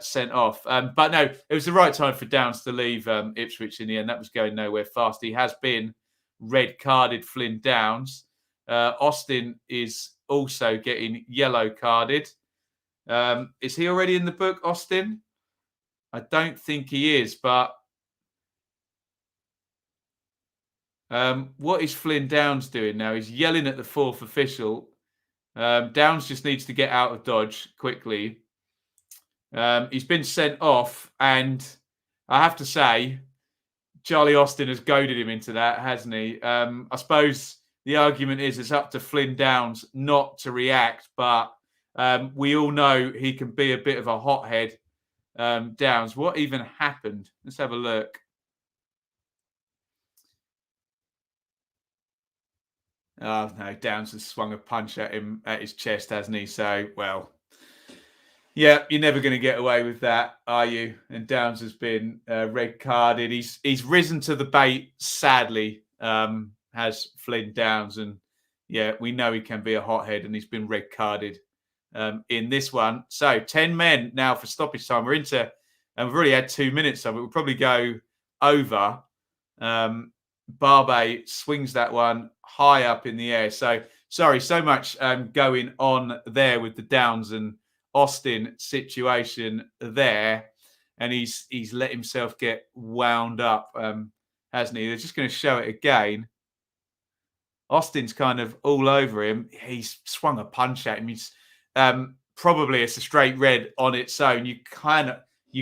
sent off. But no, it was the right time for Downs to leave Ipswich in the end. That was going nowhere fast. He has been red-carded, Flynn Downs. Austin is also getting yellow carded. Is he already in the book, Austin? I don't think he is, but what is Flynn Downs doing now? He's yelling at the fourth official. Downs just needs to get out of Dodge quickly. He's been sent off, and I have to say, Charlie Austin has goaded him into that, hasn't he? I suppose the argument is it's up to Flynn Downs not to react, but we all know he can be a bit of a hothead. Downs, what even happened? Let's have a look. Oh, no, Downs has swung a punch at him, at his chest, hasn't he? So, well, yeah, you're never going to get away with that, are you? And Downs has been red carded. He's risen to the bait, sadly, has Flynn Downs. And, yeah, we know he can be a hothead, and he's been red carded in this one. So 10 men now for stoppage time. We're into, and we've already had 2 minutes of it. We'll probably go over. Barbe swings that one high up in the air. So, sorry, so much going on there with the Downs and Austin situation there. And he's let himself get wound up, hasn't he? They're just going to show it again. Austin's kind of all over him. He's swung a punch at him. He's probably it's a straight red on its own. You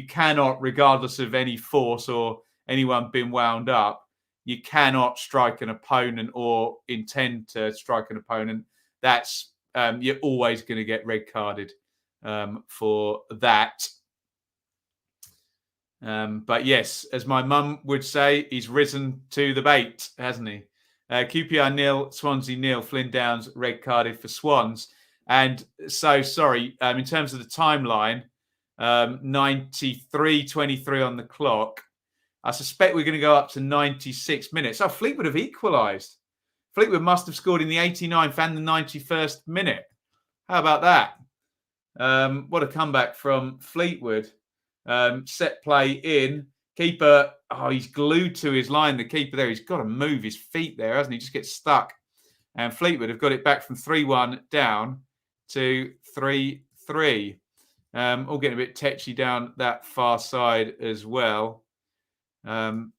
cannot, regardless of any force or anyone being wound up, you cannot strike an opponent or intend to strike an opponent. That's you're always going to get red carded for that. But yes, as my mum would say, he's risen to the bait, hasn't he? QPR 0, Swansea 0, Flynn Downs red carded for Swans. And so, sorry, in terms of the timeline, 93:23 on the clock. I suspect we're going to go up to 96 minutes. Oh, Fleetwood have equalised. Fleetwood must have scored in the 89th and the 91st minute. How about that? What a comeback from Fleetwood. Set play in. Keeper, he's glued to his line. The keeper there, he's got to move his feet there, hasn't he? Just gets stuck. And Fleetwood have got it back from 3-1 down to 3-3. All getting a bit tetchy down that far side as well. Call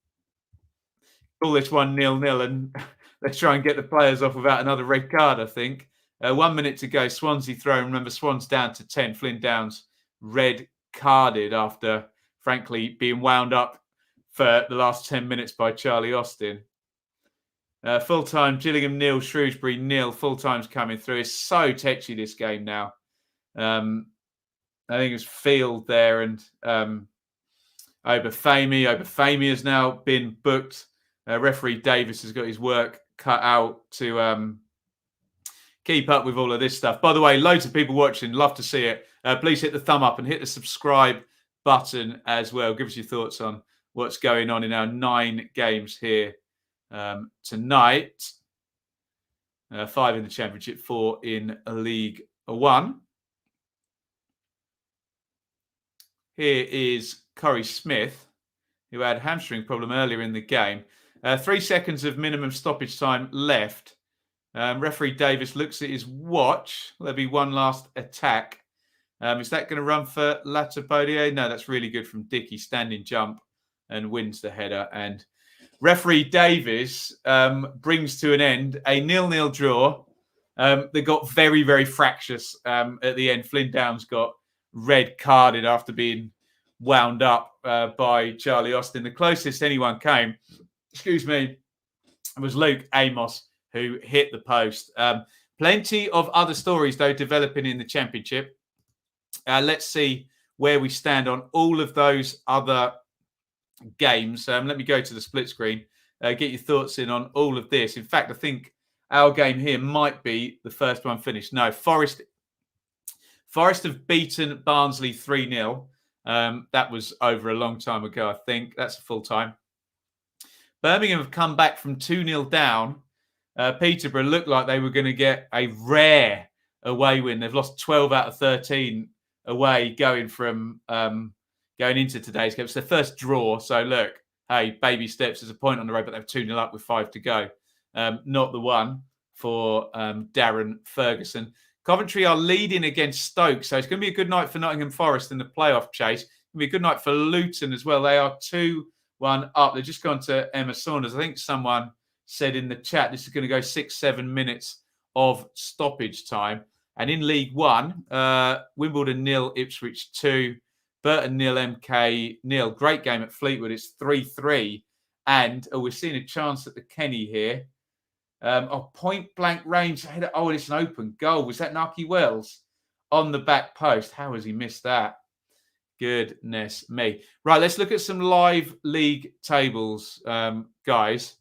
this 1-0, and let's try and get the players off without another red card, I think. 1 minute to go. Swansea throw. Remember, Swan's down to 10. Flynn Downs red carded after, frankly, being wound up for the last 10 minutes by Charlie Austin. Full-time, Gillingham 0, Shrewsbury 0. Full-time's coming through. It's so tetchy, this game now. I think it's Field there and Obafemi. Obafemi has now been booked. Referee Davis has got his work cut out to keep up with all of this stuff. By the way, loads of people watching. Love to see it. Please hit the thumb up and hit the subscribe button as well. Give us your thoughts on what's going on in our 9 games here tonight. 5 in the Championship, 4 in League 1. Here is Corey Smith, who had a hamstring problem earlier in the game. 3 seconds of minimum stoppage time left. Referee Davis looks at his watch. There'll be one last attack. Is that going to run for Latapodier? No, that's really good from Dickey. Standing jump and wins the header. And referee Davis brings to an end a 0-0 draw. They got very, very fractious at the end. Flynn Downs got red carded after being wound up by Charlie Austin. The closest anyone came, was Luke Amos, who hit the post. Plenty of other stories, though, developing in the Championship. Let's see where we stand on all of those other games. Let me go to the split screen, get your thoughts in on all of this. In fact, I think our game here might be the first one finished. No, Forest have beaten Barnsley 3-0. That was over a long time ago, I think. That's a full time. Birmingham have come back from 2-0 down. Peterborough looked like they were going to get a rare away win. They've lost 12 out of 13 away going into today's game. It's their first draw. So look, hey, baby steps. There's a point on the road, but they've 2-0 up with 5 to go. Not the one for Darren Ferguson. Coventry are leading against Stoke, so it's going to be a good night for Nottingham Forest in the playoff chase. It's going to be a good night for Luton as well. They are 2-1 up. They've just gone to Emma Saunders. I think someone said in the chat this is going to go 6-7 minutes of stoppage time. And in League 1, Wimbledon 0, Ipswich 2, Burton 0, MK 0. Great game at Fleetwood. It's 3-3. And we're seeing a chance at the Kenny here. Point blank range. Oh, it's an open goal. Was that Naki Wells on the back post? How has he missed that? Goodness me. Right, let's look at some live league tables, guys.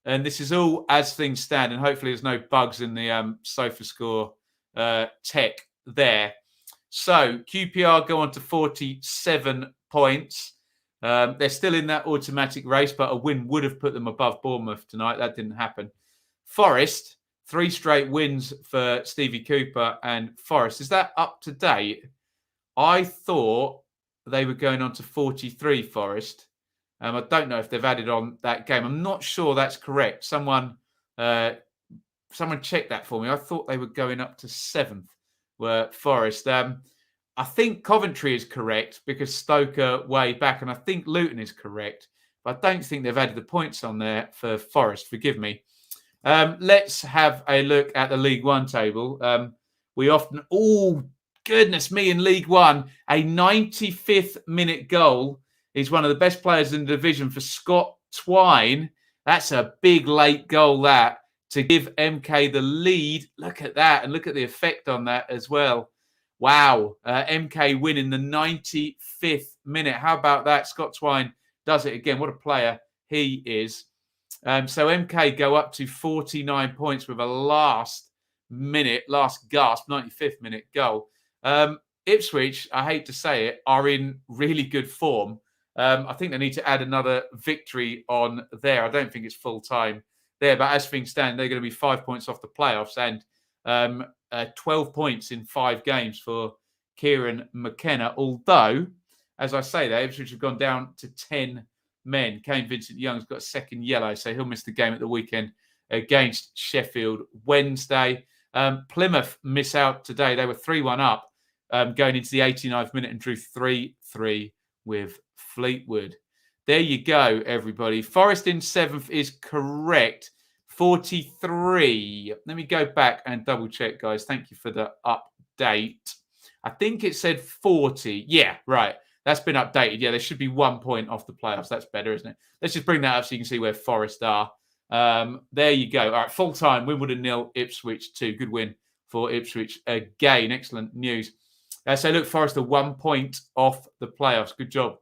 And this is all as things stand. And hopefully there's no bugs in the SofaScore tech there. So QPR go on to 47 points. They're still in that automatic race, but a win would have put them above Bournemouth tonight. That didn't happen. Forest, 3 straight wins for Stevie Cooper and Forest. Is that up to date? I thought they were going on to 43, Forest. I don't know if they've added on that game. I'm not sure that's correct. Someone check that for me. I thought they were going up to 7th, were Forest. I think Coventry is correct because Stoke are way back, and I think Luton is correct. But I don't think they've added the points on there for Forest. Forgive me. Let's have a look at the League One table. We often, goodness me, in League One, a 95th minute goal is one of the best players in the division for Scott Twine. That's a big late goal, that, to give MK the lead. Look at that, and look at the effect on that as well. Wow, MK winning the 95th minute. How about that? Scott Twine does it again. What a player he is. So MK go up to 49 points with a last gasp, 95th minute goal. Ipswich, I hate to say it, are in really good form. I think they need to add another victory on there. I don't think it's full time there, but as things stand, they're going to be 5 points off the playoffs and 12 points in 5 games for Kieran McKenna. Although, as I say, they Ipswich have gone down to 10 men. Kane Vincent-Young's got a second yellow, so he'll miss the game at the weekend against Sheffield Wednesday. Plymouth miss out today. They were 3-1 up going into the 89th minute and drew 3-3 with Fleetwood. There you go, everybody. Forest in 7th is correct. 43. Let me go back and double check, guys. Thank you for the update. I think it said 40. Yeah, right. That's been updated. Yeah, there should be 1 point off the playoffs. That's better, isn't it? Let's just bring that up so you can see where Forest are. There you go. All right, full time. Wimbledon 0, Ipswich 2. Good win for Ipswich again. Excellent news. So look, Forest are 1 point off the playoffs. Good job,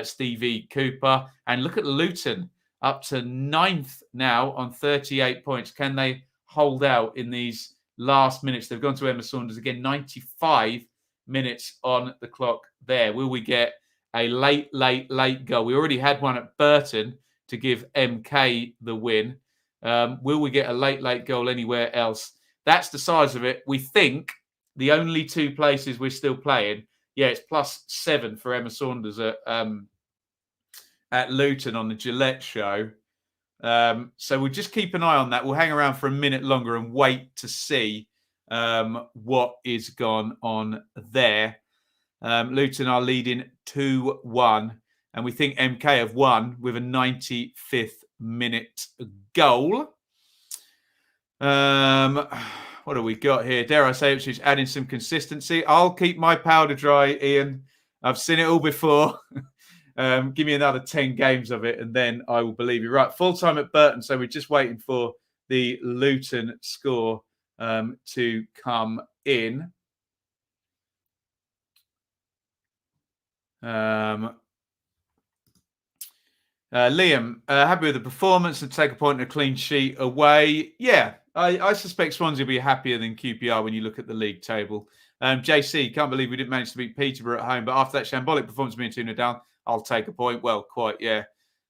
Stevie Cooper. And look at Luton, up to 9th now on 38 points. Can they hold out in these last minutes? They've gone to Emma Saunders again. 95 minutes on the clock there. Will we get a late goal? We already had one at Burton to give MK the win. Will we get a late goal anywhere else? That's the size of it. We think the only 2 places we're still playing, yeah, it's +7 for Emma Saunders at Luton on the Gillette show. So we'll just keep an eye on that. We'll hang around for a minute longer and wait to see what is gone on there. Luton are leading 2-1, and we think MK have won with a 95th minute goal. What have we got here? Dare I say, Ipswich adding some consistency. I'll keep my powder dry, Iain. I've seen it all before. Give me another 10 games of it, and then I will believe you. Right, full time at Burton. So we're just waiting for the Luton score to come in. Liam, happy with the performance and take a point and a clean sheet away. Yeah, I suspect Swansea will be happier than QPR when you look at the league table. JC, can't believe we didn't manage to beat Peterborough at home, but after that shambolic performance, being 2-0 down, I'll take a point. Well, quite, yeah.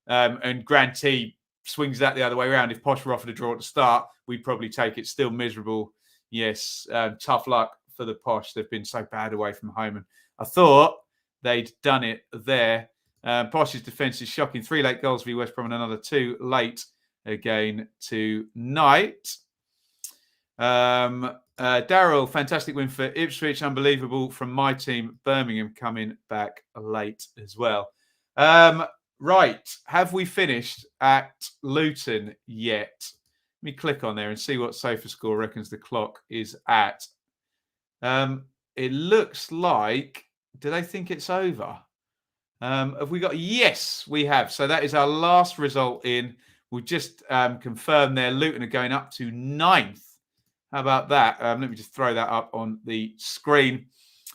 And Grant T swings that the other way around. If Posh were offered a draw at the start, we'd probably take it. Still miserable. Yes, tough luck for the Posh. They've been so bad away from home. And I thought they'd done it there. Posh's defence is shocking. 3 late goals for West Brom and another 2 late again tonight. Daryl, fantastic win for Ipswich. Unbelievable from my team. Birmingham coming back late as well. Right. Have we finished at Luton yet? Let me click on there and see what SofaScore reckons the clock is at. It looks like, do they think it's over? Have we got? Yes, we have. So that is our last result in. We'll just confirm there. Luton are going up to 9th. How about that? Let me just throw that up on the screen.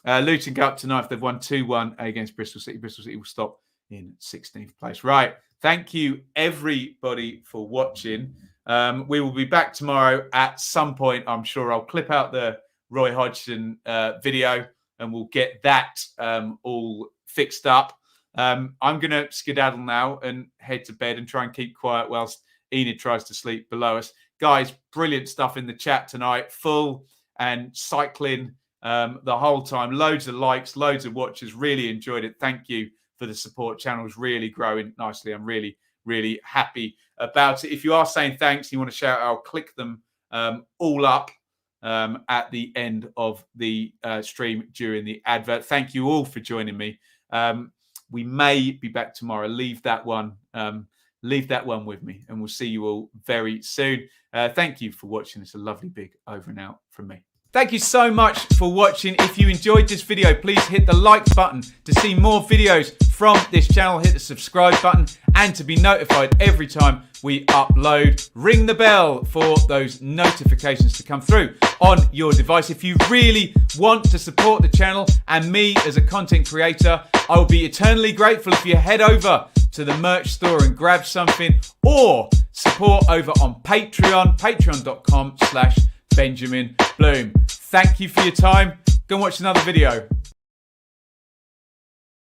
Luton go up to 9th. They've won 2-1 against Bristol City. Bristol City will stop in 16th place. Right. Thank you, everybody, for watching. We will be back tomorrow at some point. I'm sure I'll clip out the Roy Hodgson video and we'll get that all fixed up. I'm going to skedaddle now and head to bed and try and keep quiet whilst Enid tries to sleep below us. Guys, brilliant stuff in the chat tonight. Full and cycling the whole time. Loads of likes, loads of watchers. Really enjoyed it. Thank you for the support. Channel's really growing nicely. I'm really, really happy about it. If you are saying thanks, you want to shout, I'll click them all up at the end of the stream during the advert. Thank you all for joining me. We may be back tomorrow. Leave that one with me, and we'll see you all very soon. Thank you for watching. It's a lovely big over and out from me. Thank you so much for watching. If you enjoyed this video, please hit the like button to see more videos from this channel. Hit the subscribe button and to be notified every time we upload. Ring the bell for those notifications to come through on your device. If you really want to support the channel and me as a content creator, I will be eternally grateful if you head over to the merch store and grab something, or support over on Patreon, patreon.com/Benjamin Bloom. Thank you for your time. Go and watch another video.